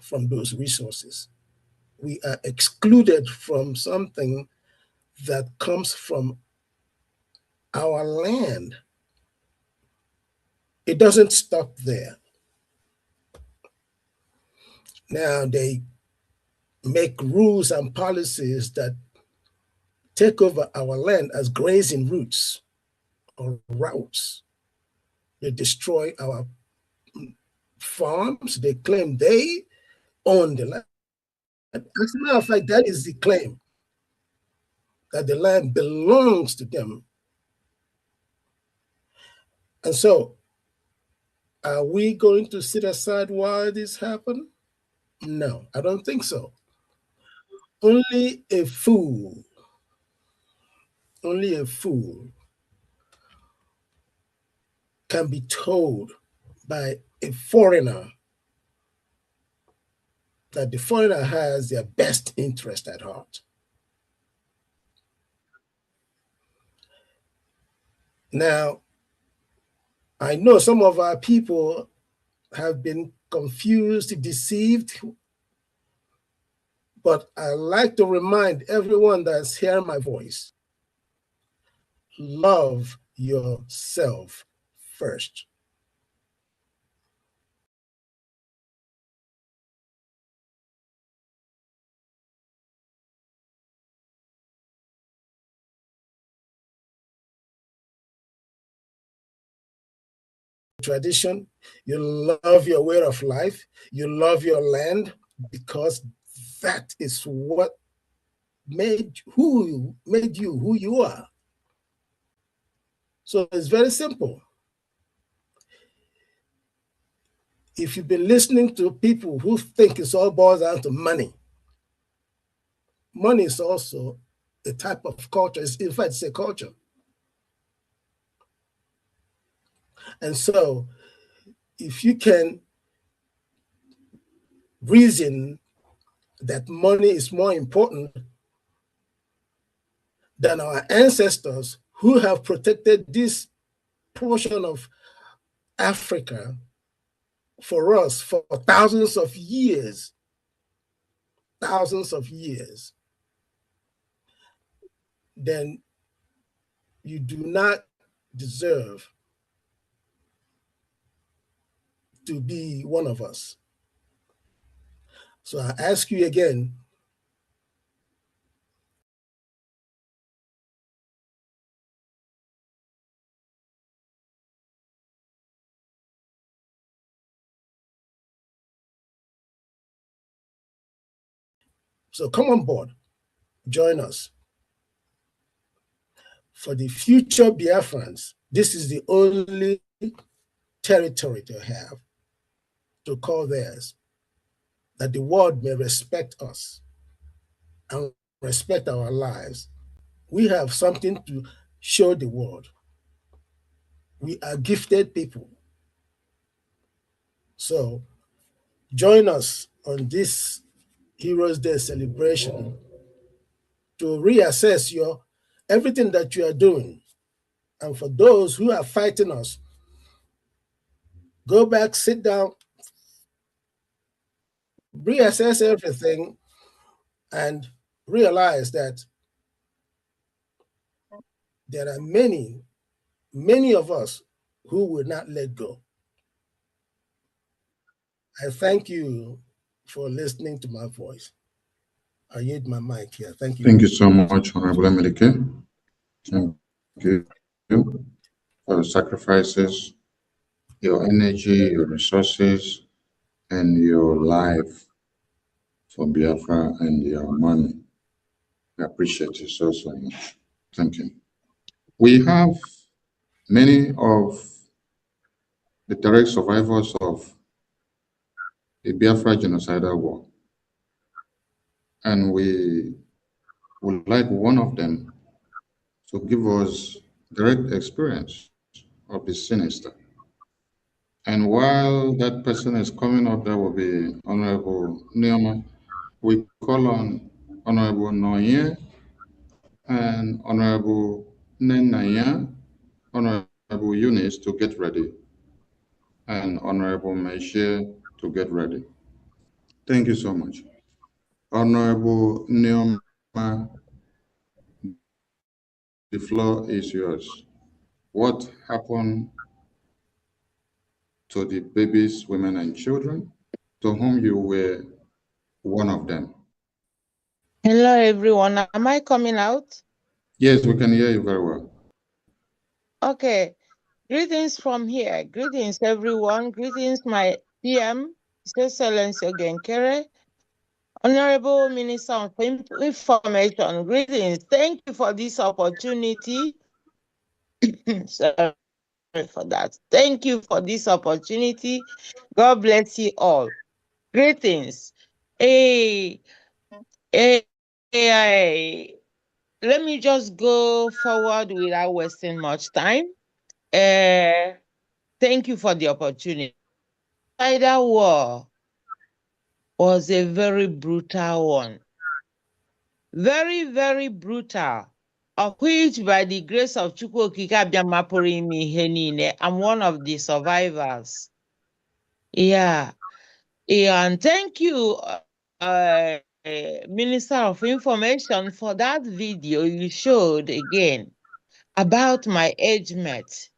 from those resources. We are excluded from something that comes from our land. It doesn't stop there. Now they make rules and policies that take over our land as grazing routes or routes. They destroy our farms. They claim they own the land. As a matter of fact, that is the claim, that the land belongs to them. And so, are we going to sit aside while this happens? No, I don't think so. Only a fool can be told by a foreigner that the foreigner has their best interest at heart. Now, I know some of our people have been confused, deceived, but I like to remind everyone that's hearing my voice, love yourself first. Tradition, you love your way of life, you love your land, because that is what made you who you are. So it's very simple. If you've been listening to people who think it's all boils down to money, money is also a type of culture. In fact, it's a culture. And so if you can reason that money is more important than our ancestors who have protected this portion of Africa for us for thousands of years, then you do not deserve to be one of us. So I ask you again, so come on board, join us. For the future Biafrans, this is the only territory to have, to call theirs, that the world may respect us and respect our lives. We have something to show the world. We are gifted people. So join us on this Heroes Day celebration to reassess everything that you are doing. And for those who are fighting us, go back, sit down, reassess everything and realize that there are many of us who will not let go. I thank you for listening to my voice. I yield my mic here. Thank you. Thank you so much, Honorable Emelike. Thank you for your sacrifices, your energy, your resources, and your life for Biafra and your money. I appreciate you so much. Thank you. We have many of the direct survivors of the Biafra genocidal war, and we would like one of them to give us direct experience of the sinister. And while that person is coming up, there will be Honorable Neoma. We call on Honorable Noye and Honorable Nenaya, Honorable Eunice to get ready, and Honorable Meshe to get ready. Thank you so much. Honorable Neoma, the floor is yours. What happened to the babies, women, and children to whom you were one of them? Hello, everyone. Am I coming out? Yes, we can hear you very well. Okay. Greetings from here. Greetings, everyone. Greetings, my PM, His Excellency Nkere, Honorable Minister of Information. Greetings. Thank you for this opportunity. Sorry for that. Thank you for this opportunity. God bless you all. Greetings. Hey, let me just go forward without wasting much time. Thank you for the opportunity. That war was a very brutal one. Very, very brutal. Of which, by the grace of Chukwu Okike Abiama pụrụ ime ihe niile, I'm one of the survivors. Yeah. And thank you, Minister of Information, for that video you showed again about my age mate.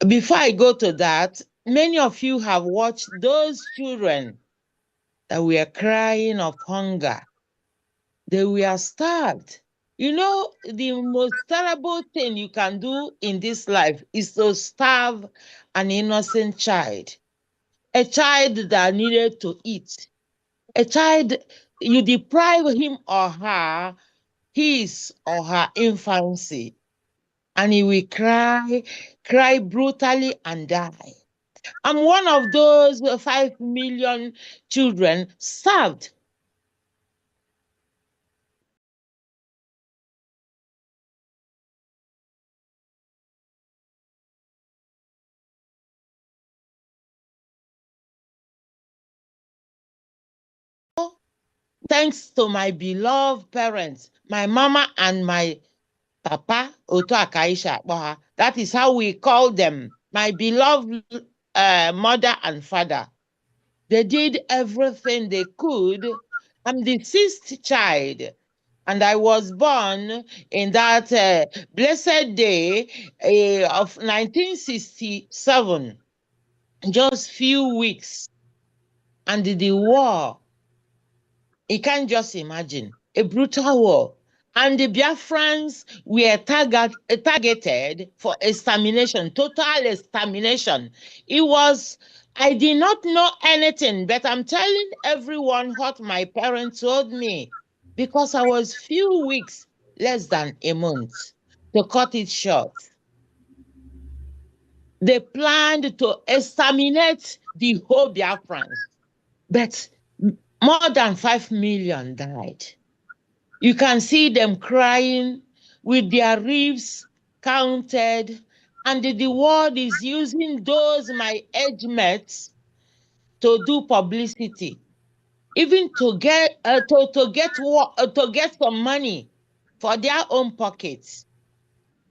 Before I go to that, many of you have watched those children that were crying of hunger. They were starved. You know, the most terrible thing you can do in this life is to starve an innocent child, a child that needed to eat, a child, you deprive him or her, his or her infancy, and he will cry brutally and die. I'm one of those 5 million children starved. Thanks to my beloved parents, my mama and my papa, that is how we call them, my beloved mother and father. They did everything they could. I'm the 6th child, and I was born in that blessed day of 1967, just few weeks, and the war. You can't just imagine a brutal war. And the Biafrans were targeted for extermination, total extermination. I did not know anything, but I'm telling everyone what my parents told me because I was few weeks, less than a month, to cut it short. They planned to exterminate the whole Biafrans, but more than 5 million died. You can see them crying with their ribs counted, and the world is using those my age mates to do publicity, even to get some money for their own pockets.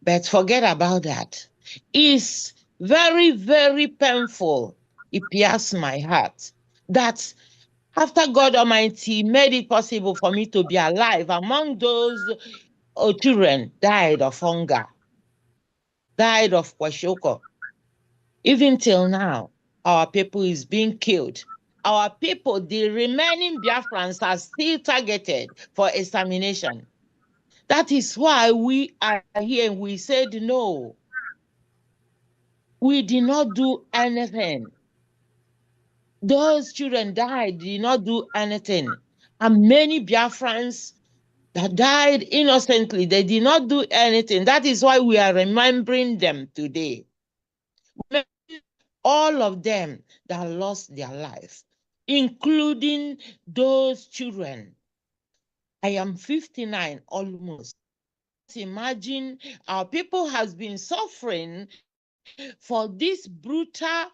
But forget about that. It's very, very painful. It pierces my heart that after God Almighty made it possible for me to be alive, among those children died of hunger, died of kwashoko. Even till now, our people is being killed. Our people, the remaining Biafrans, are still targeted for extermination. That is why we are here and we said no. We did not do anything. Those children died, did not do anything. And many Biafrans that died innocently, they did not do anything. That is why we are remembering them today. All of them that lost their life, including those children. I am 59 almost. Imagine our people has been suffering for this brutal.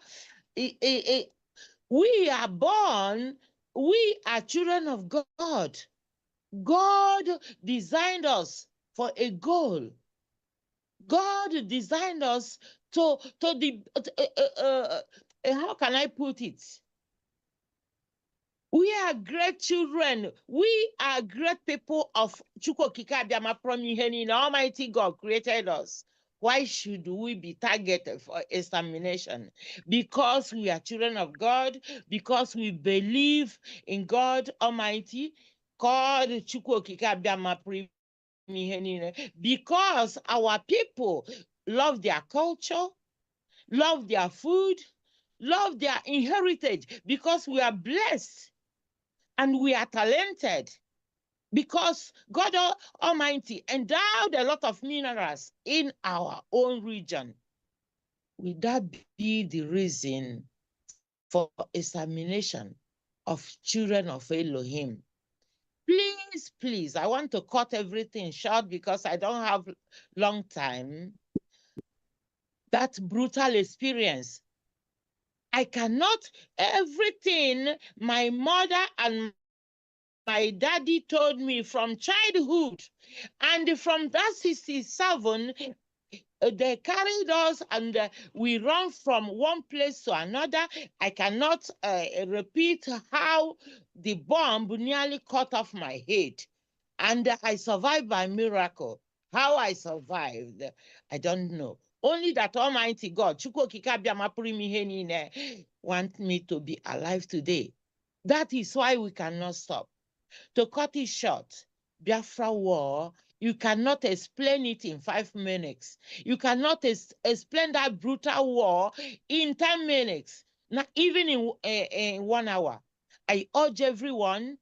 We are born, we are children of God. God designed us for a goal. God designed us to the how can I put it? We are great children. We are great people of Chukwokika Abiyama Promihenina. Almighty God created us. Why should we be targeted for extermination? Because we are children of God, because we believe in God Almighty, God Chukwokika Abiyama Promihenina, because our people love their culture, love their food, love their heritage, because we are blessed. And we are talented because God Almighty endowed a lot of minerals in our own region. Would that be the reason for extermination of children of Elohim? Please, please, I want to cut everything short because I don't have long time. That brutal experience. I cannot, everything my mother and my daddy told me from childhood, and from that 67, they carried us and we run from one place to another. I cannot repeat how the bomb nearly cut off my head, and I survived by miracle. How I survived, I don't know. Only that Almighty God, want me to be alive today. That is why we cannot stop. To cut it short, Biafra war, you cannot explain it in 5 minutes. You cannot explain that brutal war in 10 minutes, not even in 1 hour. I urge everyone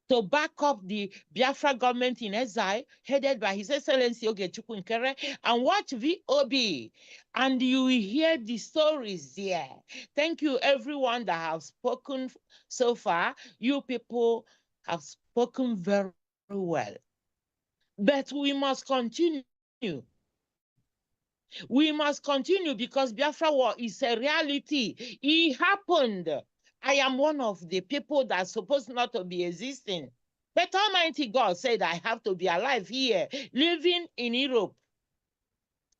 to back up the Biafra government in exile, headed by His Excellency Ogechukwu Nkere, and watch VOB, and you will hear the stories there. Thank you, everyone that have spoken so far. You people have spoken very well. But we must continue. We must continue because Biafra war is a reality. It happened. I am one of the people that's supposed not to be existing. But Almighty God said I have to be alive here, living in Europe,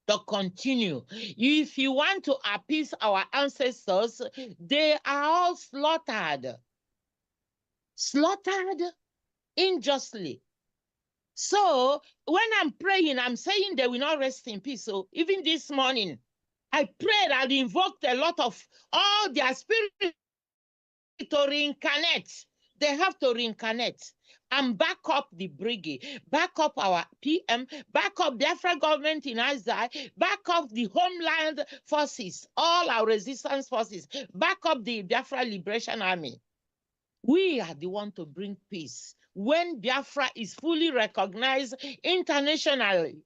to continue. If you want to appease our ancestors, they are all slaughtered. Slaughtered unjustly. So when I'm praying, I'm saying they will not rest in peace. So even this morning, I prayed and invoked a lot of all their spirit to reincarnate. They have to reincarnate and back up the Brgie, back up our PM, back up the Biafra government in Isaiah, back up the homeland forces, all our resistance forces, back up the Biafra Liberation Army. We are the one to bring peace when Biafra is fully recognized internationally.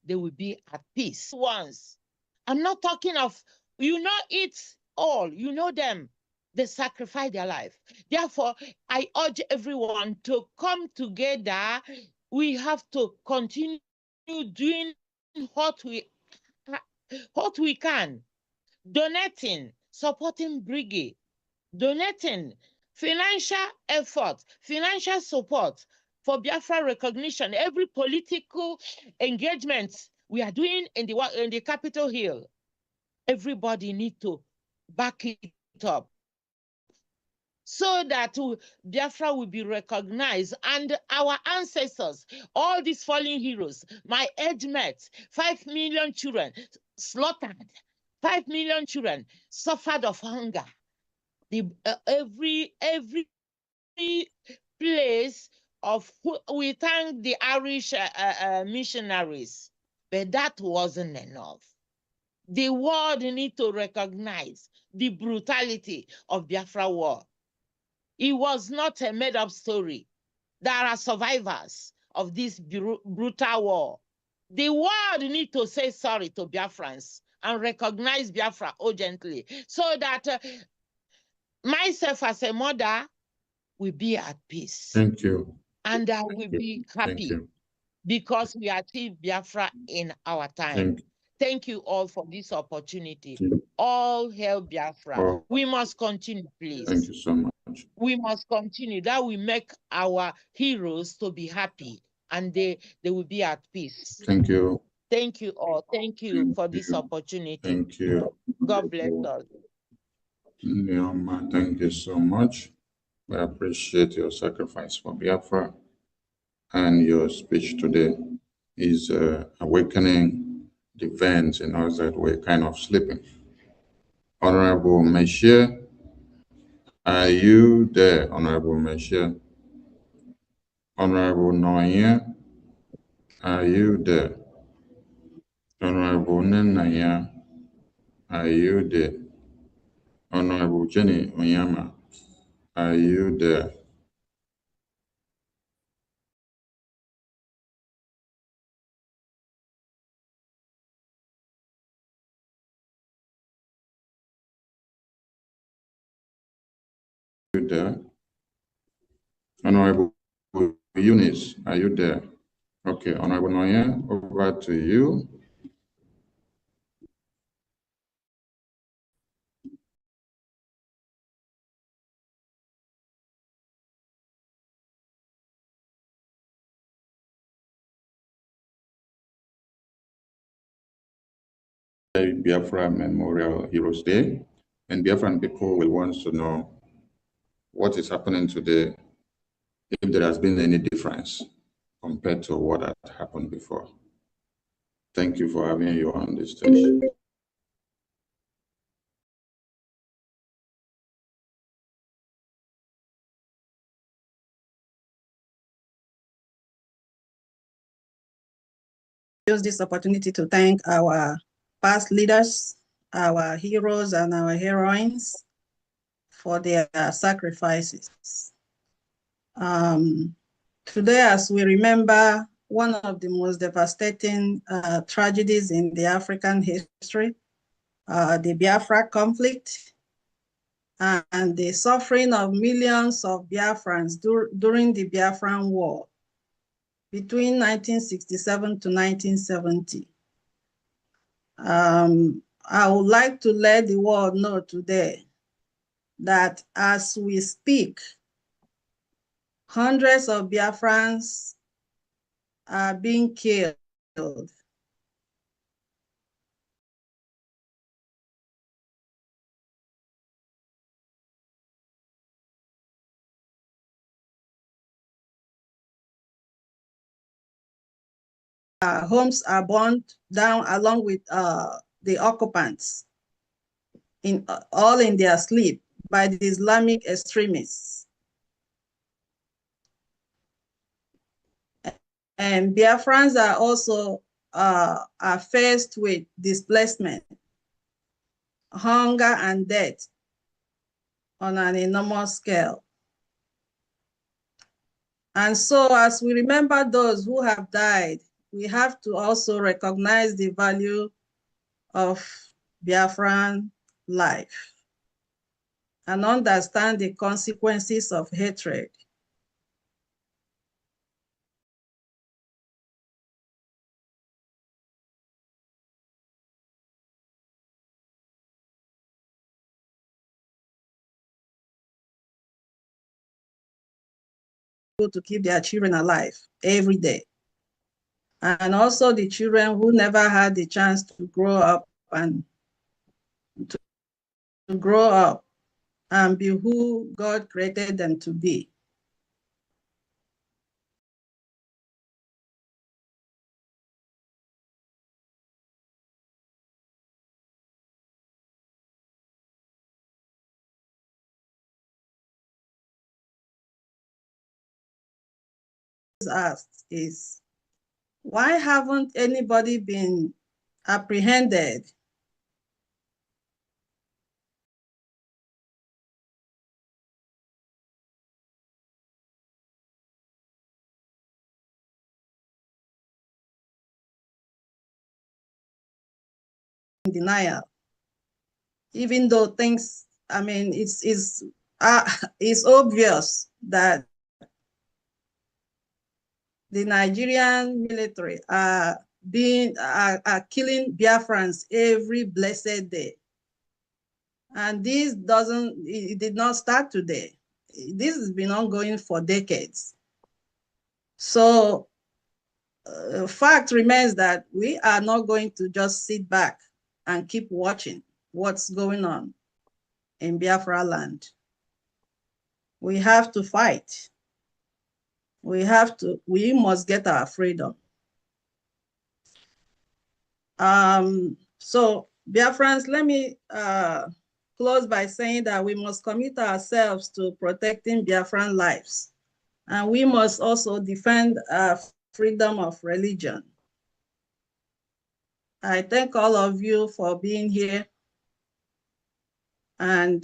They will be at peace once. I'm not talking of, you know it all, you know them. They sacrifice their life. Therefore, I urge everyone to come together. We have to continue doing what we can. Donating, supporting Brgie, donating, financial effort, financial support for Biafra recognition, every political engagement we are doing in the Capitol Hill, everybody need to back it up so that Biafra will be recognized, and our ancestors, all these fallen heroes, my age mates, 5 million children slaughtered, 5 million children suffered of hunger. Every place of we thank the Irish missionaries, but that wasn't enough. The world need to recognize the brutality of Biafra war. It was not a made-up story. There are survivors of this brutal war. The world need to say sorry to Biafrans and recognize Biafra urgently, so that myself as a mother will be at peace. Thank you. And I will be happy because we achieved Biafra in our time. Thank you all for this opportunity. All hail Biafra. We must continue, please. Thank you so much. We must continue. That will make our heroes to be happy and they will be at peace. Thank you. Thank you all. Thank you for this opportunity. Thank you. God bless us. Nyoma, thank you so much. I appreciate your sacrifice for Biafra, and your speech today is awakening the veins in us that were kind of sleeping. Honorable Meshia, are you there, Honorable Meshia? Honorable Noya, are you there? Honorable Nenaya, are you there? Honorable Jenny Onyama, are you there? You there? Honorable Eunice, are you there? Okay, Honorable Noya, over to you. Biafra Memorial Heroes Day, and Biafran people will want to know what is happening today, if there has been any difference compared to what had happened before. Thank you for having you on this stage. Use this opportunity to thank our past leaders, our heroes and our heroines for their sacrifices. Today, as we remember one of the most devastating tragedies in the African history, the Biafra conflict, and the suffering of millions of Biafrans during the Biafran War between 1967 to 1970. I would like to let the world know today that as we speak, hundreds of Biafrans are being killed. Homes are burned down along with the occupants, all in their sleep by the Islamic extremists. And Biafrans are also are faced with displacement, hunger, and death on an enormous scale. And so as we remember those who have died, we have to also recognize the value of Biafran life and understand the consequences of hatred. to keep their children alive every day. And also the children who never had the chance to grow up and be who God created them to be. Asked is, why haven't anybody been apprehended? Denial, even though things, I mean, it's obvious that the Nigerian military are killing Biafrans every blessed day. And it did not start today. This has been ongoing for decades. So fact remains that we are not going to just sit back and keep watching what's going on in Biafra land. We have to fight. We must get our freedom. So Biafrans, let me close by saying that we must commit ourselves to protecting Biafran lives. And we must also defend freedom of religion. I thank all of you for being here. And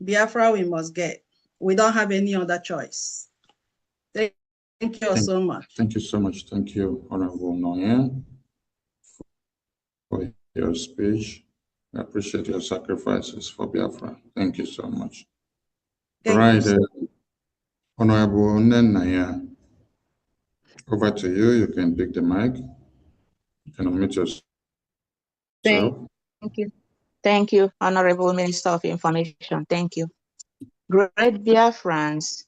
Biafra we must get. We don't have any other choice. Thank you so much. Thank you so much. Thank you, Honorable Noye, for your speech. I appreciate your sacrifices for Biafra. Thank you so much. Honorable Nenaya, over to you. You can take the mic. You can unmute yourself. Thank you. Thank you, Honorable Minister of Information. Thank you. Great Biafrans,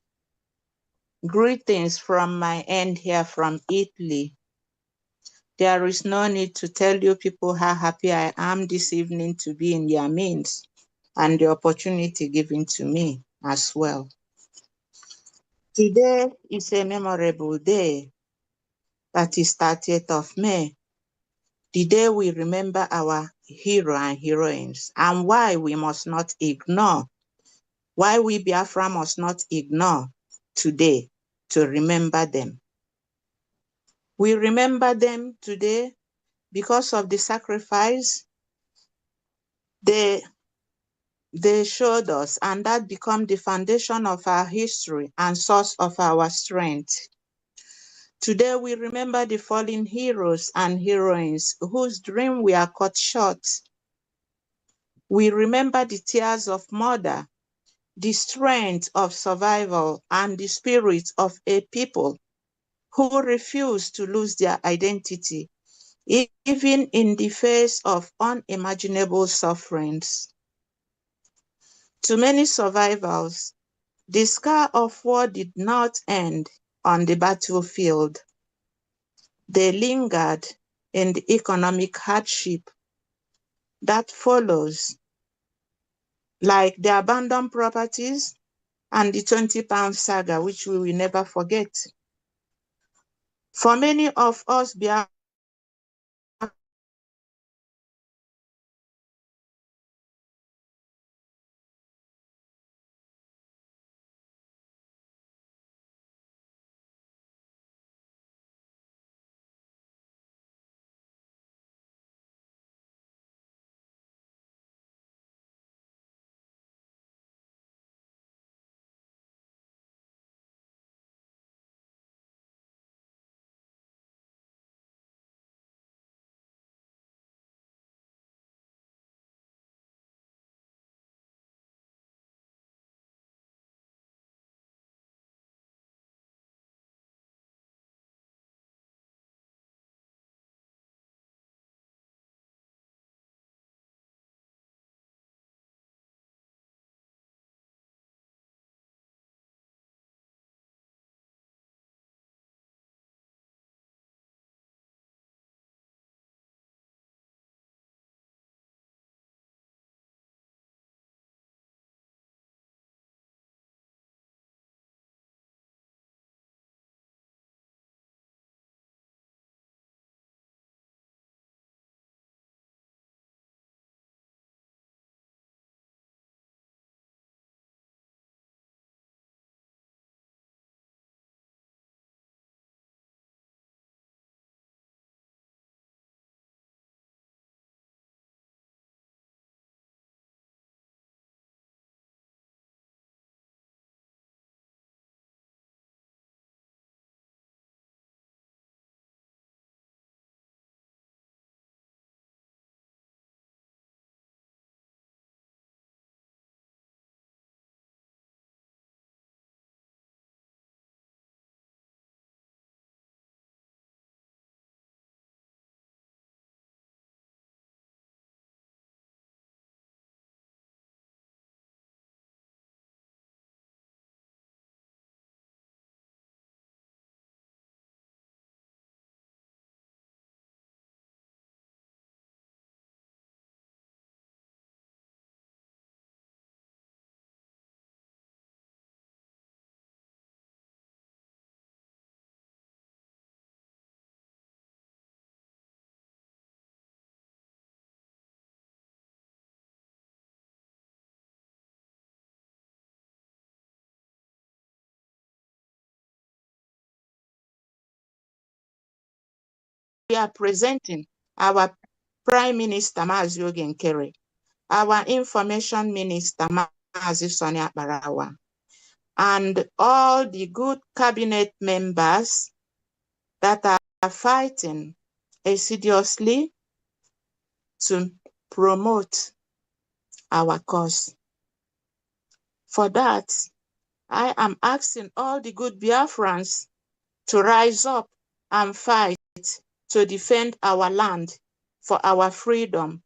greetings from my end here from Italy. There is no need to tell you people how happy I am this evening to be in your midst and the opportunity given to me as well. Today is a memorable day, that is 30th of May, the day we remember our hero and heroines, and why we must not ignore, why we Biafra must not ignore today to remember them. We remember them today because of the sacrifice they showed us, and that become the foundation of our history and source of our strength. Today we remember the fallen heroes and heroines whose dreams were cut short. We remember the tears of murder, the strength of survival, and the spirit of a people who refuse to lose their identity, even in the face of unimaginable sufferings. To many survivors, the scar of war did not end on the battlefield. They lingered in the economic hardship that follows, like the abandoned properties and the 20-pound saga, which we will never forget. For many of us, are presenting our Prime Minister, Mazi Nkere, our Information Minister, Mazi Sonia Barawa, and all the good cabinet members that are fighting assiduously to promote our cause. For that, I am asking all the good Biafrans to rise up and fight to defend our land for our freedom.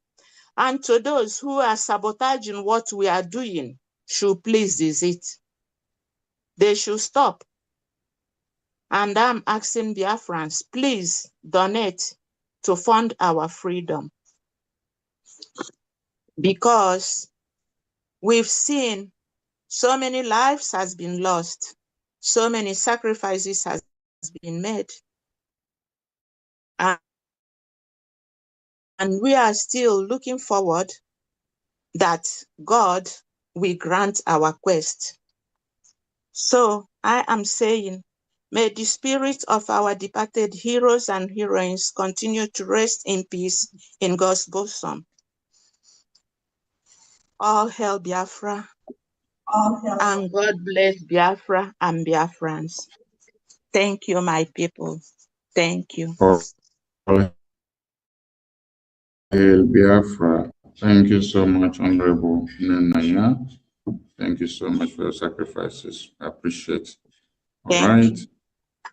And to those who are sabotaging what we are doing, should please desist. They should stop. And I'm asking Biafrans, please donate to fund our freedom. Because we've seen so many lives has been lost, so many sacrifices has been made. And we are still looking forward that God will grant our quest. So I am saying, may the spirit of our departed heroes and heroines continue to rest in peace in God's bosom. All hail Biafra, and God bless Biafra and Biafrans. Thank you, my people. Thank you. All hail Biafra. Thank you so much, Honorable Nenaya. Thank you so much for your sacrifices. I appreciate it. All right.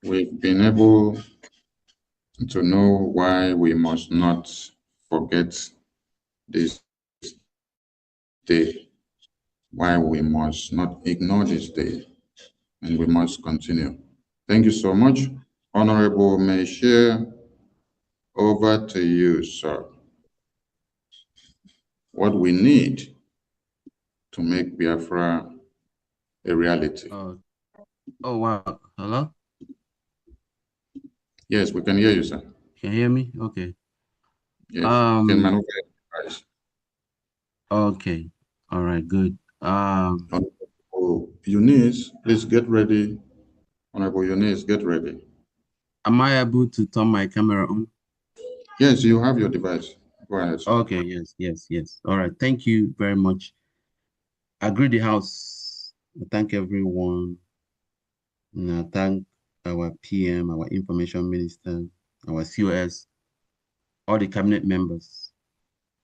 We've been able to know why we must not forget this day, why we must not ignore this day, and we must continue. Thank you so much. Honorable Meshe, over to you, sir. What we need to make Biafra a reality. Oh, wow. Hello? Yes, we can hear you, sir. Can you hear me? Okay. Yes, you can maneuver your device. Okay. All right, good. Honorable Eunice, please get ready. Honorable Eunice, get ready. Am I able to turn my camera on? Yes, you have your device. Go ahead, sir. Okay, yes. All right, thank you very much. I greet the house. I thank everyone. And I thank our PM, our information minister, our COS, all the cabinet members.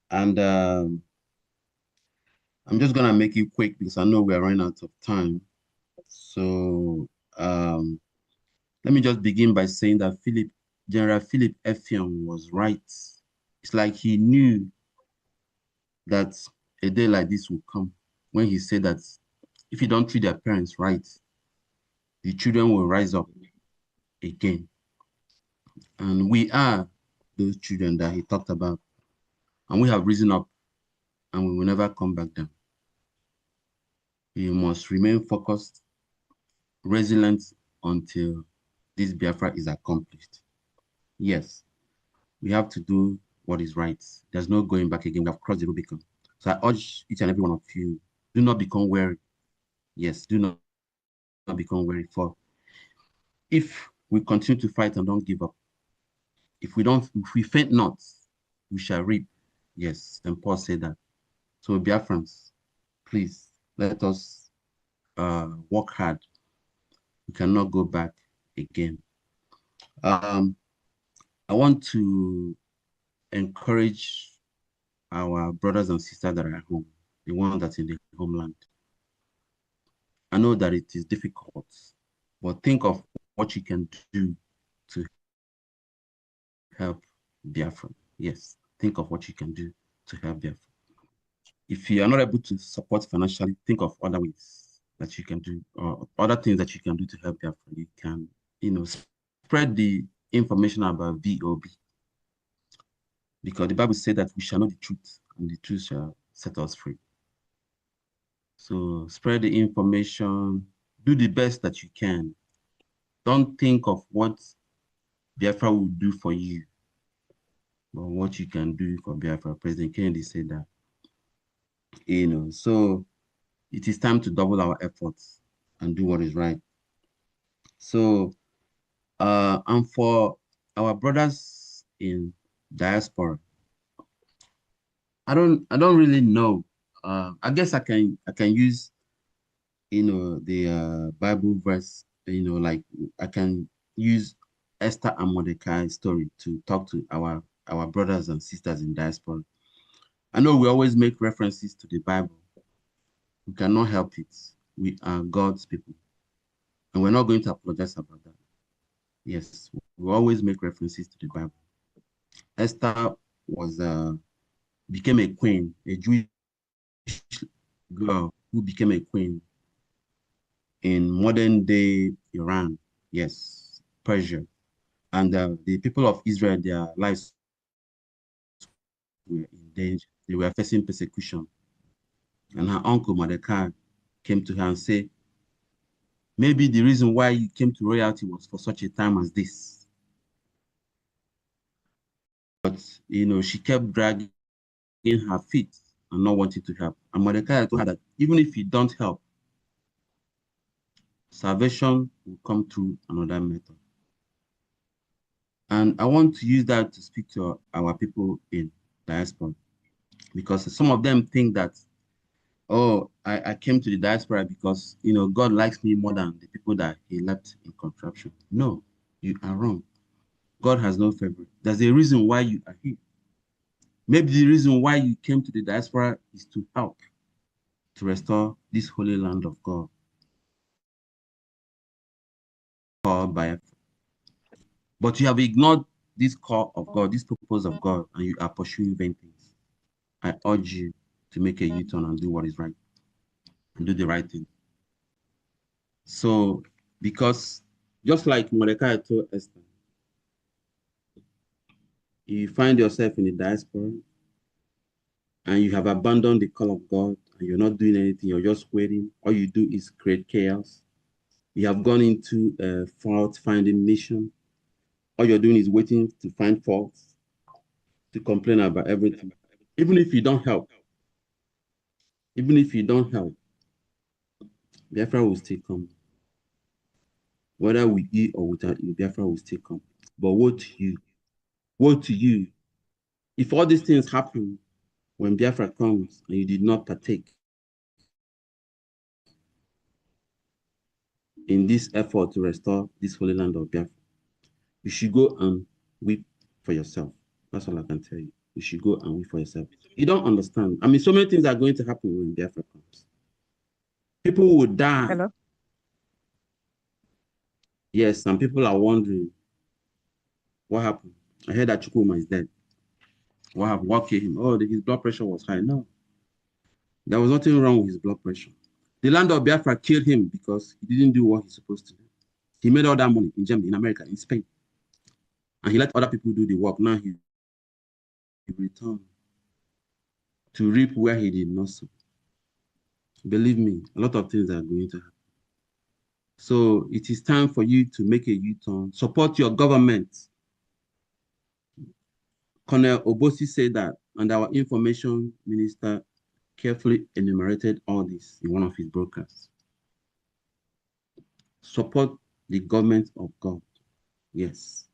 And I'm just gonna make it quick because I know we are running out of time. So let me just begin by saying that General Philip Effiong was right. It's like he knew that a day like this will come when he said that if you don't treat their parents right, the children will rise up again. And we are those children that he talked about. And we have risen up and we will never come back down. We must remain focused, resilient until this Biafra is accomplished. Yes, we have to do what is right. There's no going back again. We have crossed the Rubicon. So I urge each and every one of you, do not become weary. Yes, do not become weary. For if we continue to fight and don't give up, if we faint not, we shall reap. Yes, and Paul said that. So Biafrans, please let us work hard. We cannot go back again. I want to encourage our brothers and sisters that are at home, the one that's in the homeland. I know that it is difficult, but think of what you can do to help Biafra. Yes, think of what you can do to help Biafra. If you are not able to support financially, think of other ways that you can do, or other things that you can do to help Biafra. You can, spread the information about VOB. Because the Bible said that we shall know the truth, and the truth shall set us free. So spread the information, do the best that you can. Don't think of what Biafra will do for you, but what you can do for Biafra. President Kennedy said that. So it is time to double our efforts and do what is right. So, and for our brothers in diaspora. I don't really know. I guess I can use, the Bible verse, like I can use Esther and Mordecai story to talk to our brothers and sisters in diaspora. I know we always make references to the Bible. We cannot help it. We are God's people. And we're not going to apologize about that. Yes, we always make references to the Bible. Esther was became a queen, a Jewish girl who became a queen in modern day Iran. Yes, Persia. And the people of Israel, their lives were in danger. They were facing persecution. And her uncle Mordecai came to her and said, maybe the reason why you came to royalty was for such a time as this. But, she kept dragging her feet and not wanting to help. And Mordecai told her that even if you don't help, salvation will come through another method. And I want to use that to speak to our people in diaspora, because some of them think that, oh, I came to the diaspora because, God likes me more than the people that he left in contraption. No, you are wrong. God has no favor. There's a reason why you are here. Maybe the reason why you came to the diaspora is to help to restore this holy land of God called Biafra. But you have ignored this call of God, this purpose of God, and you are pursuing vain things. I urge you to make a U-turn and do what is right and do the right thing. So, because just like Mordecai told Esther, you find yourself in the diaspora and you have abandoned the call of God and you're not doing anything, you're just waiting. All you do is create chaos. You have gone into a fault-finding mission. All you're doing is waiting to find faults, to complain about everything. Even if you don't help, Biafra will still come. Whether we eat or without you, Biafra will still come. But woe to you. Woe to you. If all these things happen when Biafra comes and you did not partake in this effort to restore this holy land of Biafra, you should go and weep for yourself. That's all I can tell you. You should go and weep for yourself. You don't understand. I mean, so many things are going to happen when Biafra comes. People will die. Hello? Yes, some people are wondering, what happened? I heard that Chukwuma is dead. What happened? What killed him? Oh, his blood pressure was high. No. There was nothing wrong with his blood pressure. The land of Biafra killed him because he didn't do what he's supposed to do. He made all that money in Germany, in America, in Spain. And he let other people do the work. Now he returned to reap where he did not sow. Believe me, a lot of things are going to happen. So it is time for you to make a U-turn. Support your government. Colonel Obosi said that, and our information minister carefully enumerated all this in one of his broadcasts. Support the government of God. Yes.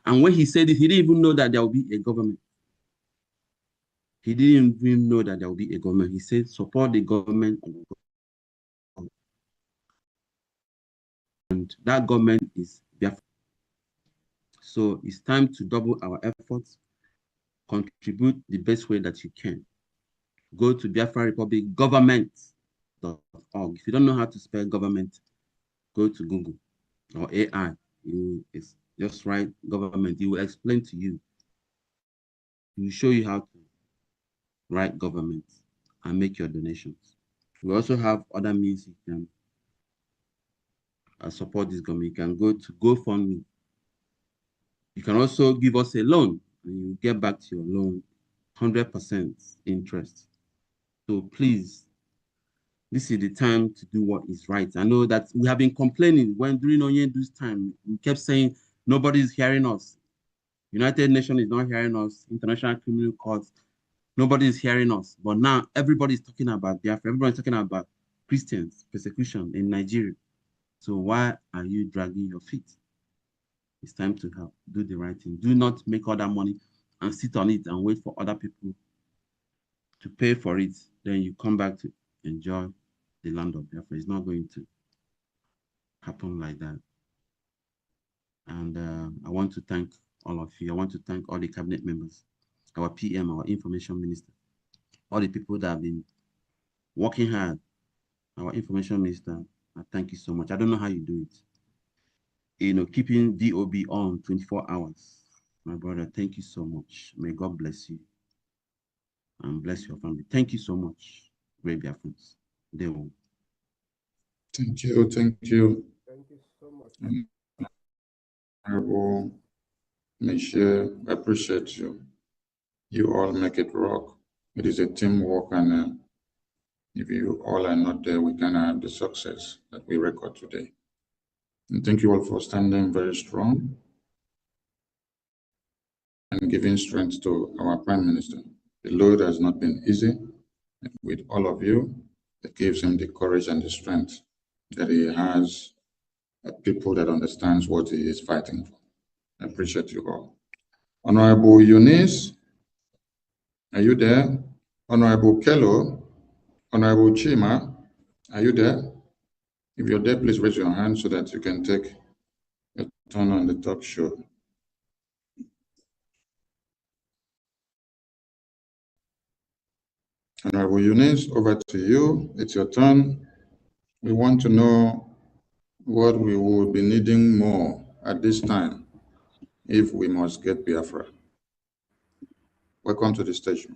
And when he said it, he didn't even know that there will be a government. He didn't even know that there will be a government. He said, support the government of God. And that government is Biafra. So it's time to double our efforts, contribute the best way that you can. Go to Biafra Republic government.org. If you don't know how to spell government, go to Google or AI. It's just write government. It will explain to you. It will show you how to write government and make your donations. We also have other means you can support this government. You can go to GoFundMe. You can also give us a loan and you get back to your loan 100% interest. So please, this is the time to do what is right. I know that we have been complaining when during Onyendu's time, we kept saying nobody is hearing us. United Nations is not hearing us. International Criminal Court, nobody is hearing us. But now everybody is talking about Biafra. Everybody is talking about Christians, persecution in Nigeria. So why are you dragging your feet? It's time to help. Do the right thing. Do not make all that money and sit on it and wait for other people to pay for it. Then you come back to enjoy the land of Biafra. It's not going to happen like that. And I want to thank all of you. I want to thank all the cabinet members, our PM, our information minister, all the people that have been working hard. Our information minister, I thank you so much. I don't know how you do it. You know, keeping DOB on 24 hours. My brother, thank you so much. May God bless you and bless your family. Thank you so much, great Biafrans. They will. Thank you. Thank you. Thank you so much. Honorable Michelle, I appreciate you. You all make it rock. It is a teamwork, and if you all are not there, we cannot have the success that we record today. And thank you all for standing very strong and giving strength to our Prime Minister. The load has not been easy. With all of you, it gives him the courage and the strength that he has, people that understands what he is fighting for. I appreciate you all. Honorable Eunice, are you there? Honorable Kello, Honorable Chima, are you there? If you're there, please raise your hand so that you can take a turn on the talk show. Honorable Eunice, over to you. It's your turn. We want to know what we will be needing more at this time if we must get Biafra. Welcome to the station.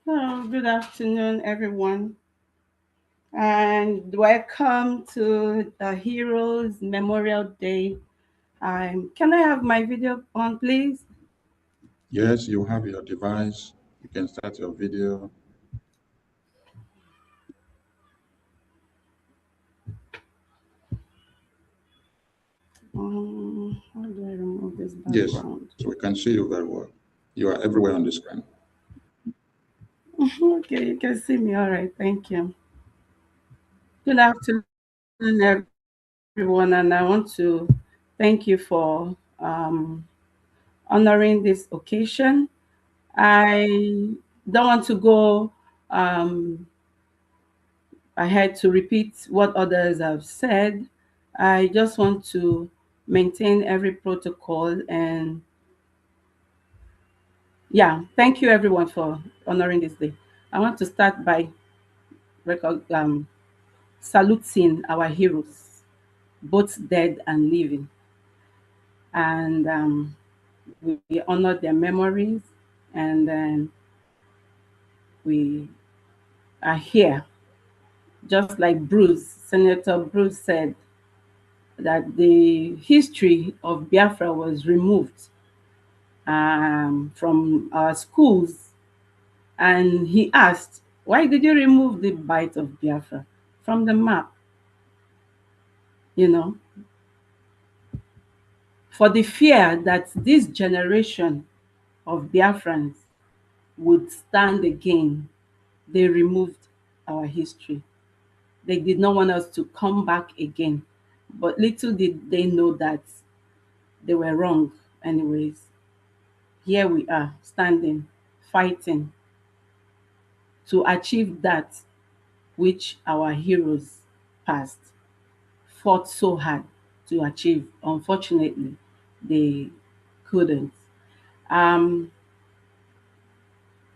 Hello, good afternoon, everyone, and welcome to the Heroes Memorial Day. Can I have my video on, please? Yes, you have your device. You can start your video. How do I remove this background? Yes, so we can see you very well. You are everywhere on the screen. Okay, you can see me. All right, thank you. Good afternoon, everyone, and I want to thank you for honoring this occasion. I don't want to go ahead to repeat what others have said. I just want to maintain every protocol, and yeah, thank you everyone for honoring this day. I want to start by saluting our heroes, both dead and living, and we honor their memories, and then we are here, just like Senator Bruce said, that the history of Biafra was removed from our schools. And he asked, why did you remove the bite of Biafra from the map? You know, for the fear that this generation of Biafrans would stand again, they removed our history. They did not want us to come back again. But little did they know that they were wrong anyways. Here we are, standing, fighting to achieve that which our heroes past fought so hard to achieve. Unfortunately, they couldn't. I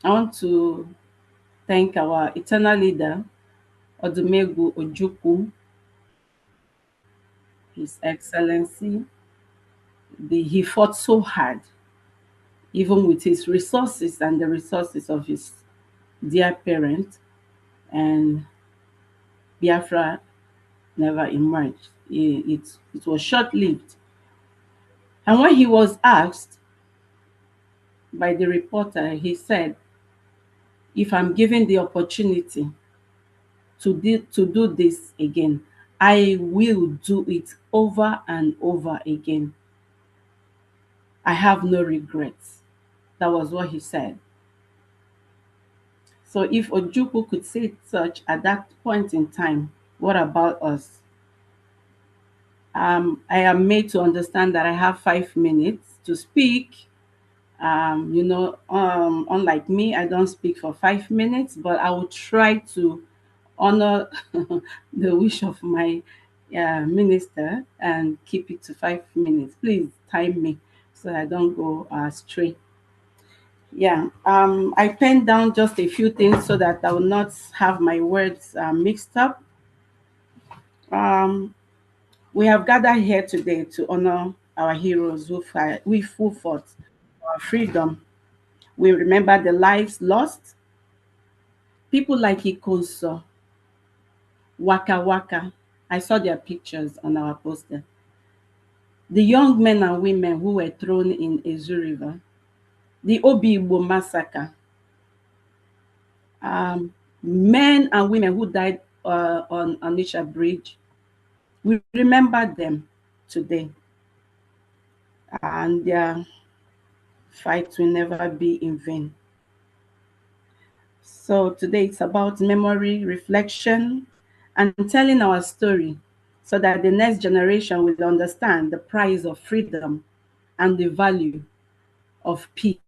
want to thank our eternal leader, Odumegwu Ojukwu, His Excellency. He fought so hard, even with his resources and the resources of his dear parent, and Biafra never emerged. It was short-lived. And when he was asked by the reporter, he said, if I'm given the opportunity to do this again, I will do it over and over again. I have no regrets. That was what he said. So if Ojukwu could say such at that point in time, what about us? I am made to understand that I have 5 minutes to speak. Unlike me, I don't speak for 5 minutes, but I will try to honor the wish of my minister and keep it to 5 minutes. Please time me so I don't go astray. Yeah, I penned down just a few things so that I will not have my words mixed up. We have gathered here today to honor our heroes who fought for our freedom. We remember the lives lost. People like Ikoso, Waka Waka. I saw their pictures on our poster. The young men and women who were thrown in Ezu River. The Obi Igbo massacre. Men and women who died on Onitsha Bridge. We remember them today. And their fight will never be in vain. So today it's about memory, reflection, and telling our story so that the next generation will understand the price of freedom and the value of peace.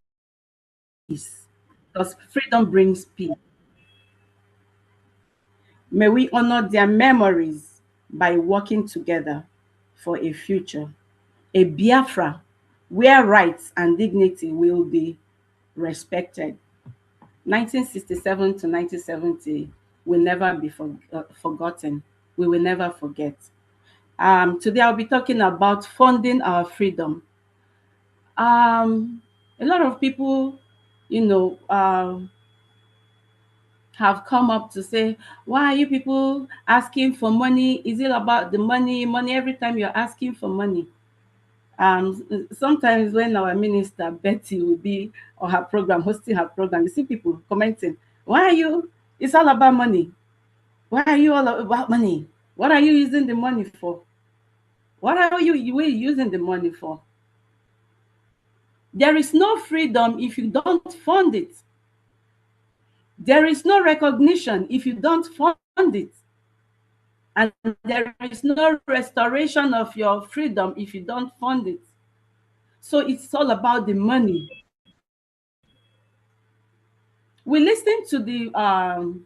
Because freedom brings peace. May we honor their memories by working together for a future, a Biafra where rights and dignity will be respected. 1967 to 1970 will never be forgotten. We will never forget. Today I'll be talking about funding our freedom. A lot of people, have come up to say, why are you people asking for money? Is it about the money? Money every time you're asking for money. Sometimes when our minister Betty will be on her program, hosting her program, you see people commenting, why are you? It's all about money. Why are you all about money? What are you using the money for? What are you using the money for? There is no freedom if you don't fund it. There is no recognition if you don't fund it. And there is no restoration of your freedom if you don't fund it. So it's all about the money. We listened to the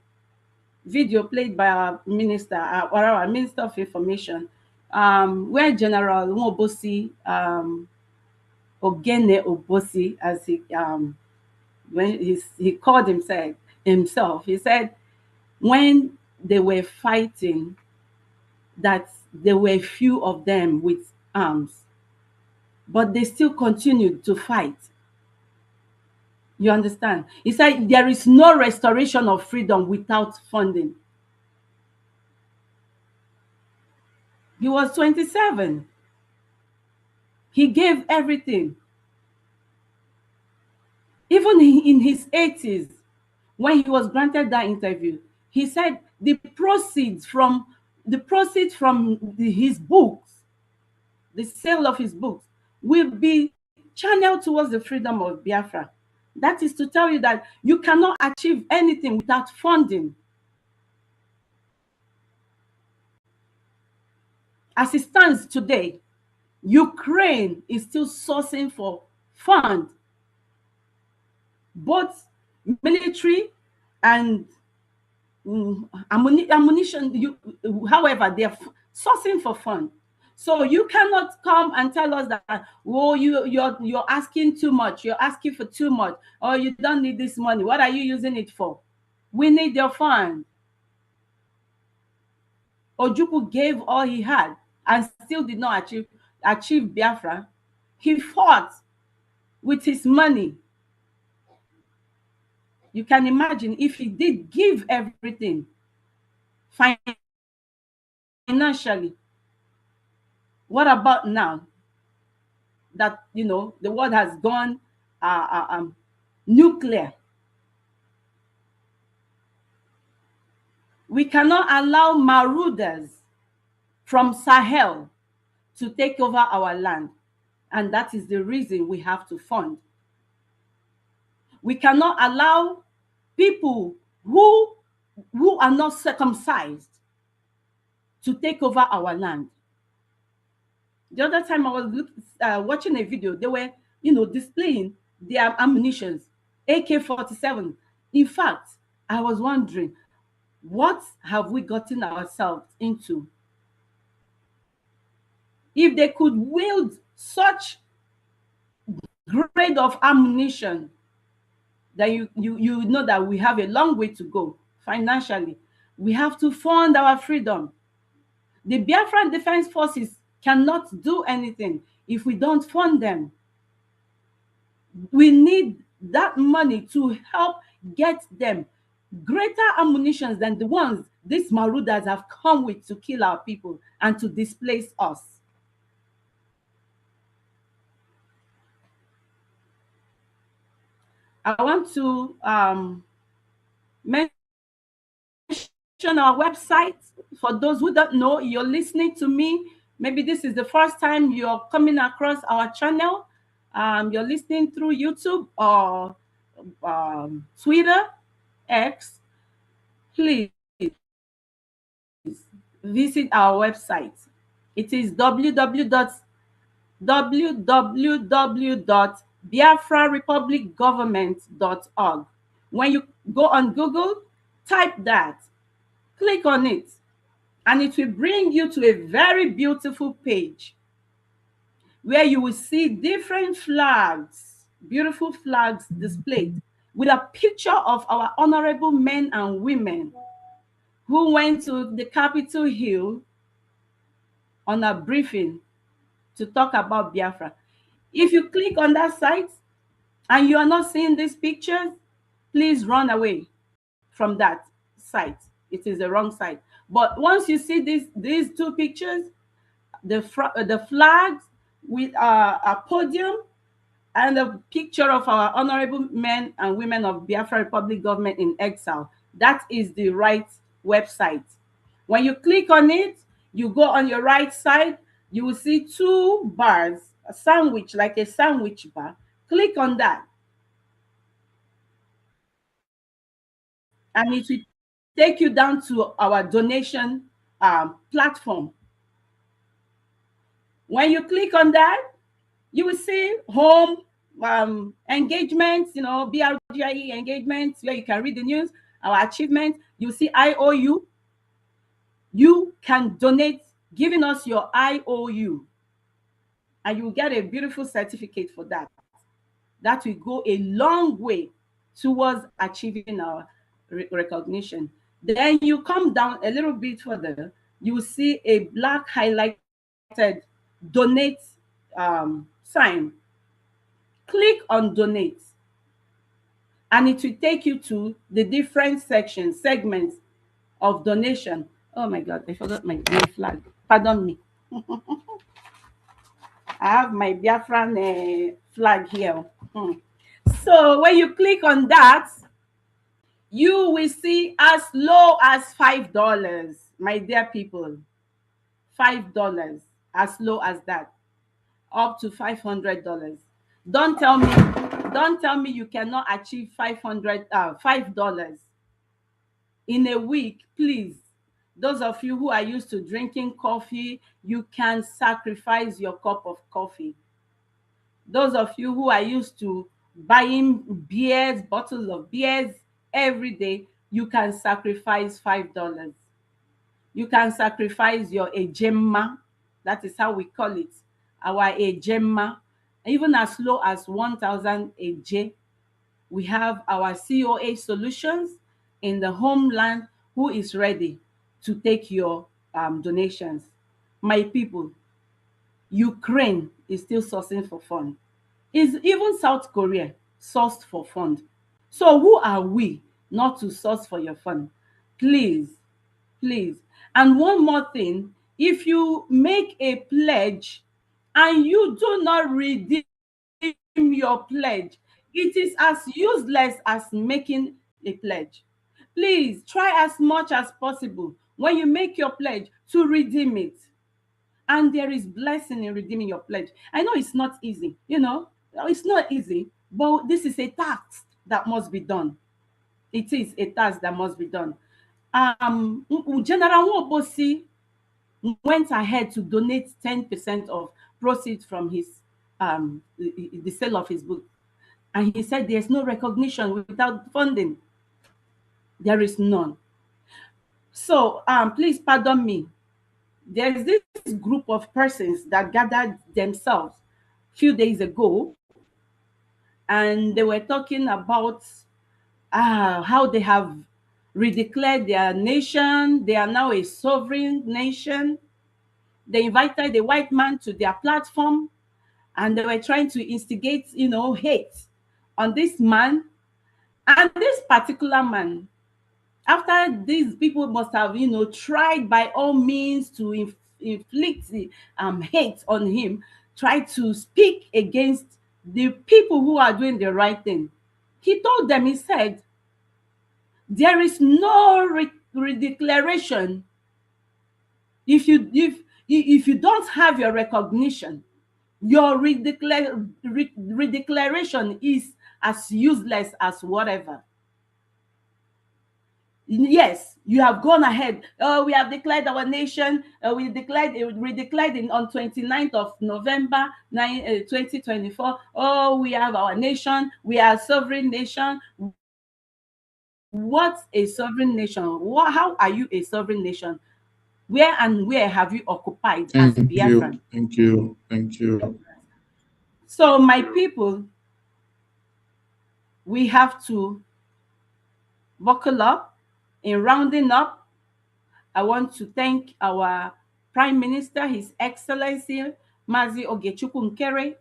video played by our minister, or our Minister of Information, where General Nwobosi, Ogene Obosi, as when he called himself, he said, when they were fighting, that there were few of them with arms, but they still continued to fight. You understand? He said there is no restoration of freedom without funding. He was 27. He gave everything. Even in his 80s, when he was granted that interview, he said the proceeds from his books, the sale of his books, will be channeled towards the freedom of Biafra. That is to tell you that you cannot achieve anything without funding. As it stands today, Ukraine is still sourcing for funds, both military and ammunition. However, they are sourcing for funds. So you cannot come and tell us that, oh, you're asking too much, you're asking for too much, or you don't need this money. What are you using it for? We need your fund. Ojukwu gave all he had and still did not achieve Biafra. He fought with his money. You can imagine if he did give everything financially. What about now that the world has gone nuclear? We cannot allow marauders from Sahel to take over our land, and that is the reason we have to fund. We cannot allow people who are not circumcised to take over our land. The other time I was watching a video, they were, displaying their ammunitions, AK-47. In fact, I was wondering, what have we gotten ourselves into? If they could wield such grade of ammunition, then you know that we have a long way to go financially. We have to fund our freedom. The Biafran Defense Forces cannot do anything if we don't fund them. We need that money to help get them greater ammunitions than the ones these marauders have come with to kill our people and to displace us. I want to mention our website. For those who don't know, you're listening to me. Maybe this is the first time you're coming across our channel. You're listening through YouTube or Twitter, X. Please visit our website. It is www.biafrarepublicgovernment.org. When you go on Google, type that, click on it, and it will bring you to a very beautiful page where you will see different flags, beautiful flags displayed with a picture of our honorable men and women who went to the Capitol Hill on a briefing to talk about Biafra. If you click on that site and you are not seeing these pictures, please run away from that site. It is the wrong site. But once you see these two pictures, the flags with a podium and a picture of our honorable men and women of Biafra Republic Government in exile, that is the right website. When you click on it, you go on your right side, you will see two bars, a sandwich, like a sandwich bar. Click on that, and it will take you down to our donation platform. When you click on that, you will see home engagements, BRGIE engagements, where you can read the news, our achievements. You see IOU. You can donate, giving us your IOU, and you will get a beautiful certificate for that. That will go a long way towards achieving our recognition. Then you come down a little bit further, you will see a black highlighted donate sign. Click on donate, and it will take you to the different segments of donation. Oh my God, I forgot my flag. Pardon me. I have my Biafran flag here. So when you click on that, you will see as low as $5, my dear people. $5, as low as that, up to $500. Don't tell me you cannot achieve $5 in a week, please. Those of you who are used to drinking coffee, you can sacrifice your cup of coffee. Those of you who are used to buying beers, bottles of beers every day, you can sacrifice $5. You can sacrifice your ejemma. That is how we call it, our ejemma. Even as low as 1,000 AJ. We have our COA solutions in the homeland who is ready to take your donations. My people, Ukraine is still sourcing for fund. Is even South Korea sourced for fund. So who are we not to source for your fund? Please, please. And one more thing, if you make a pledge and you do not redeem your pledge, it is as useless as making a pledge. Please try as much as possible when you make your pledge to redeem it. And there is blessing in redeeming your pledge. I know it's not easy, it's not easy, but this is a task that must be done. It is a task that must be done. General Wobosi went ahead to donate 10% of proceeds from his the sale of his book. And he said there's no recognition without funding. There is none. So please pardon me. There's this group of persons that gathered themselves a few days ago, and they were talking about how they have redeclared their nation. They are now a sovereign nation. They invited a white man to their platform, and they were trying to instigate, hate on this man. And this particular man, after these people must have, tried by all means to inflict the hate on him, tried to speak against the people who are doing the right thing. He told them, he said, there is no redeclaration if you don't have your recognition. Your redeclaration is as useless as whatever. Yes, you have gone ahead. Oh, we have declared our nation. We declared on 29th of November 2024. Oh, we have our nation. We are a sovereign nation. What's a sovereign nation? How are you a sovereign nation? Where have you occupied as Biafran? Thank you. So, my people, we have to buckle up. In rounding up, I want to thank our Prime Minister, His Excellency Mazi Ogechukwu Nkere,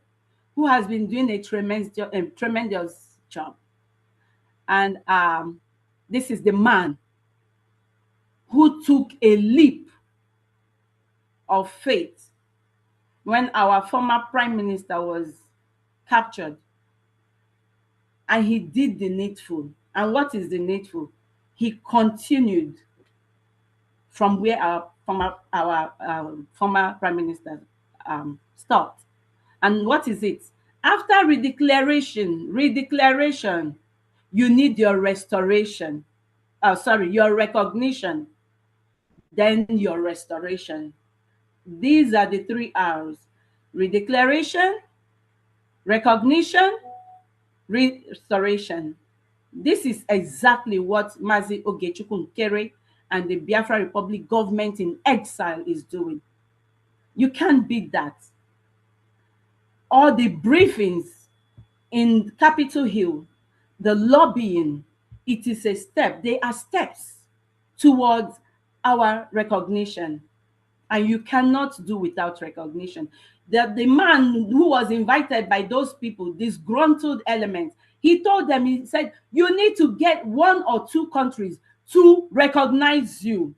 who has been doing a tremendous job. And this is the man who took a leap of faith when our former Prime Minister was captured. And he did the needful. And what is the needful? He continued from where our former Prime Minister stopped. And what is it? After redeclaration, you need your restoration. Your recognition, then your restoration. These are the 3 R's: redeclaration, recognition, restoration. This is exactly what Mazi Ogechukwu Nkere and the Biafra Republic government in exile is doing. You can't beat that. All the briefings in Capitol Hill, the lobbying, it is a step. They are steps towards our recognition. And you cannot do without recognition. The man who was invited by those people, disgruntled elements, he told them, he said, you need to get 1 or 2 countries to recognize you.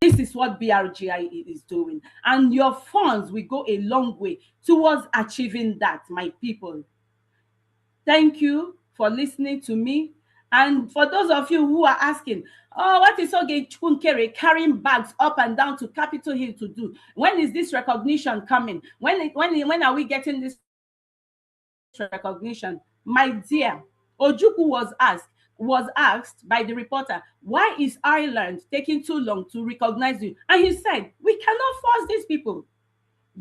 This is what BRGI is doing. And your funds will go a long way towards achieving that, my people. Thank you for listening to me. And for those of you who are asking, oh, what is Ogechukwu Nkere carrying bags up and down to Capitol Hill to do? When is this recognition coming? When are we getting this recognition? My dear, Ojukwu was asked by the reporter, why is Ireland taking too long to recognize you? And he said, we cannot force these people.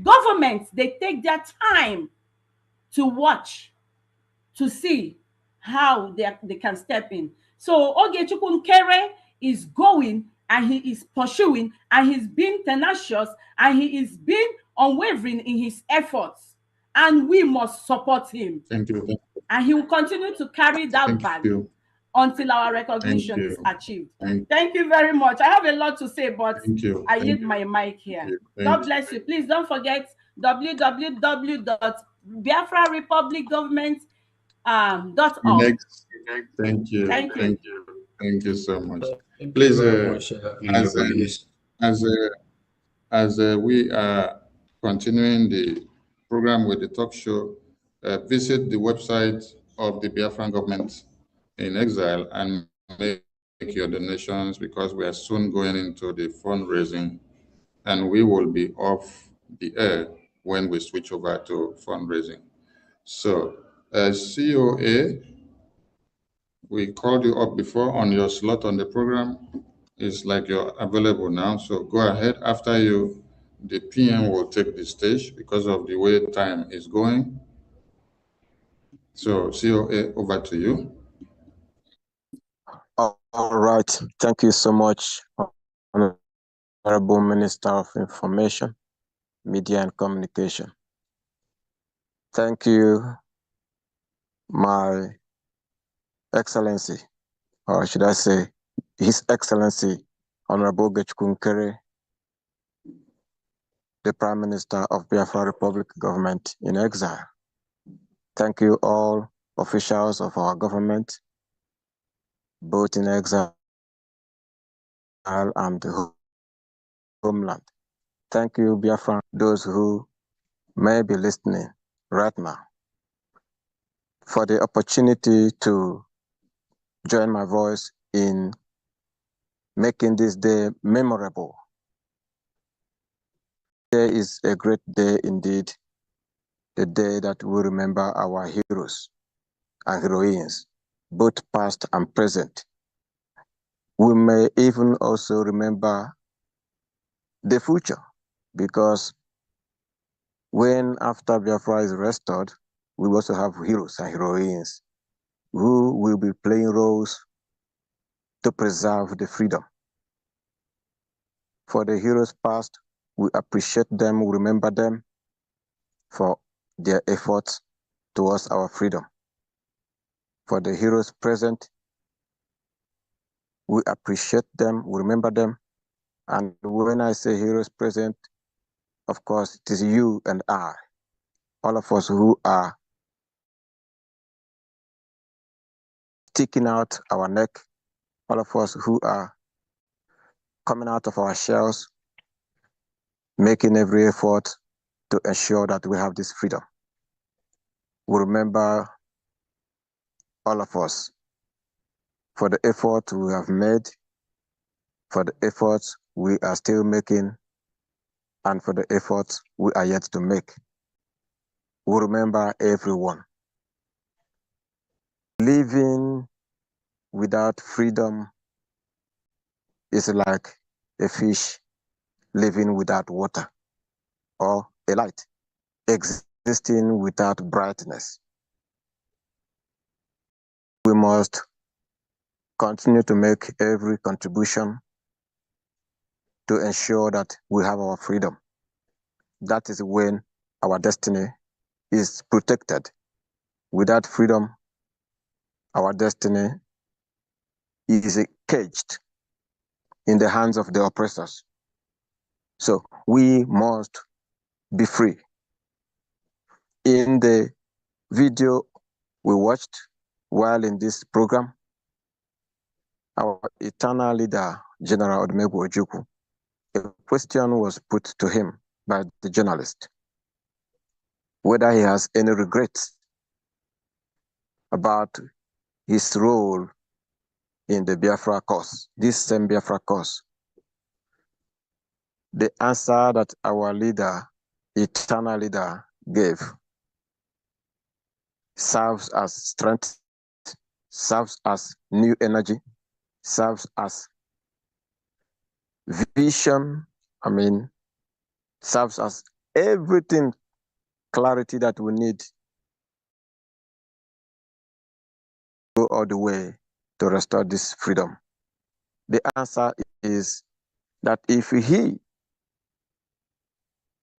Governments, they take their time to watch, to see how they can step in. So Ogechukwu Nkere is going, and he is pursuing, and he's being tenacious, and he is being unwavering in his efforts, and we must support him. Thank you. And he will continue to carry that bag until our recognition is achieved. Thank you very much. I have a lot to say, but I yield my mic here. God bless you. Please don't forget www.biafrarepublicgovernment.org. Thank you so much. Please, as we are continuing the program with the talk show, visit the website of the Biafran government in exile and make your donations, because we are soon going into the fundraising, and we will be off the air when we switch over to fundraising. So, COA, we called you up before on your slot on the program. it's like you're available now. So go ahead. After you, the PM will take the stage because of the way time is going. So COA, over to you. All right. Thank you so much, Honorable Minister of Information, Media and Communication. Thank you, My Excellency, or should I say, His Excellency, Honorable Nkere, the Prime Minister of Biafra Republic Government in Exile. Thank you all officials of our government, both in exile and the homeland. Thank you, Biafra, those who may be listening right now, for the opportunity to join my voice in making this day memorable. Today is a great day indeed, the day that we remember our heroes and heroines, both past and present. We may even also remember the future, because when after Biafra is restored, we also have heroes and heroines who will be playing roles to preserve the freedom. For the heroes past, we appreciate them, we remember them for their efforts towards our freedom. For the heroes present, we appreciate them, we remember them. And when I say heroes present, of course, it is you and I, all of us who are sticking out our neck, all of us who are coming out of our shells, making every effort to ensure that we have this freedom. We remember all of us for the effort we have made, for the efforts we are still making, and for the efforts we are yet to make. We remember everyone. Living without freedom is like a fish living without water, or a light existing without brightness. We must continue to make every contribution to ensure that we have our freedom. That is when our destiny is protected. Without freedom, our destiny is caged in the hands of the oppressors. So we must be free. In the video we watched while in this program, our eternal leader, General Odumegwu Ojukwu, a question was put to him by the journalist, whether he has any regrets about his role in the Biafra cause, this same Biafra cause. The answer that our leader, eternal leader, gave serves as strength, serves as new energy, serves as vision, serves as everything, clarity that we need to go all the way to restore this freedom. The answer is that if he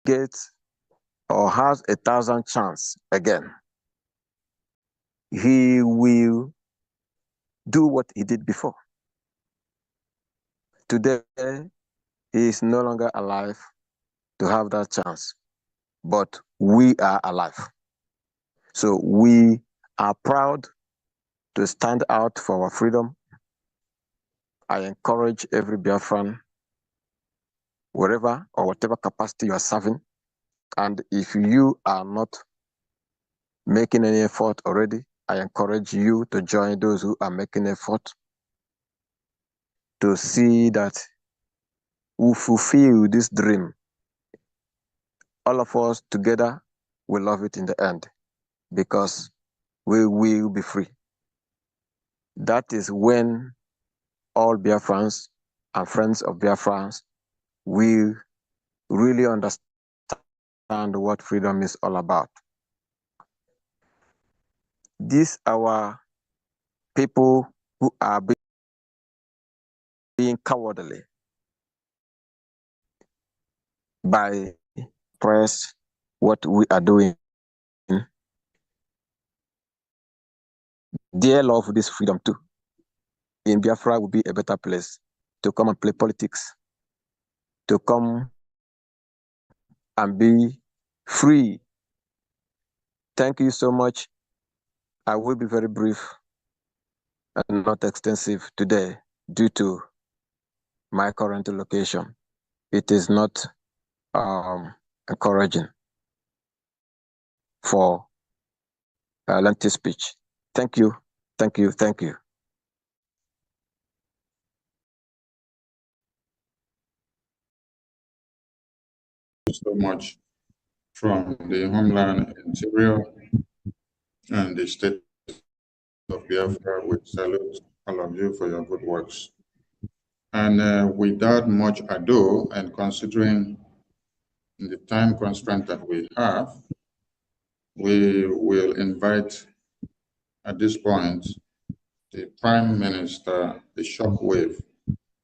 gets or has 1,000 chance again, he will do what he did before. Today, he is no longer alive to have that chance, but we are alive. So we are proud to stand out for our freedom. I encourage every Biafran, wherever or whatever capacity you are serving, and if you are not making any effort already, I encourage you to join those who are making effort to see that we fulfill this dream. All of us together will love it in the end, because we will be free. That is when all Biafrans and friends of Biafrans, we really understand what freedom is all about. These our people who are being cowardly by press what we are doing. They love this freedom too. In Biafra will be a better place to come and play politics, to come and be free. Thank you so much. I will be very brief and not extensive today due to my current location. It is not encouraging for lengthy speech. Thank you, thank you, thank you. So much from the Homeland Interior and the State of Biafra. We salute all of you for your good works. And without much ado, and considering the time constraint that we have, we will invite at this point the Prime Minister, the shockwave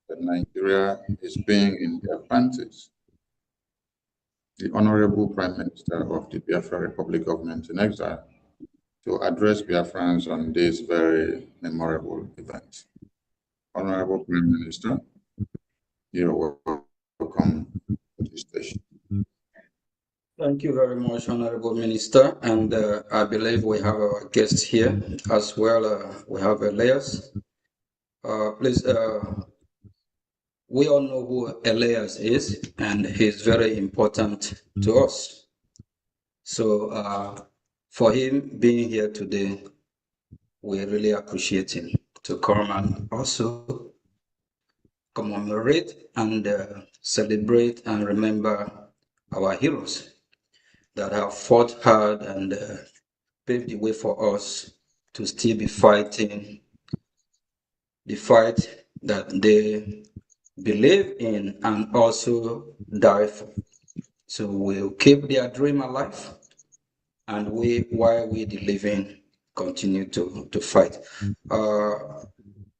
that Nigeria is being in their panties, the Honorable Prime Minister of the Biafra Republic Government in Exile, to address Biafrans on this very memorable event. Honorable Prime Minister, you're welcome to the station. Thank you very much, Honorable Minister. And I believe we have our guests here as well. We have Elias. Please, we all know who Elias is, and he's very important to us. So for him being here today, we really appreciate him to come and also commemorate and celebrate and remember our heroes that have fought hard and paved the way for us to still be fighting the fight that they believe in and also die for. So we'll keep their dream alive, and while we the living continue to fight.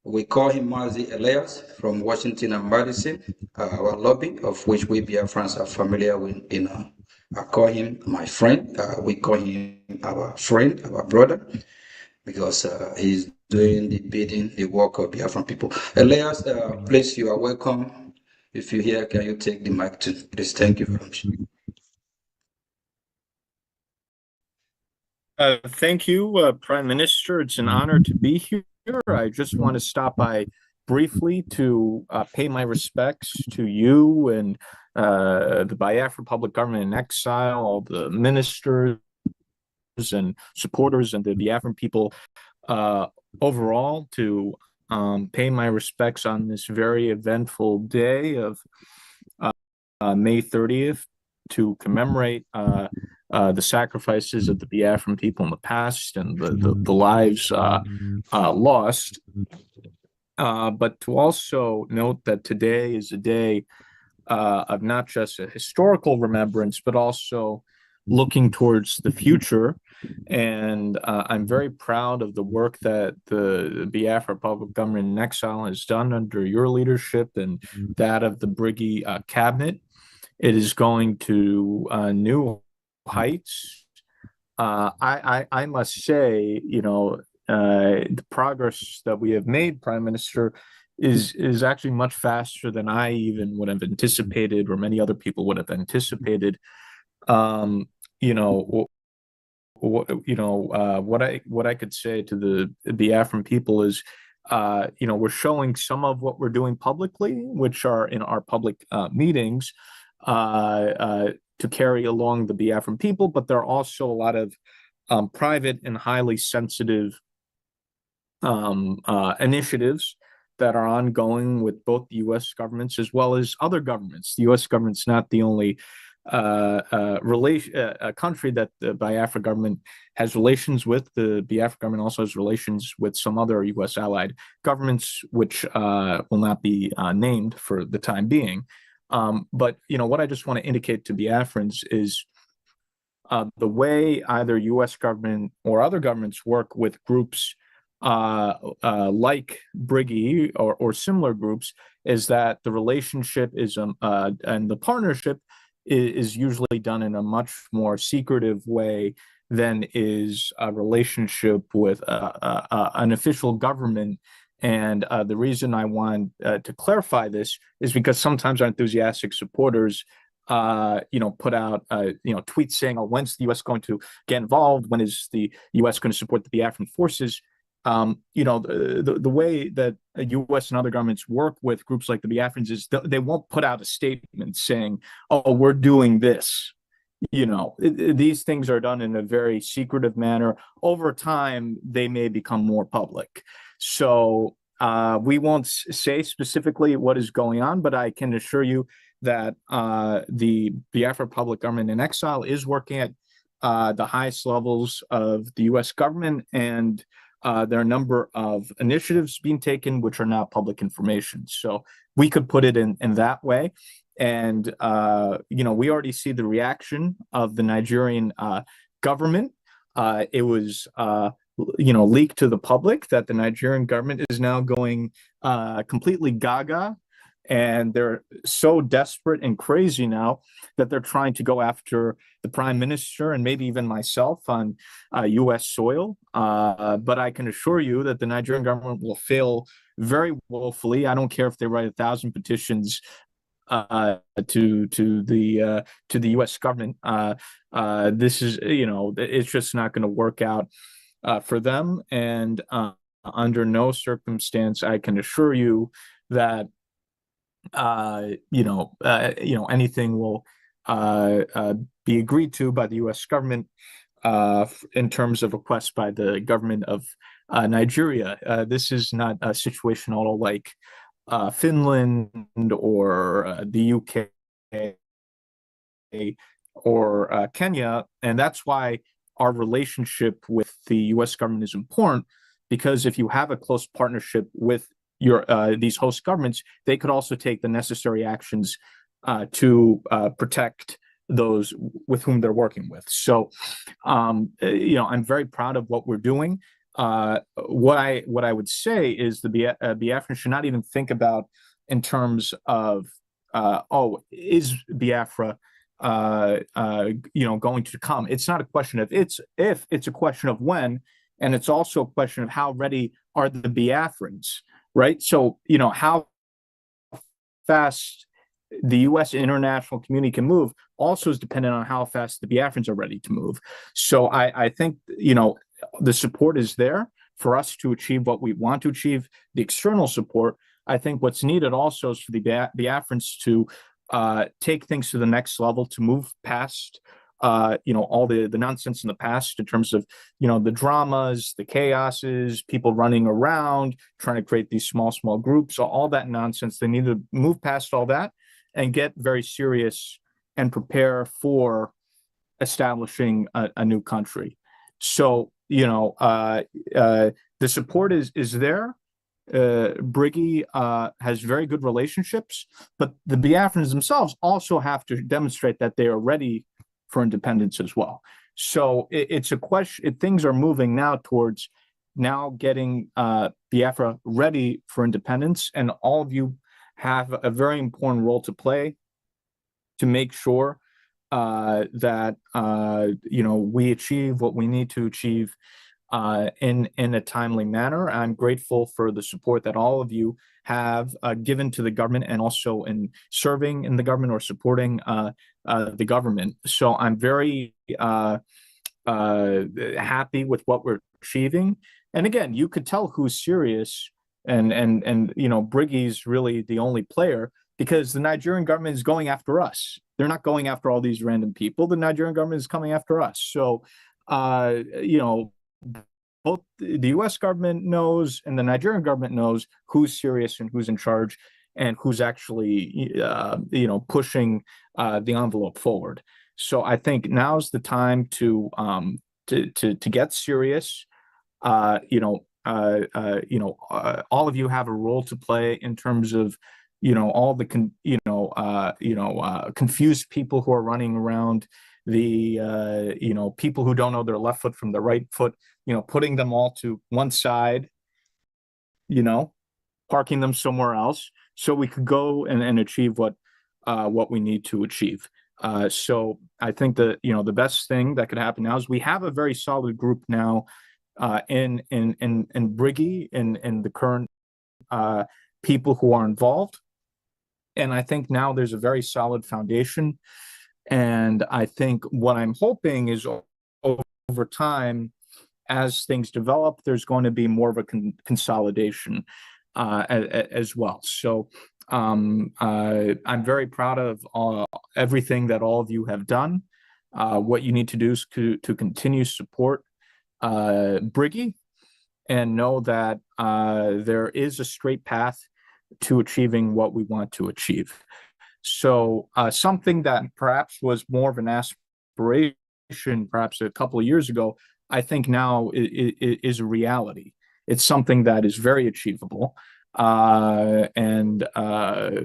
We call him Mazi Elias from Washington and Madison, our lobby, of which we Biafrans are familiar with. I call him my friend. We call him our friend, our brother, because he's doing the bidding, the work of Biafran people. Elias, please, you are welcome. If you're here, can you take the mic too? Please, thank you very much. Thank you, Prime Minister. It's an honor to be here. I just want to stop by briefly to pay my respects to you and the Biafra Public Government in Exile, all the ministers and supporters and the Biafran people overall, to pay my respects on this very eventful day of May 30th to commemorate the sacrifices of the Biafran people in the past and the lives lost. But to also note that today is a day of not just a historical remembrance, but also looking towards the future. And I'm very proud of the work that the Biafra Public Government in Exile has done under your leadership and that of the Brgie cabinet. It is going to new heights. I must say, the progress that we have made, Prime Minister, is actually much faster than I even would have anticipated, or many other people would have anticipated. What I could say to the Biafran people is, we're showing some of what we're doing publicly, which are in our public meetings, to carry along the Biafran people, but there are also a lot of private and highly sensitive initiatives that are ongoing with both the U.S. governments as well as other governments. The U.S. government's not the only a country that the Biafra government has relations with. The Biafra government also has relations with some other U.S. allied governments, which will not be named for the time being. But what I just want to indicate to Biafrans is the way either U.S. government or other governments work with groups like Brgie or similar groups is that the relationship is and the partnership is usually done in a much more secretive way than is a relationship with an official government. And the reason I want to clarify this is because sometimes our enthusiastic supporters put out, tweets saying, "Oh, when's the U.S. going to get involved? When is the U.S. going to support the Biafran forces?" The way that U.S. and other governments work with groups like the Biafrans is they won't put out a statement saying, "Oh, we're doing this." These things are done in a very secretive manner. Over time, they may become more public. So we won't say specifically what is going on, but I can assure you that the Biafra public government in exile is working at the highest levels of the U.S. government, and there are a number of initiatives being taken which are now public information. So we could put it in that way. And, we already see the reaction of the Nigerian government. It was, leaked to the public that the Nigerian government is now going completely gaga. And they're so desperate and crazy now that they're trying to go after the prime minister and maybe even myself on U.S. soil. But I can assure you that the Nigerian government will fail very woefully. I don't care if they write 1,000 petitions to the U.S. government. This is, it's just not going to work out for them. And under no circumstance, I can assure you that anything will be agreed to by the U.S. government in terms of requests by the government of Nigeria. This is not a situation at all like Finland or the UK or Kenya, and that's why our relationship with the U.S. government is important, because if you have a close partnership with these host governments, they could also take the necessary actions to protect those with whom they're working with. So, I'm very proud of what we're doing. What I would say is the Biafran should not even think about in terms of, is Biafra going to come? It's not a question of if, it's a question of when, and it's also a question of how ready are the Biafrans. Right. So, how fast the U.S. international community can move also is dependent on how fast the Biafrans are ready to move. So I think, the support is there for us to achieve what we want to achieve, the external support. I think what's needed also is for the Biafrans to take things to the next level, to move past all the nonsense in the past in terms of, the dramas, the chaoses, people running around, trying to create these small groups, all that nonsense. They need to move past all that and get very serious and prepare for establishing a new country. So, the support is there. Brgie has very good relationships, but the Biafrans themselves also have to demonstrate that they are ready for independence as well. So it's a question. Things are moving now towards getting Biafra ready for independence, and all of you have a very important role to play to make sure that we achieve what we need to achieve in a timely manner. I'm grateful for the support that all of you have given to the government, and also in serving in the government or supporting the government. So I'm very happy with what we're achieving. And again, you could tell who's serious, and Brigie's really the only player, because the Nigerian government is going after us. They're not going after all these random people. The Nigerian government is coming after us. So, both the U.S. government knows and the Nigerian government knows who's serious and who's in charge. and who's actually, pushing the envelope forward. So I think now's the time to get serious. All of you have a role to play in terms of, all the confused people who are running around, the people who don't know their left foot from the right foot, putting them all to one side, parking them somewhere else so we could go and achieve what we need to achieve. So I think that, the best thing that could happen now is we have a very solid group now in Brgie, in the current people who are involved. And I think now there's a very solid foundation. And I think what I'm hoping is over time, as things develop, there's going to be more of a consolidation as well. So I'm very proud of everything that all of you have done. What you need to do is to continue support Brgie, and know that there is a straight path to achieving what we want to achieve. So something that perhaps was more of an aspiration perhaps a couple of years ago, I think now is a reality. It's something that is very achievable. And I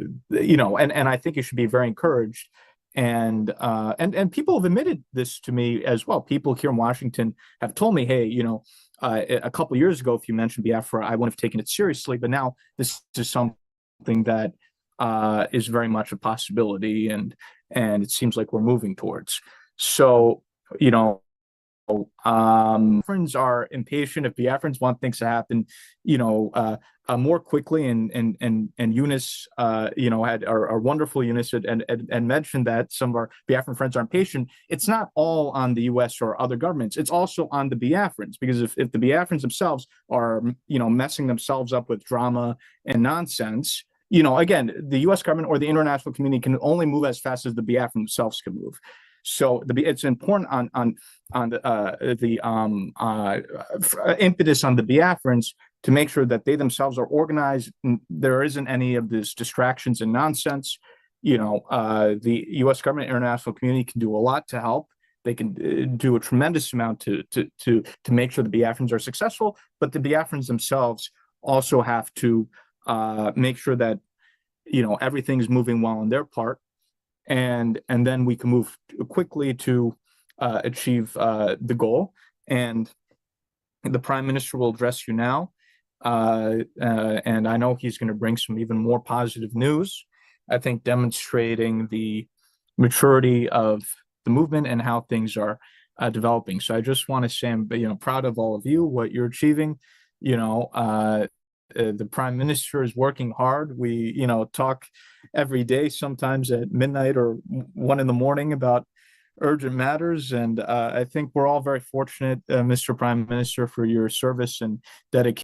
think it should be very encouraged. And people have admitted this to me as well. People here in Washington have told me, hey, a couple of years ago, if you mentioned Biafra, I wouldn't have taken it seriously. But now this is something that is very much a possibility, and it seems like we're moving towards. So, Biafrans are impatient. If Biafrans want things to happen, more quickly, and Eunice, our wonderful Eunice, and mentioned that some of our Biafran friends are impatient. It's not all on the U.S. or other governments. It's also on the Biafrans, because if the Biafrans themselves are, messing themselves up with drama and nonsense, again, the U.S. government or the international community can only move as fast as the Biafrans themselves can move. So it's important on the impetus on the Biafrans to make sure that they themselves are organized. There isn't any of these distractions and nonsense. The U.S. government, international community can do a lot to help. They can do a tremendous amount to make sure the Biafrans are successful. But the Biafrans themselves also have to make sure that everything's moving well on their part. And then we can move quickly to achieve the goal. And the Prime Minister will address you now. And I know he's going to bring some even more positive news, I think, demonstrating the maturity of the movement and how things are developing. So I just want to say I'm proud of all of you, what you're achieving. The Prime Minister is working hard. We, talk every day, sometimes at midnight or 1 a.m. about urgent matters. And I think we're all very fortunate, Mr. Prime Minister, for your service and dedication